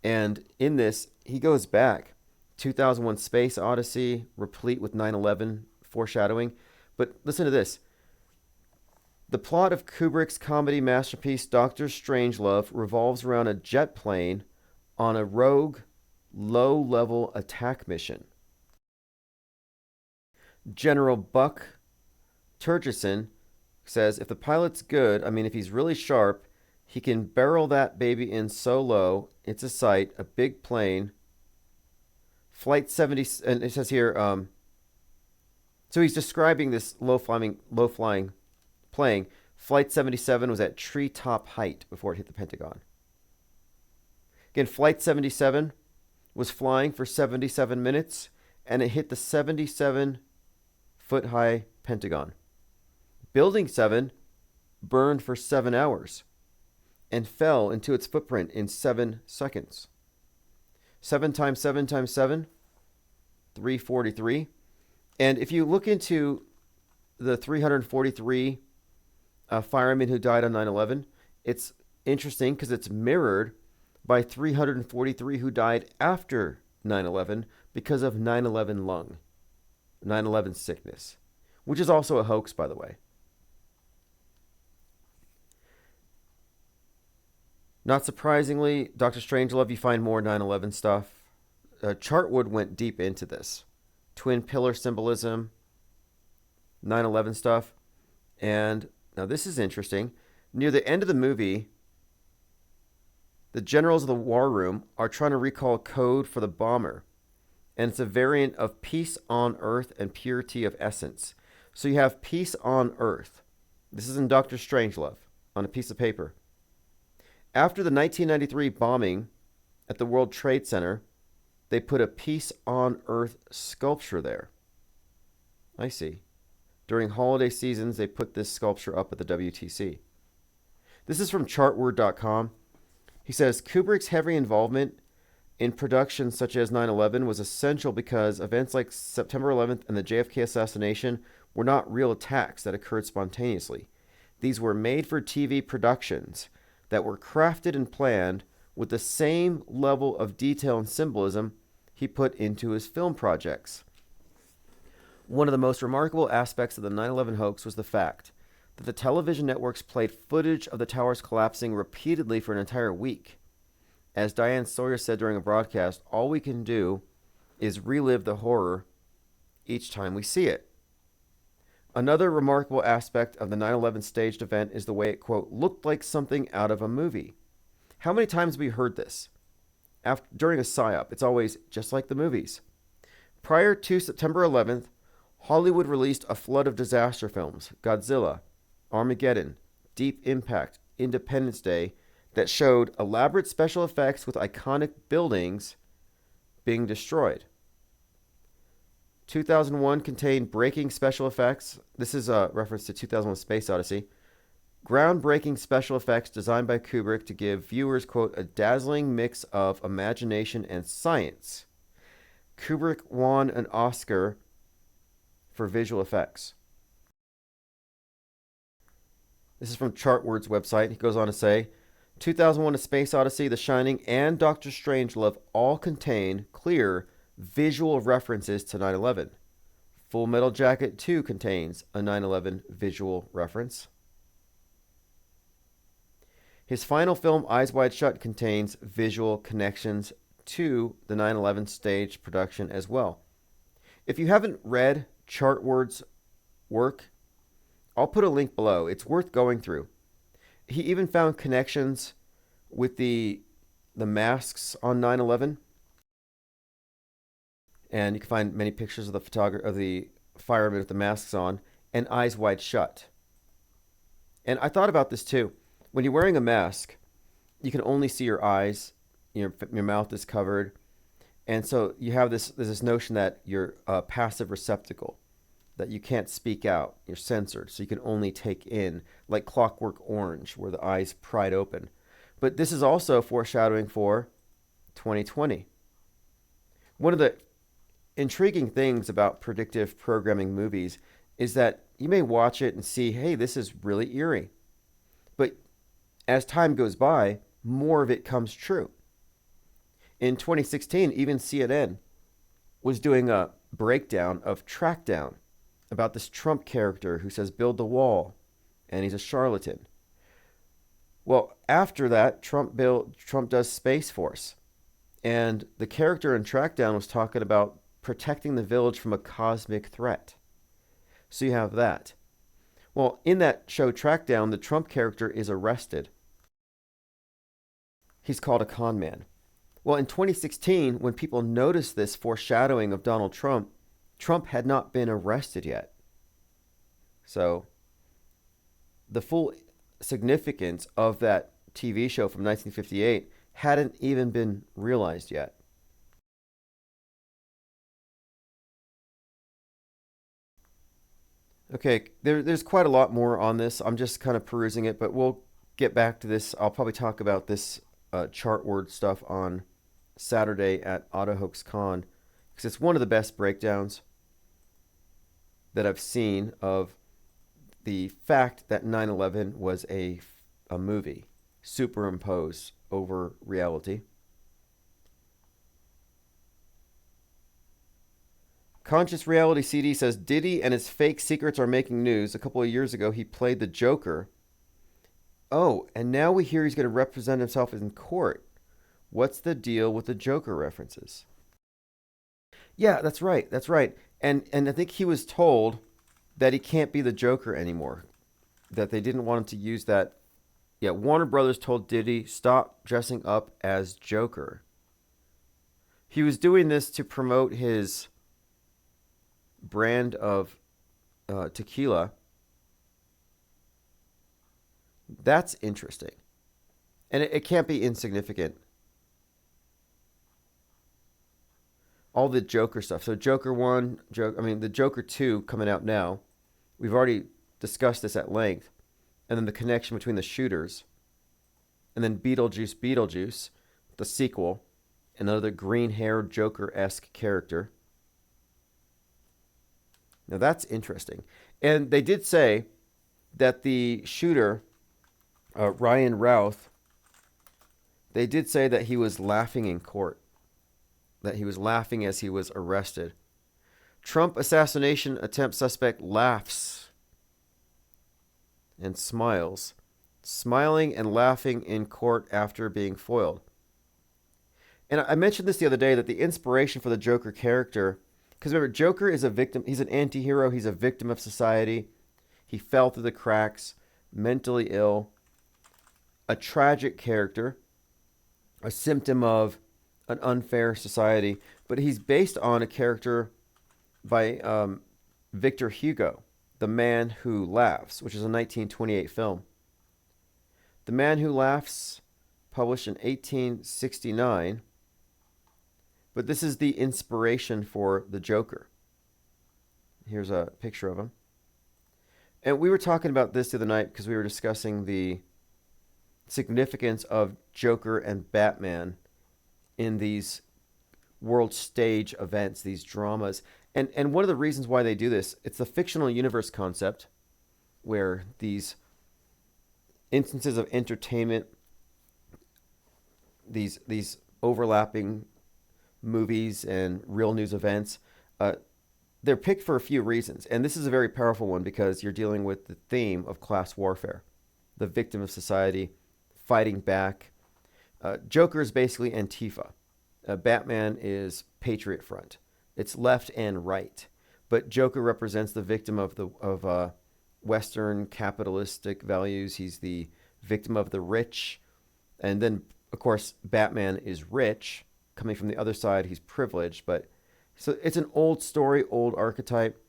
[SPEAKER 1] And in this, he goes back 2001 Space Odyssey, replete with 9/11 foreshadowing. But listen to this. The plot of Kubrick's comedy masterpiece Dr. Strangelove revolves around a jet plane on a rogue, low-level attack mission. General Buck Turgison says, if the pilot's good, I mean, if he's really sharp, he can barrel that baby in so low, it's a sight, a big plane. Flight 70, and it says here, so he's describing this low-flying plane. Flight 77 was at treetop height before it hit the Pentagon. Again, Flight 77 was flying for 77 minutes, and it hit the 77-foot-high Pentagon. Building 7 burned for 7 hours and fell into its footprint in 7 seconds. 7 times 7 times 7, 343. And if you look into the 343 firemen who died on 9/11, it's interesting because it's mirrored by 343 who died after 9/11 because of 9/11 lung, 9/11 sickness, which is also a hoax, by the way. Not surprisingly, Dr. Strangelove, you find more 9/11 stuff. Chartwood went deep into this. Twin pillar symbolism, 9/11 stuff. And now this is interesting. Near the end of the movie, the generals of the war room are trying to recall code for the bomber. And it's a variant of peace on earth and purity of essence. So you have peace on earth. This is in Dr. Strangelove on a piece of paper. After the 1993 bombing at the World Trade Center, they put a peace on earth sculpture there. I see. During holiday seasons, they put this sculpture up at the WTC. This is from chartword.com. He says Kubrick's heavy involvement in productions such as 9/11 was essential because events like September 11th and the JFK assassination were not real attacks that occurred spontaneously. These were made-for-TV productions that were crafted and planned with the same level of detail and symbolism he put into his film projects. One of the most remarkable aspects of the 9/11 hoax was the fact that the television networks played footage of the towers collapsing repeatedly for an entire week. As Diane Sawyer said during a broadcast, all we can do is relive the horror each time we see it. Another remarkable aspect of the 9/11 staged event is the way it, quote, looked like something out of a movie. How many times have we heard this? During a PSYOP, it's always just like the movies. Prior to September 11th, Hollywood released a flood of disaster films, Godzilla, Armageddon, Deep Impact, Independence Day, that showed elaborate special effects with iconic buildings being destroyed. 2001 contained breaking special effects. This is a reference to 2001 Space Odyssey. Groundbreaking special effects designed by Kubrick to give viewers, quote, a dazzling mix of imagination and science. Kubrick won an Oscar for visual effects. This is from Chartword's website. He goes on to say, 2001 A Space Odyssey, The Shining, and Doctor Strangelove all contain clear visual references to 9/11. Full Metal Jacket 2 contains a 9/11 visual reference. His final film, Eyes Wide Shut, contains visual connections to the 9/11 stage production as well. If you haven't read Chartword's work, I'll put a link below. It's worth going through. He even found connections with the masks on 9/11. And you can find many pictures of the firemen with the masks on and Eyes Wide Shut. And I thought about this too. When you're wearing a mask, you can only see your eyes, your mouth is covered. And so you have there's this notion that you're a passive receptacle, that you can't speak out. You're censored, so you can only take in, like Clockwork Orange, where the eyes pried open. But this is also foreshadowing for 2020. One of the intriguing things about predictive programming movies is that you may watch it and see, hey, this is really eerie. But as time goes by, more of it comes true. In 2016, even CNN was doing a breakdown of Trackdown about this Trump character who says, build the wall, and he's a charlatan. Well, after that, Trump does Space Force. And the character in Trackdown was talking about protecting the village from a cosmic threat. So you have that. Well, in that show Trackdown, the Trump character is arrested. He's called a con man. Well, in 2016, when people noticed this foreshadowing of Donald Trump, Trump had not been arrested yet. So the full significance of that TV show from 1958 hadn't even been realized yet. Okay, there's quite a lot more on this. I'm just kind of perusing it, but we'll get back to this. I'll probably talk about this Chartword stuff on Saturday at AutoHoaxCon, because it's one of the best breakdowns that I've seen of the fact that 9/11 was a movie superimposed over reality. Conscious Reality CD says Diddy and his fake secrets are making news. A couple of years ago, he played the Joker Oh, and now we hear he's going to represent himself in court. What's the deal with the Joker references? Yeah, that's right. That's right. And I think he was told that he can't be the Joker anymore. That they didn't want him to use that. Yeah, Warner Brothers told Diddy stop dressing up as Joker. He was doing this to promote his brand of tequila. That's interesting. And it can't be insignificant. All the Joker stuff. So Joker 1, the Joker 2 coming out now. We've already discussed this at length. And then the connection between the shooters. And then Beetlejuice, the sequel. Another green-haired Joker-esque character. Now that's interesting. And they did say that the shooter, Ryan Routh, they did say that he was laughing in court. That he was laughing as he was arrested. Trump assassination attempt suspect laughs and smiles. Smiling and laughing in court after being foiled. And I mentioned this the other day, that the inspiration for the Joker character, because remember, Joker is a victim. He's an anti-hero. He's a victim of society. He fell through the cracks, mentally ill, a tragic character, a symptom of an unfair society. But he's based on a character by Victor Hugo, The Man Who Laughs, which is a 1928 film. The Man Who Laughs, published in 1869. But this is the inspiration for the Joker. Here's a picture of him. And we were talking about this the other night because we were discussing the significance of Joker and Batman in these world stage events, these dramas. And one of the reasons why they do this, it's the fictional universe concept, where these instances of entertainment, these overlapping movies and real news events, they're picked for a few reasons. And this is a very powerful one because you're dealing with the theme of class warfare, the victim of society fighting back. Joker is basically Antifa. Batman is Patriot Front. It's left and right. But Joker represents the victim of Western capitalistic values. He's the victim of the rich. And then, of course, Batman is rich. Coming from the other side, he's privileged. But so it's an old story, old archetype.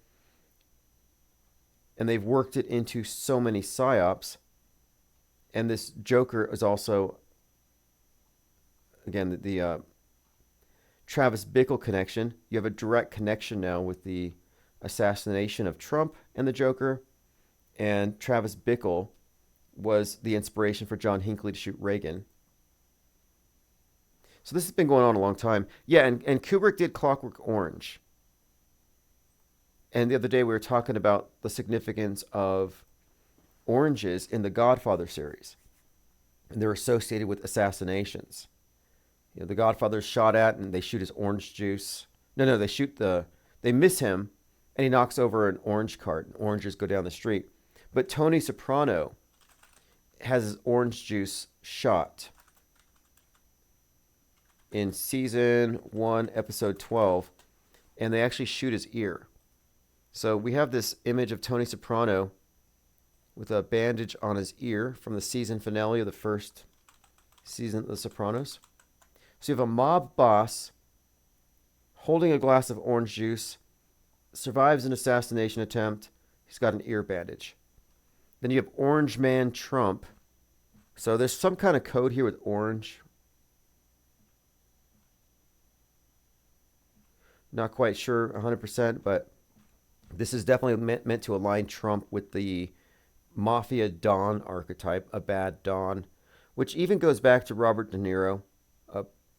[SPEAKER 1] And they've worked it into so many psyops. And this Joker is also, again, the Travis Bickle connection. You have a direct connection now with the assassination of Trump and the Joker. And Travis Bickle was the inspiration for John Hinckley to shoot Reagan. So this has been going on a long time. Yeah, and Kubrick did Clockwork Orange. And the other day we were talking about the significance of oranges in the Godfather series. And they're associated with assassinations. You know, the Godfather's shot at and they shoot his orange juice. No, they miss him and he knocks over an orange cart and oranges go down the street. But Tony Soprano has his orange juice shot in season 1, episode 12, and they actually shoot his ear. So we have this image of Tony Soprano with a bandage on his ear from the season finale of the first season of The Sopranos. So you have a mob boss holding a glass of orange juice, survives an assassination attempt. He's got an ear bandage. Then you have Orange Man Trump. So there's some kind of code here with orange. Not quite sure 100%, but this is definitely meant to align Trump with the Mafia Don archetype, a bad Don, which even goes back to Robert De Niro.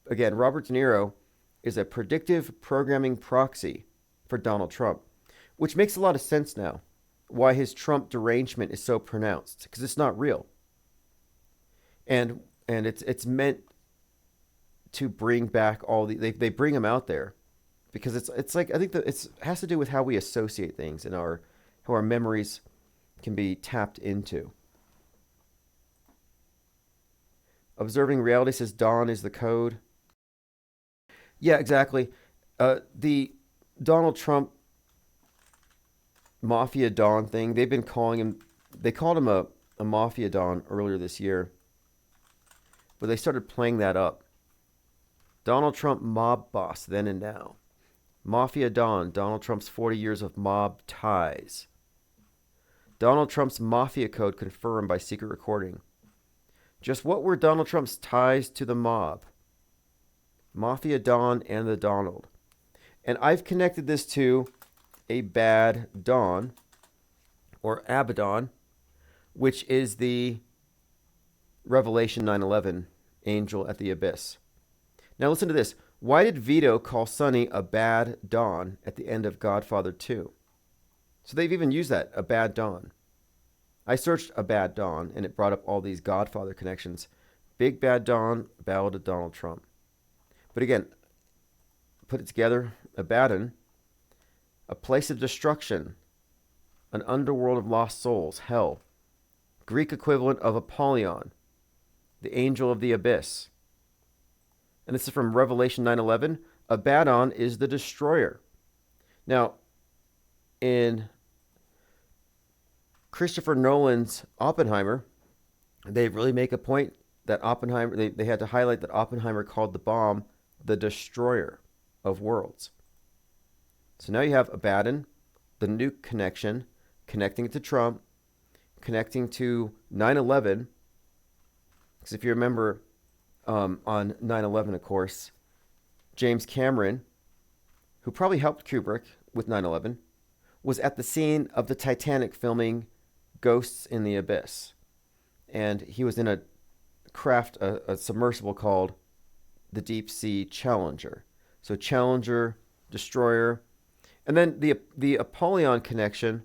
[SPEAKER 1] Again, Robert De Niro is a predictive programming proxy for Donald Trump, which makes a lot of sense now, why his Trump derangement is so pronounced, because it's not real. And it's meant to bring back all they bring him out there because it's like, I think that it has to do with how we associate things and how our memories can be tapped into. Observing Reality says Dawn is the code. Yeah, exactly. The Donald Trump Mafia Don thing, they've been calling him, they called him a Mafia Don earlier this year, but they started playing that up. Donald Trump mob boss then and now. Mafia Don, Donald Trump's 40 years of mob ties. Donald Trump's Mafia code confirmed by secret recording. Just what were Donald Trump's ties to the mob? Mafia Don and the Donald. And I've connected this to a bad Don, or Abaddon, which is the Revelation 9/11 angel at the abyss. Now listen to this. Why did Vito call Sonny a bad Don at the end of Godfather 2? So they've even used that, a bad Don. I searched a bad Don, and it brought up all these Godfather connections. Big Bad Don, Ballad of Donald Trump. But again, put it together, Abaddon, a place of destruction, an underworld of lost souls, hell. Greek equivalent of Apollyon, the angel of the abyss. And this is from Revelation 9:11. Abaddon is the destroyer. Now, in Christopher Nolan's Oppenheimer, they really make a point that Oppenheimer, they had to highlight that Oppenheimer called the bomb the destroyer of worlds. So now you have Abaddon, the nuke connection, connecting it to Trump, connecting to 9/11. Because if you remember, on 9/11, of course, James Cameron, who probably helped Kubrick with 9/11, was at the scene of the Titanic filming Ghosts in the Abyss. And he was in a craft, a submersible called the Deep Sea Challenger. So Challenger, destroyer. And then the Apollyon connection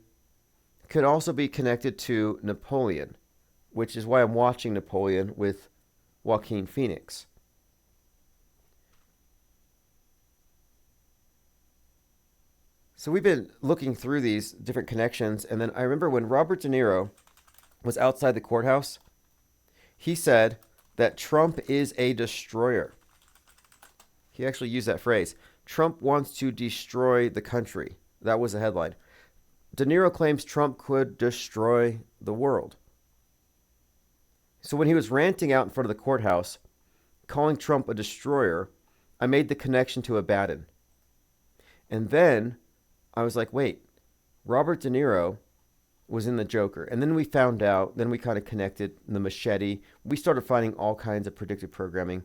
[SPEAKER 1] could also be connected to Napoleon, which is why I'm watching Napoleon with Joaquin Phoenix. So we've been looking through these different connections, and then I remember when Robert De Niro was outside the courthouse, he said that Trump is a destroyer. He actually used that phrase. Trump wants to destroy the country. That was the headline. De Niro claims Trump could destroy the world. So when he was ranting out in front of the courthouse, calling Trump a destroyer, I made the connection to Abaddon. And then I was like, wait, Robert De Niro was in the Joker. And then we found out, then we kind of connected the machete. We started finding all kinds of predictive programming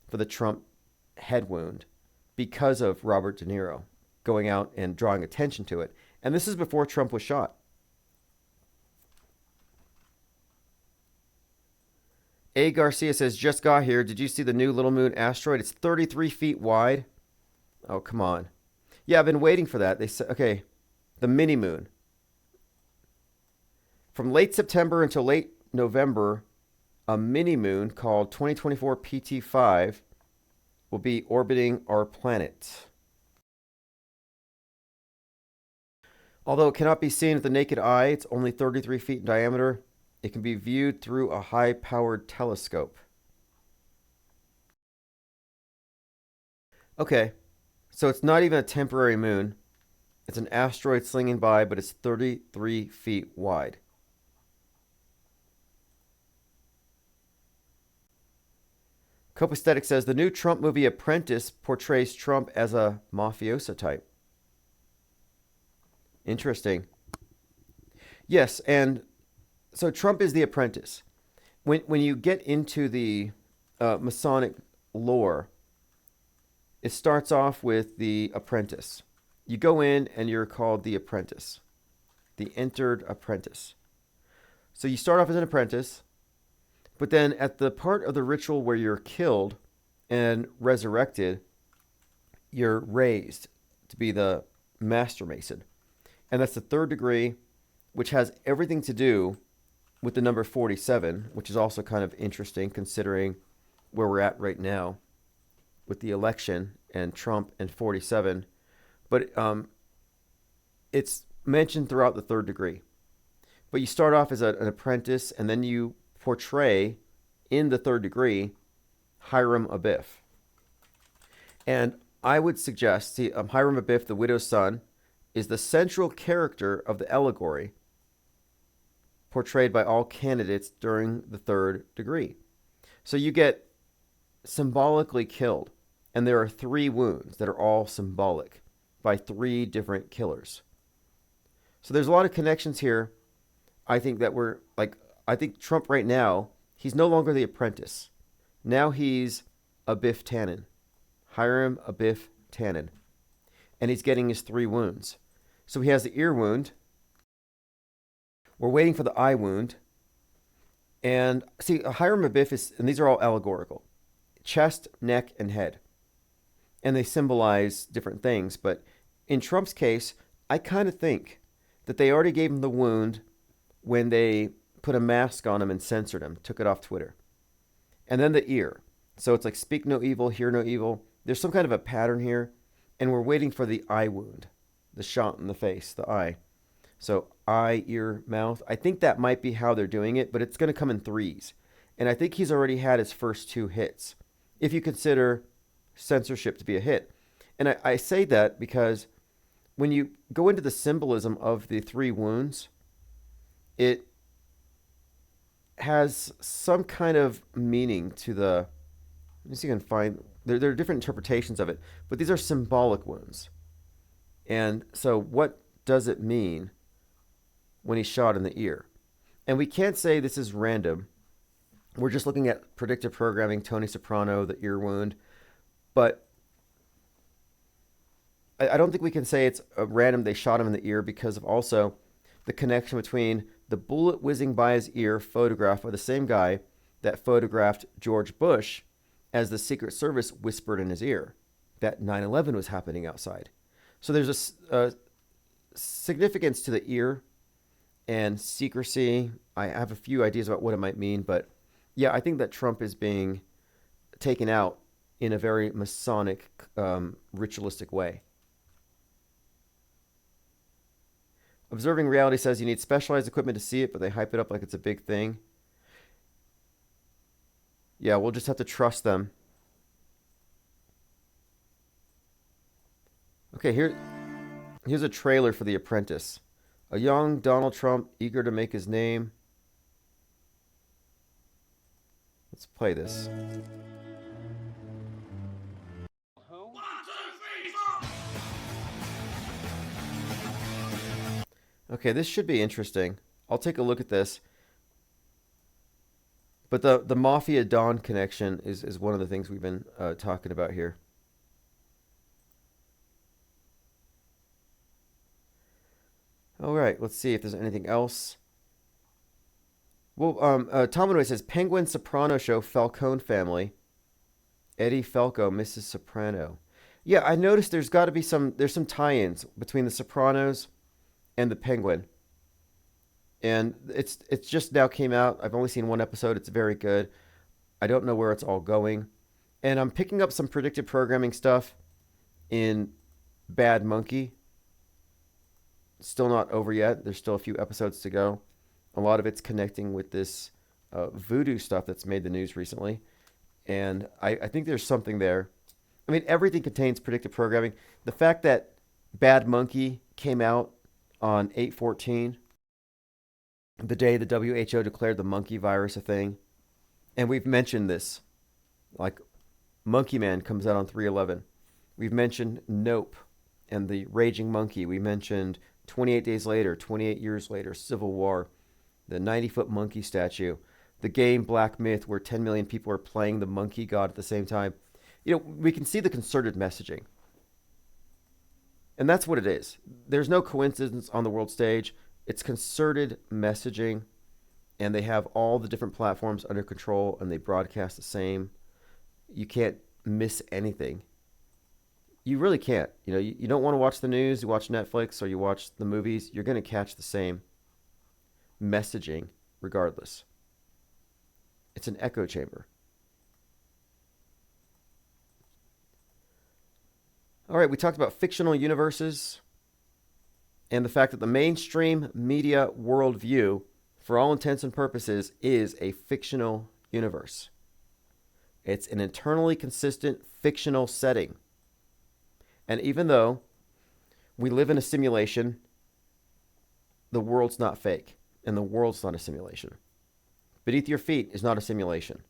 [SPEAKER 1] for the Trump head wound because of Robert De Niro going out and drawing attention to it. And this is before Trump was shot. A. Garcia says, just got here. Did you see the new Little Moon asteroid? It's 33 feet wide. Oh, come on. Yeah, I've been waiting for that. They said, okay, the mini moon. From late September until late November, a mini moon called 2024 PT5 will be orbiting our planet. Although it cannot be seen with the naked eye, it's only 33 feet in diameter. It can be viewed through a high-powered telescope. Okay, so it's not even a temporary moon. It's an asteroid slinging by, but it's 33 feet wide. Copaesthetic says, the new Trump movie Apprentice portrays Trump as a mafioso type. Interesting. Yes, and so Trump is the apprentice. When you get into the Masonic lore, it starts off with the apprentice. You go in and you're called the apprentice, the entered apprentice. So you start off as an apprentice, but then at the part of the ritual where you're killed and resurrected, you're raised to be the master mason. And that's the third degree, which has everything to do with the number 47, which is also kind of interesting considering where we're at right now with the election and Trump and 47. But it's mentioned throughout the third degree. But you start off as an apprentice, and then you portray in the Third Degree, Hiram Abiff. And I would suggest, see, Hiram Abiff, the widow's son, is the central character of the allegory portrayed by all candidates during the Third Degree. So you get symbolically killed, and there are 3 wounds that are all symbolic by 3 different killers. So there's a lot of connections here. I think that I think Trump right now, he's no longer the apprentice. Now he's Abiff Tannen, Hiram Abiff Tannen, and he's getting his 3 wounds. So he has the ear wound. We're waiting for the eye wound. And see, Hiram Abiff is, and these are all allegorical, chest, neck, and head. And they symbolize different things. But in Trump's case, I kind of think that they already gave him the wound when they put a mask on him and censored him, took it off Twitter. And then the ear. So it's like speak no evil, hear no evil. There's some kind of a pattern here. And we're waiting for the eye wound, the shot in the face, the eye. So eye, ear, mouth. I think that might be how they're doing it, but it's going to come in 3s. And I think he's already had his first 2 hits, if you consider censorship to be a hit. And I say that because when you go into the symbolism of the 3 wounds, it has some kind of meaning to the, let me see if I can find, there are different interpretations of it, but these are symbolic wounds. And so what does it mean when he's shot in the ear? And we can't say this is random. We're just looking at predictive programming, Tony Soprano, the ear wound. But I don't think we can say it's a random they shot him in the ear because of also the connection between the bullet whizzing by his ear photographed by the same guy that photographed George Bush as the Secret Service whispered in his ear that 9/11 was happening outside. So there's a significance to the ear and secrecy. I have a few ideas about what it might mean, but yeah, I think that Trump is being taken out in a very Masonic, ritualistic way. Observing Reality says you need specialized equipment to see it, but they hype it up like it's a big thing. Yeah, we'll just have to trust them. Okay, here's a trailer for The Apprentice. A young Donald Trump eager to make his name. Let's play this. Okay, this should be interesting. I'll take a look at this. But the Mafia Don connection is one of the things we've been talking about here. All right, let's see if there's anything else. Well, Tom Manoy says, Penguin Soprano Show Falcone family. Eddie Falco, Mrs. Soprano. Yeah, I noticed there's got to be some tie-ins between the Sopranos and the Penguin. And it's just now came out. I've only seen 1 episode. It's very good. I don't know where it's all going. And I'm picking up some predictive programming stuff in Bad Monkey. Still not over yet. There's still a few episodes to go. A lot of it's connecting with this voodoo stuff that's made the news recently. And I think there's something there. I mean, everything contains predictive programming. The fact that Bad Monkey came out on 8/14, the day the WHO declared the monkey virus a thing. And we've mentioned this. Like, Monkey Man comes out on 3/11. We've mentioned Nope and the Raging Monkey. We mentioned 28 Days Later, 28 Years Later, Civil War, the 90-foot monkey statue, the game Black Myth, where 10 million people are playing the monkey god at the same time. You know, we can see the concerted messaging. And that's what it is. There's no coincidence on the world stage. It's concerted messaging, and they have all the different platforms under control, and they broadcast the same. You can't miss anything. You really can't. You know, you don't want to watch the news, you watch Netflix, or you watch the movies, you're going to catch the same messaging regardless. It's an echo chamber. All right, we talked about fictional universes and the fact that the mainstream media worldview, for all intents and purposes, is a fictional universe. It's an internally consistent fictional setting. And even though we live in a simulation, the world's not fake, and the world's not a simulation. Beneath your feet is not a simulation.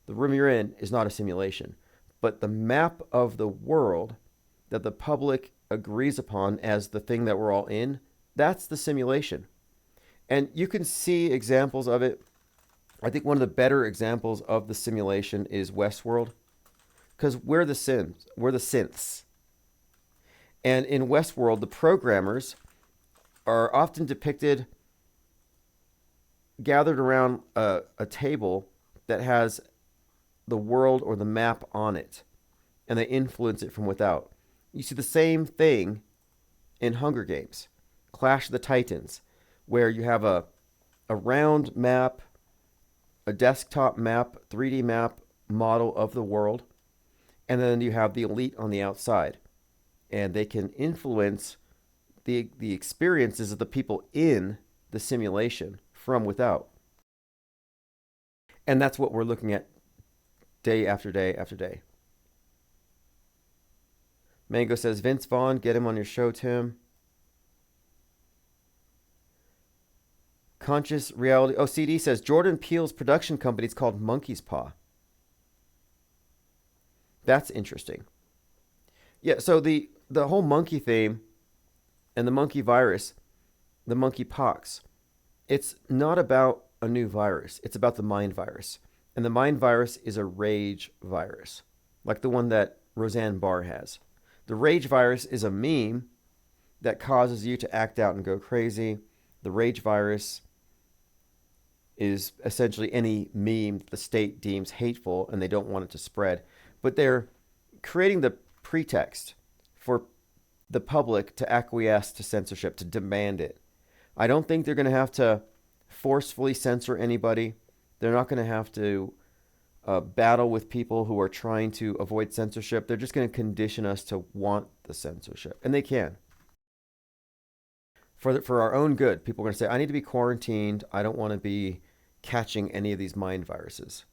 [SPEAKER 1] The room you're in is not a simulation. But the map of the world that the public agrees upon as the thing that we're all in, that's the simulation. And you can see examples of it. I think one of the better examples of the simulation is Westworld, because we're the synths. And in Westworld, the programmers are often depicted gathered around a table that has the world or the map on it, and they influence it from without. You see the same thing in Hunger Games, Clash of the Titans, where you have a round map, a desktop map, 3D map model of the world, and then you have the elite on the outside, and they can influence the experiences of the people in the simulation from without. And that's what we're looking at day after day after day. Mango says, Vince Vaughn, get him on your show, Tim. Conscious Reality. Oh, CD says, Jordan Peele's production company is called Monkey's Paw. That's interesting. Yeah, so the whole monkey theme and the monkey virus, the monkey pox, it's not about a new virus. It's about the mind virus. And the mind virus is a rage virus, like the one that Roseanne Barr has. The rage virus is a meme that causes you to act out and go crazy. The rage virus is essentially any meme that the state deems hateful and they don't want it to spread. But they're creating the pretext for the public to acquiesce to censorship, to demand it. I don't think they're going to have to forcefully censor anybody. They're not going to have to battle with people who are trying to avoid censorship. They're just going to condition us to want the censorship. And they can. For our own good, people are going to say, I need to be quarantined. I don't want to be catching any of these mind viruses.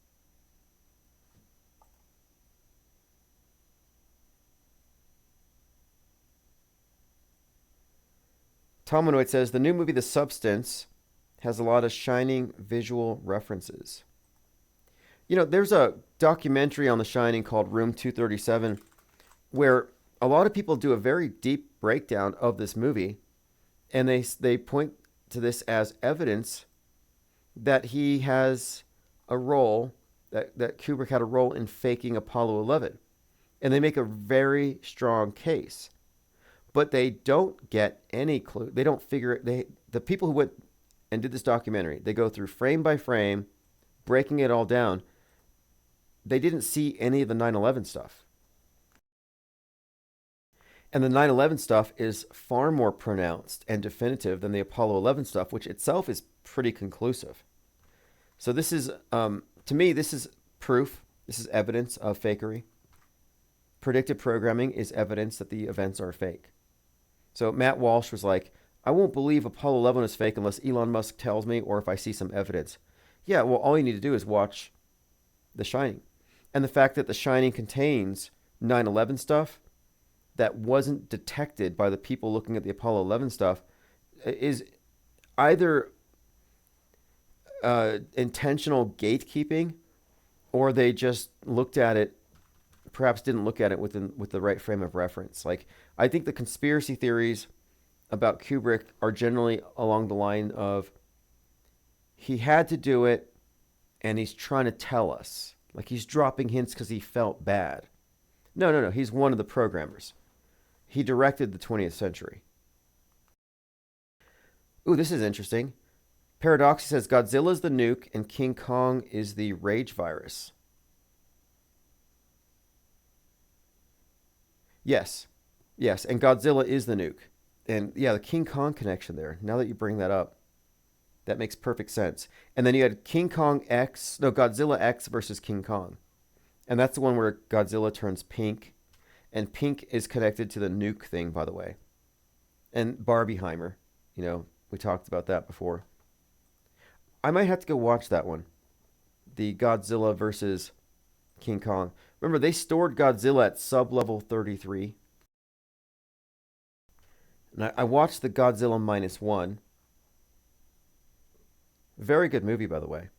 [SPEAKER 1] Tomanoid says, the new movie The Substance has a lot of shining visual references. You know, there's a documentary on The Shining called Room 237 where a lot of people do a very deep breakdown of this movie, and they point to this as evidence that he has a role, that Kubrick had a role in faking Apollo 11. And they make a very strong case. But they don't get any clue. They don't figure it. The people who went and did this documentary, they go through frame by frame, breaking it all down. They didn't see any of the 9/11 stuff. And the 9/11 stuff is far more pronounced and definitive than the Apollo 11 stuff, which itself is pretty conclusive. So this is, to me, this is proof. This is evidence of fakery. Predictive programming is evidence that the events are fake. So Matt Walsh was like, I won't believe Apollo 11 is fake unless Elon Musk tells me or if I see some evidence. Yeah, well, all you need to do is watch The Shining. And the fact that The Shining contains 9/11 stuff that wasn't detected by the people looking at the Apollo 11 stuff is either intentional gatekeeping, or they just looked at it, perhaps didn't look at it with the right frame of reference. Like, I think the conspiracy theories about Kubrick are generally along the line of he had to do it and he's trying to tell us. Like, he's dropping hints because he felt bad. No. He's one of the programmers. He directed the 20th century. Ooh, this is interesting. Paradoxy says Godzilla's the nuke and King Kong is the rage virus. Yes, and Godzilla is the nuke. And yeah, the King Kong connection there, now that you bring that up, that makes perfect sense. And then you had Godzilla X versus King Kong. And that's the one where Godzilla turns pink. And pink is connected to the nuke thing, by the way. And Barbieheimer, we talked about that before. I might have to go watch that one. the Godzilla versus King Kong. Remember, they stored Godzilla at sub-level 33. And I watched the Godzilla -1. Very good movie, by the way.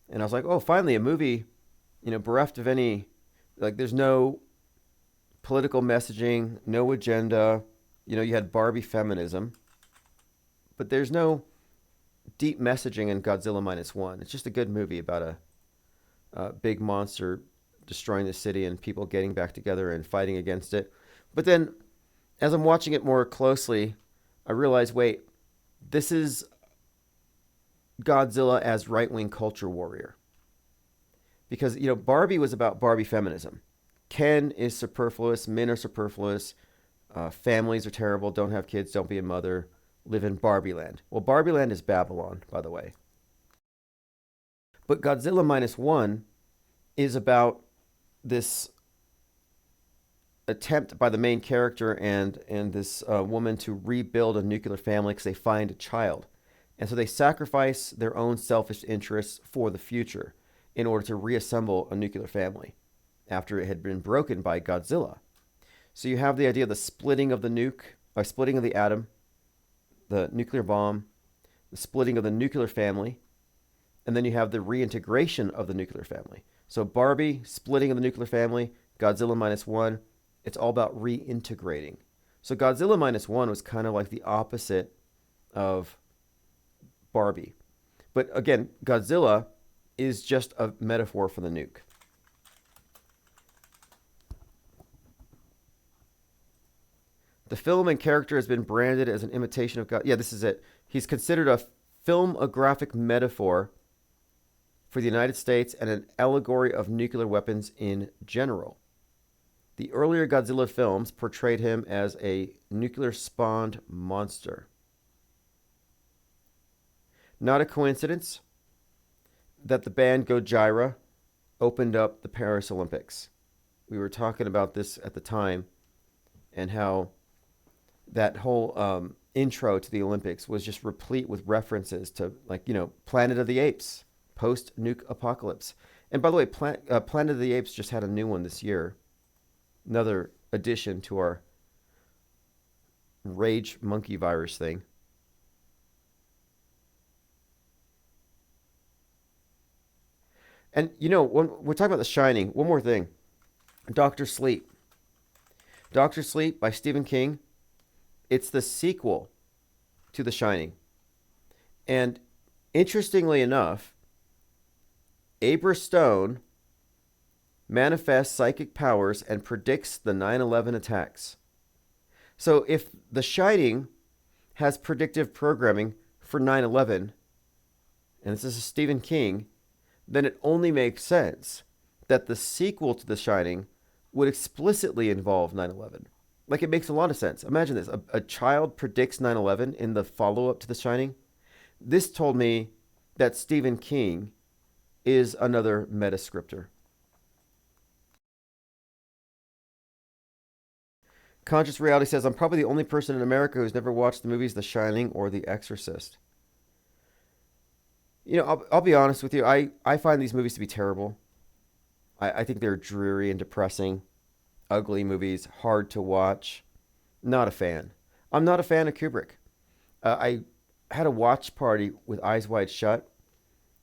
[SPEAKER 1] And I was like, oh, finally a movie, bereft of any, like, there's no political messaging, no agenda. You had Barbie feminism, but there's no deep messaging in Godzilla -1. It's just a good movie about a big monster destroying the city and people getting back together and fighting against it. But then, as I'm watching it more closely, I realize, wait, this is Godzilla as right-wing culture warrior. Because, Barbie was about Barbie feminism. Ken is superfluous, men are superfluous, families are terrible, don't have kids, don't be a mother, live in Barbie land. Well, Barbie land is Babylon, by the way. But Godzilla -1 is about this attempt by the main character and this woman to rebuild a nuclear family because they find a child. And so they sacrifice their own selfish interests for the future in order to reassemble a nuclear family after it had been broken by Godzilla. So you have the idea of the splitting of the nuke, or splitting of the atom, the nuclear bomb, the splitting of the nuclear family, and then you have the reintegration of the nuclear family. So Barbie, splitting of the nuclear family, Godzilla -1, it's all about reintegrating. So Godzilla -1 was kind of like the opposite of Barbie. But again, Godzilla is just a metaphor for the nuke. The film and character has been branded as an imitation of God. Yeah, this is it. He's considered a filmographic metaphor for the United States and an allegory of nuclear weapons in general. The earlier Godzilla films portrayed him as a nuclear-spawned monster. Not a coincidence that the band Gojira opened up the Paris Olympics. We were talking about this at the time and how that whole intro to the Olympics was just replete with references to, like, Planet of the Apes, post-nuke apocalypse. And by the way, Planet of the Apes just had a new one this year. Another addition to our rage monkey virus thing. And, when we're talking about The Shining, one more thing. Dr. Sleep. Dr. Sleep by Stephen King. It's the sequel to The Shining. And interestingly enough, Abra Stone manifests psychic powers and predicts the 9/11 attacks. So if The Shining has predictive programming for 9/11, and this is Stephen King, then it only makes sense that the sequel to The Shining would explicitly involve 9/11. Like, it makes a lot of sense. Imagine this. A child predicts 9/11 in the follow-up to The Shining. This told me that Stephen King is another metascriptor. Conscious Reality says, I'm probably the only person in America who's never watched the movies The Shining or The Exorcist. I'll be honest with you. I find these movies to be terrible. I think they're dreary and depressing. Ugly movies, hard to watch. Not a fan. I'm not a fan of Kubrick. I had a watch party with Eyes Wide Shut,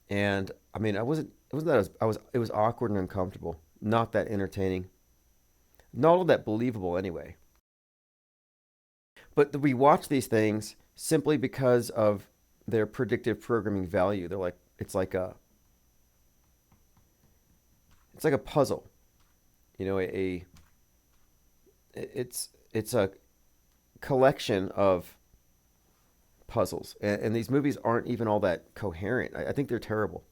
[SPEAKER 1] and it was awkward and uncomfortable. Not that entertaining. Not all that believable anyway. But we watch these things simply because of their predictive programming value. They're like, it's like a puzzle. It's a collection of puzzles, and these movies aren't even all that coherent. I think they're terrible.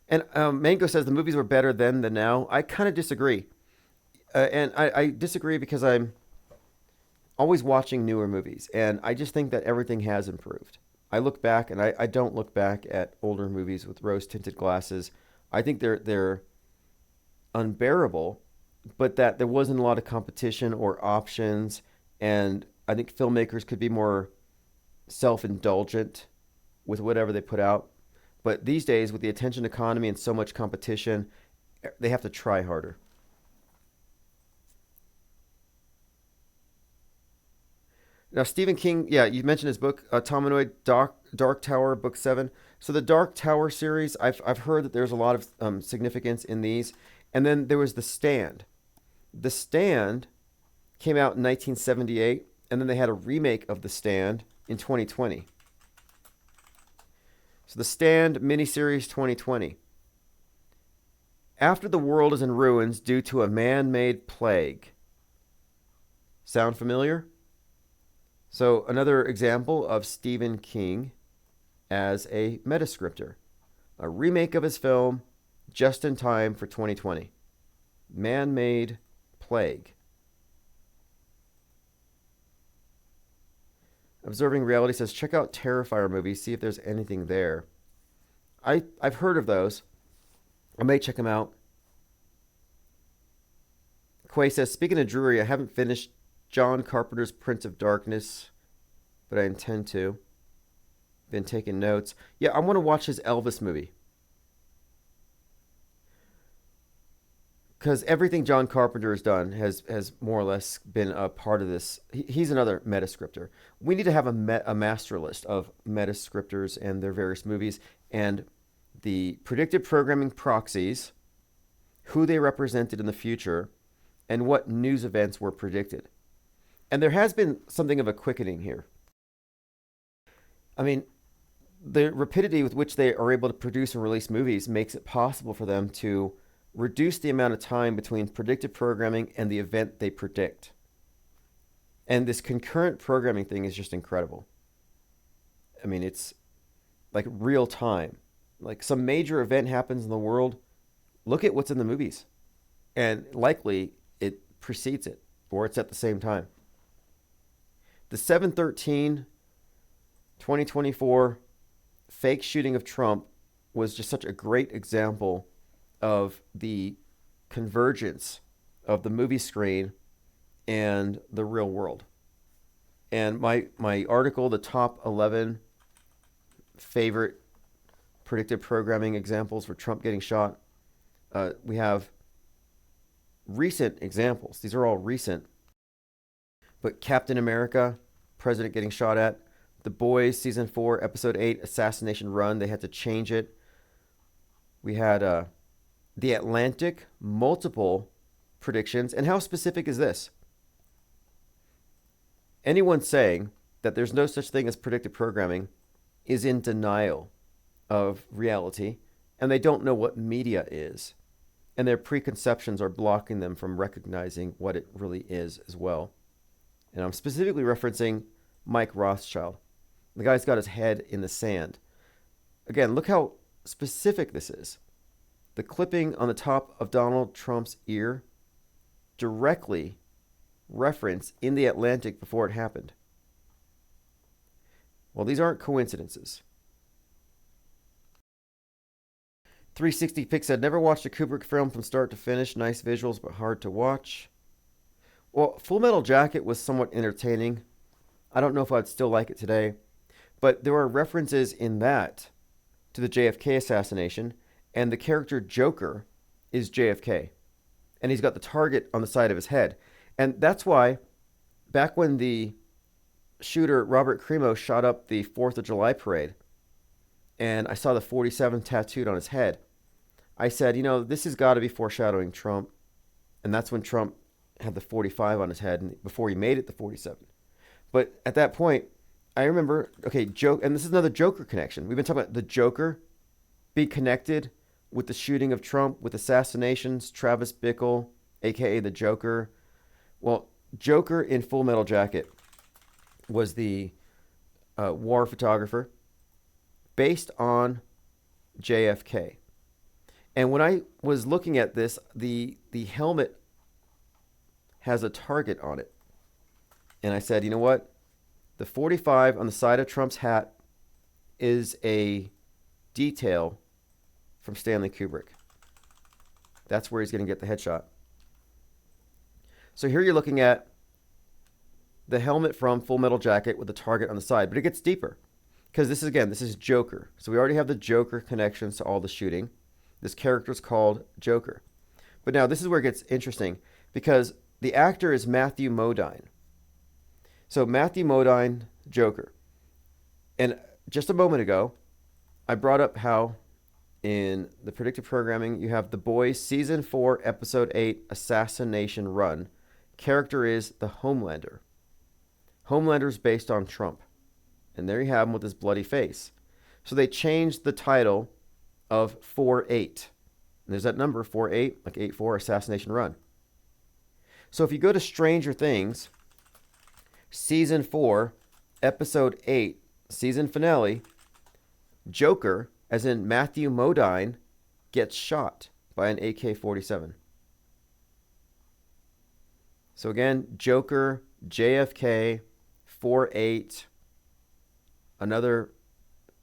[SPEAKER 1] And Mango says the movies were better then than now. I kind of disagree. And I disagree because I'm always watching newer movies, and I just think that everything has improved. I look back, and I don't look back at older movies with rose-tinted glasses. I think they're unbearable, but that there wasn't a lot of competition or options, and I think filmmakers could be more self-indulgent with whatever they put out. But these days, with the attention economy and so much competition, they have to try harder. Now, Stephen King, yeah, you mentioned his book, Tominoid Dark Tower, Book 7. So the Dark Tower series, I've heard that there's a lot of significance in these. And then there was The Stand. The Stand came out in 1978, and then they had a remake of The Stand in 2020. So The Stand miniseries 2020. After the world is in ruins due to a man-made plague. Sound familiar? So another example of Stephen King as a metascriptor. A remake of his film just in time for 2020. Man-made plague. Observing Reality says, check out Terrifier movies, see if there's anything there. I've heard of those. I may check them out. Quay says, speaking of Drury, I haven't finished John Carpenter's Prince of Darkness, but I intend to. Been taking notes. Yeah, I want to watch his Elvis movie. Because everything John Carpenter has done has more or less been a part of this. He's another metascriptor. We need to have a master list of metascriptors and their various movies and the predictive programming proxies, who they represented in the future, and what news events were predicted. And there has been something of a quickening here. I mean, the rapidity with which they are able to produce and release movies makes it possible for them to reduce the amount of time between predictive programming and the event they predict. And this concurrent programming thing is just incredible. I mean, it's like real time. Like some major event happens in the world, look at what's in the movies. And likely it precedes it, or it's at the same time. The 7/13, 2024 fake shooting of Trump was just such a great example of the convergence of the movie screen and the real world. And my article, the top 11 favorite predictive programming examples for Trump getting shot, we have recent examples. These are all recent. But Captain America, President getting shot at. The Boys, Season 4, Episode 8, Assassination Run. They had to change it. We had The Atlantic, multiple predictions. And how specific is this? Anyone saying that there's no such thing as predictive programming is in denial of reality, and they don't know what media is. And their preconceptions are blocking them from recognizing what it really is as well. And I'm specifically referencing Mike Rothschild. The guy's got his head in the sand. Again, look how specific this is. The clipping on the top of Donald Trump's ear directly referenced in The Atlantic before it happened. Well, these aren't coincidences. 360 Pick said, never watched a Kubrick film from start to finish. Nice visuals, but hard to watch. Well, Full Metal Jacket was somewhat entertaining. I don't know if I'd still like it today. But there are references in that to the JFK assassination, and the character Joker is JFK. And he's got the target on the side of his head. And that's why, back when the shooter Robert Crimo shot up the 4th of July parade, and I saw the 47 tattooed on his head, I said, you know, this has got to be foreshadowing Trump. And that's when Trump had the 45 on his head and before he made it the 47. But at that point, I remember, okay, and this is another Joker connection. We've been talking about the Joker being connected with the shooting of Trump, with assassinations, Travis Bickle, a.k.a. the Joker. Well, Joker in Full Metal Jacket was the war photographer based on JFK. And when I was looking at this, the helmet has a target on it. And I said, you know what? The 45 on the side of Trump's hat is a detail from Stanley Kubrick. That's where he's going to get the headshot. So here you're looking at the helmet from Full Metal Jacket with the target on the side, but it gets deeper because this is Joker. So we already have the Joker connections to all the shooting. This character is called Joker. But now this is where it gets interesting because the actor is Matthew Modine. So Matthew Modine, Joker. And just a moment ago, I brought up how in the predictive programming, you have The Boys Season 4, Episode 8, Assassination Run. Character is the Homelander. Homelander is based on Trump. And there you have him with his bloody face. So they changed the title of 4-8. And there's that number, 4-8, like 8-4, Assassination Run. So if you go to Stranger Things, Season 4, Episode 8, Season Finale, Joker, as in Matthew Modine, gets shot by an AK-47. So again, Joker, JFK, 4-8, another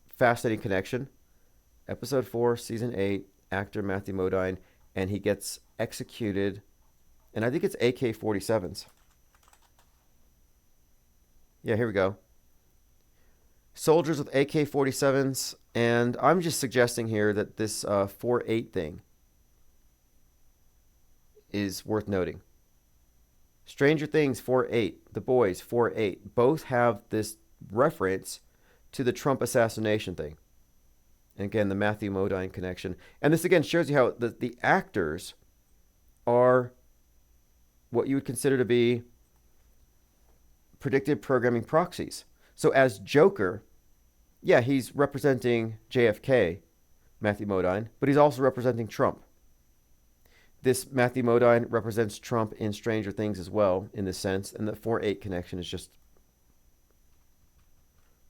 [SPEAKER 1] fascinating connection. Episode 4, Season 8, actor Matthew Modine, and he gets executed, and I think it's AK-47s. Yeah, here we go. Soldiers with AK-47s, and I'm just suggesting here that this 4-8 thing is worth noting. Stranger Things 4-8, The Boys 4-8, both have this reference to the Trump assassination thing. And again, the Matthew Modine connection. And this again shows you how the actors are what you would consider to be predictive programming proxies. So as Joker, yeah, he's representing JFK, Matthew Modine, but he's also representing Trump. This Matthew Modine represents Trump in Stranger Things as well, in this sense, and the 4-8 connection is just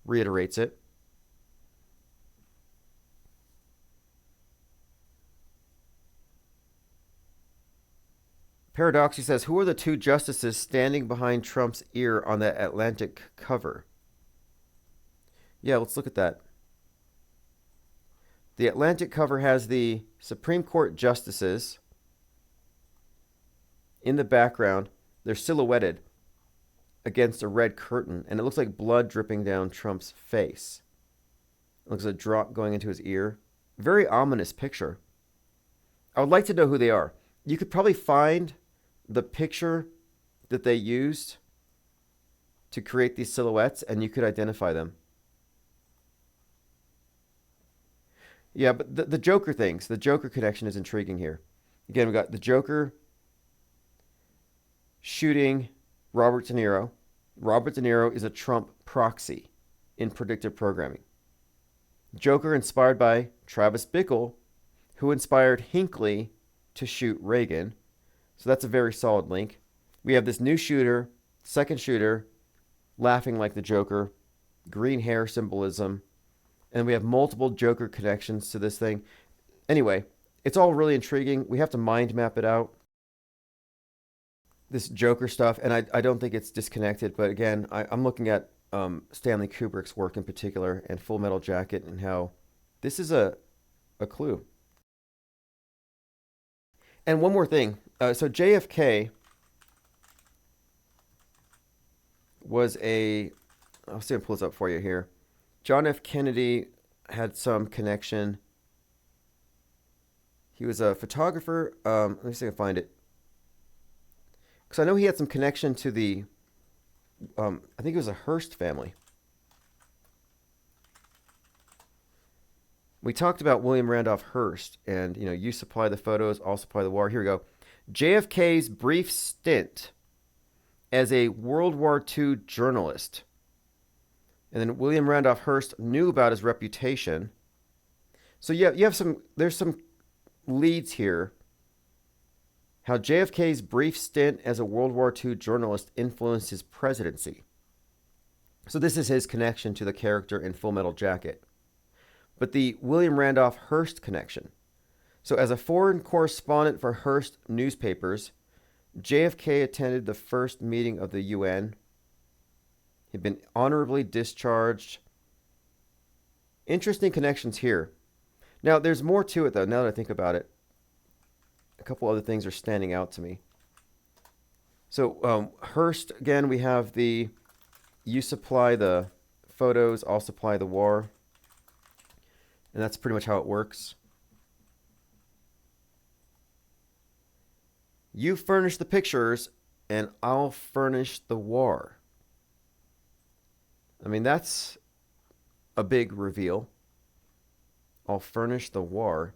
[SPEAKER 1] reiterates it. Paradoxy says, who are the two justices standing behind Trump's ear on that Atlantic cover? Yeah, let's look at that. The Atlantic cover has the Supreme Court justices in the background. They're silhouetted against a red curtain, and it looks like blood dripping down Trump's face. It looks like a drop going into his ear. Very ominous picture. I would like to know who they are. You could probably find the picture that they used to create these silhouettes, and you could identify them. Yeah, but the Joker things, the Joker connection is intriguing here. Again, we got the Joker shooting Robert De Niro. Robert De Niro is a Trump proxy in predictive programming. Joker inspired by Travis Bickle, who inspired Hinckley to shoot Reagan. So that's a very solid link. We have this new shooter, second shooter, laughing like the Joker, green hair symbolism, and we have multiple Joker connections to this thing. Anyway, it's all really intriguing. We have to mind map it out, this Joker stuff, and I don't think it's disconnected, but again, I'm looking at Stanley Kubrick's work in particular and Full Metal Jacket and how this is a clue. And one more thing. So JFK was I'll see if I pull this up for you here. John F. Kennedy had some connection. He was a photographer. Let me see if I can find it. Because I know he had some connection to the, I think it was a Hearst family. We talked about William Randolph Hearst, and you supply the photos, I'll supply the war. Here we go. JFK's brief stint as a World War II journalist. And then William Randolph Hearst knew about his reputation. So you have there's some leads here. How JFK's brief stint as a World War II journalist influenced his presidency. So this is his connection to the character in Full Metal Jacket. But the William Randolph Hearst connection. So as a foreign correspondent for Hearst newspapers, JFK attended the first meeting of the UN. He'd been honorably discharged. Interesting connections here. Now, there's more to it, though, now that I think about it. A couple other things are standing out to me. So Hearst, again, we have the you supply the photos, I'll supply the war. And that's pretty much how it works. You furnish the pictures, and I'll furnish the war. I mean, that's a big reveal. I'll furnish the war.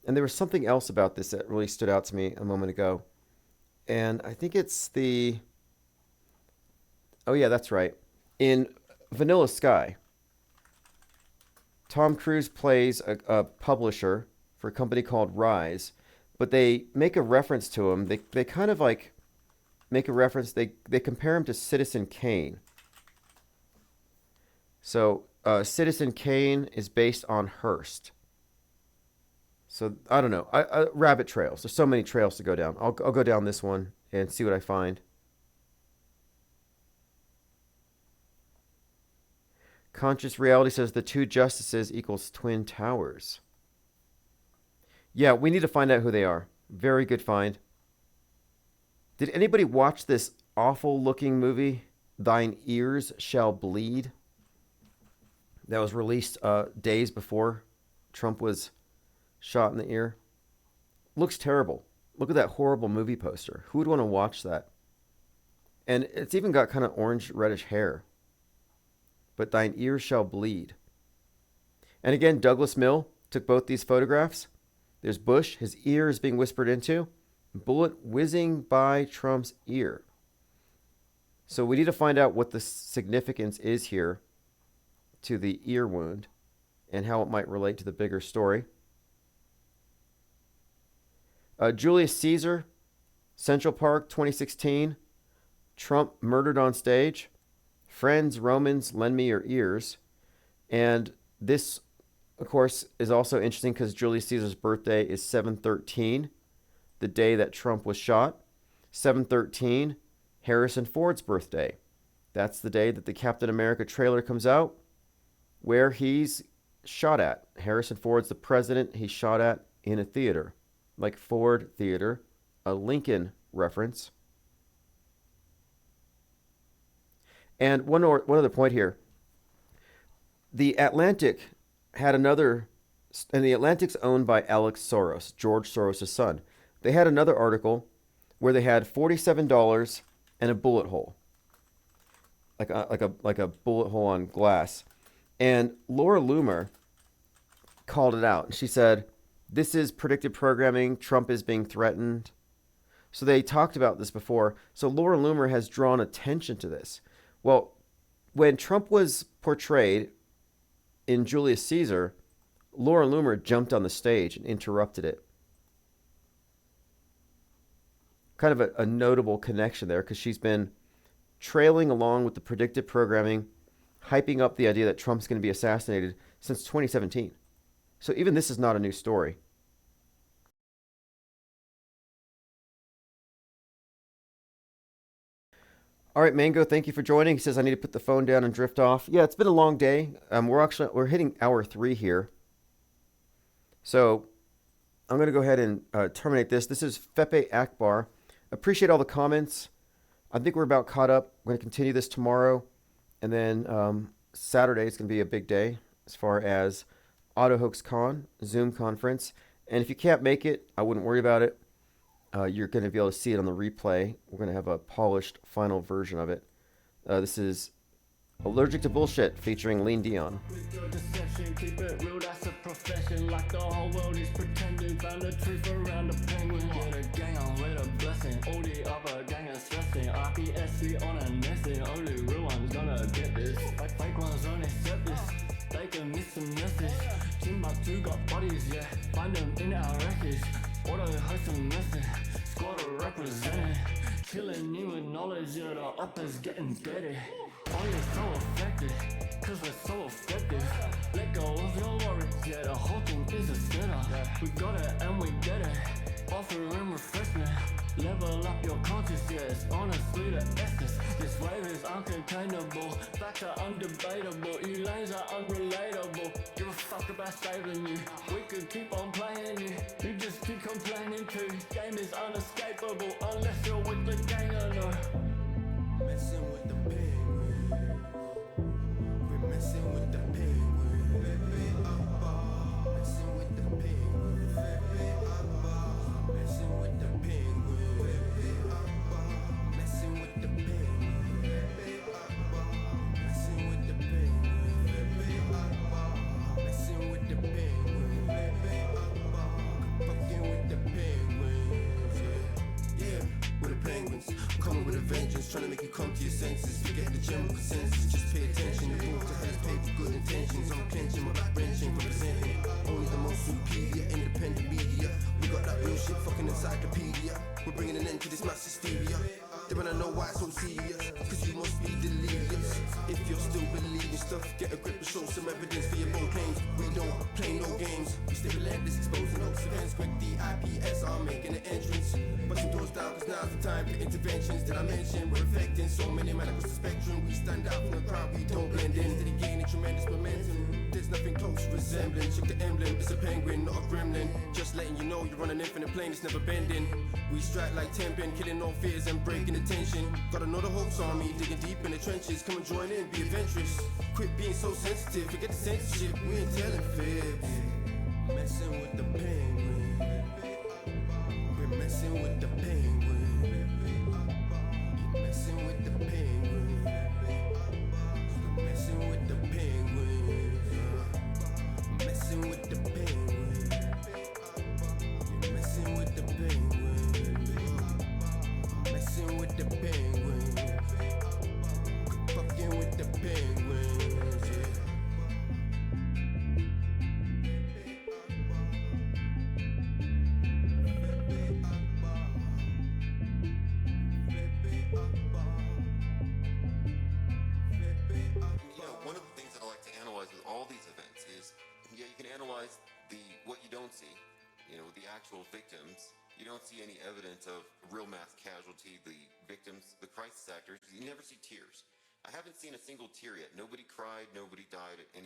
[SPEAKER 1] And there was something else about this that really stood out to me a moment ago. And I think it's the... Oh, yeah, that's right. In Vanilla Sky, Tom Cruise plays a publisher for a company called Rise, but they make a reference to him. They kind of like make a reference. They compare him to Citizen Kane. So Citizen Kane is based on Hearst. So I don't know. Rabbit trails. There's so many trails to go down. I'll go down this one and see what I find. Conscious Reality says the two justices equals Twin Towers. Yeah, we need to find out who they are. Very good find. Did anybody watch this awful looking movie, Thine Ears Shall Bleed? That was released days before Trump was shot in the ear. Looks terrible. Look at that horrible movie poster. Who would want to watch that? And it's even got kind of orange reddish hair. But Thine Ears Shall Bleed. And again, Douglas Mill took both these photographs. There's Bush, his ear is being whispered into. Bullet whizzing by Trump's ear. So we need to find out what the significance is here to the ear wound and how it might relate to the bigger story. Julius Caesar, Central Park, 2016. Trump murdered on stage. Friends, Romans, lend me your ears. And this, of course, is also interesting because Julius Caesar's birthday is 7/13, the day that Trump was shot. 7/13, Harrison Ford's birthday. That's the day that the Captain America trailer comes out, where he's shot at. Harrison Ford's the president he's shot at in a theater, like Ford Theater, a Lincoln reference. And one other point here. The Atlantic had another, and the Atlantic's owned by Alex Soros, George Soros' son. They had another article where they had $47 and a bullet hole, like a bullet hole on glass. And Laura Loomer called it out. She said, "This is predictive programming. Trump is being threatened." So they talked about this before. So Laura Loomer has drawn attention to this. Well, when Trump was portrayed in Julius Caesar, Laura Loomer jumped on the stage and interrupted it. Kind of a notable connection there because she's been trailing along with the predictive programming, hyping up the idea that Trump's going to be assassinated since 2017. So even this is not a new story. All right, Mango, thank you for joining. He says I need to put the phone down and drift off. Yeah, it's been a long day. We're hitting hour 3 here. So I'm going to go ahead and terminate this. This is Fepe Akbar. Appreciate all the comments. I think we're about caught up. We're going to continue this tomorrow. And then Saturday is going to be a big day as far as AutoHoaxCon, Zoom conference. And if you can't make it, I wouldn't worry about it. You're going to be able to see it on the replay. We're going to have a polished final version of it. This is Allergic to Bullshit featuring Lean Dion.
[SPEAKER 15] Keep it real, that's a profession. Like the whole world is pretending. Found the truth around the penguin. Get a gang on with a blessing. All the other gang are stressing. IPS on a nesting. Only real ones gonna get this. Fake ones only accept this. They can miss some message. Timbuktu got bodies, yeah. Find them in our wreckage. Auto host a message. Squad are represented. Killing you with knowledge, yeah. The uppers getting dirty. Oh, you're so affected, cause we're so effective. Let go of your worries, yeah, the whole thing is a setup. We got it and we get it, offering refreshment. Level up your consciousness, honestly the essence. This wave is uncontainable, facts are undebatable. You lanes are unrelatable. Give a fuck about saving you. We could keep on playing you. You just keep complaining too. Game is unescapable unless you're with the gang or no. Messing with the penguin. We're messing with the penguin. Messing with the penguin. Messing with the penguin. Messing with the penguin. Messing with the penguin. Messing with the penguin. Fucking with the penguins. Yeah, with the penguins. I'm coming with a vengeance, trying to make you come to your senses. Forget the general consensus, just pay attention. The rules ahead is paid with good intentions. I'm clenching my back wrenching, representing only the most superior independent media. We got that real shit fucking encyclopedia. We're bringing an end to this mass hysteria. They wanna know why it's so serious, cause you must be delirious. If you're still believing stuff, get a grip and show some evidence for your bold claims. We don't play no games, we stay relentless, exposing those events. Quick, the IPS are making an entrance. Busting doors down, cause now's the time for interventions that I mentioned. We're affecting so many men across the spectrum. We stand out from the crowd, we don't blend in. Steady gaining tremendous momentum. There's nothing close resembling. Check the emblem, it's a penguin, not a gremlin. Just letting you know you're on an infinite plane, it's never bending. We strike like 10 pin, killing all fears and breaking the tension. Gotta know the hopes army, digging deep in the trenches. Come and join in, be adventurous. Quit being so sensitive, forget the censorship. We ain't telling fibs. Messing with the penguin. We're messing with the penguin. You're messing with the penguin. You're messing with the penguin. Messing with the penguin. You're messing with the penguin. Messing with the penguin. Fucking with the penguins, yeah.
[SPEAKER 16] One of the things that I like to analyze with all these events is, yeah, you can analyze what you don't see, the actual victims. You don't see any evidence of real mass casualty, the victims, the crisis actors. You never see tears. I haven't seen a single tear yet. Nobody cried, nobody died at any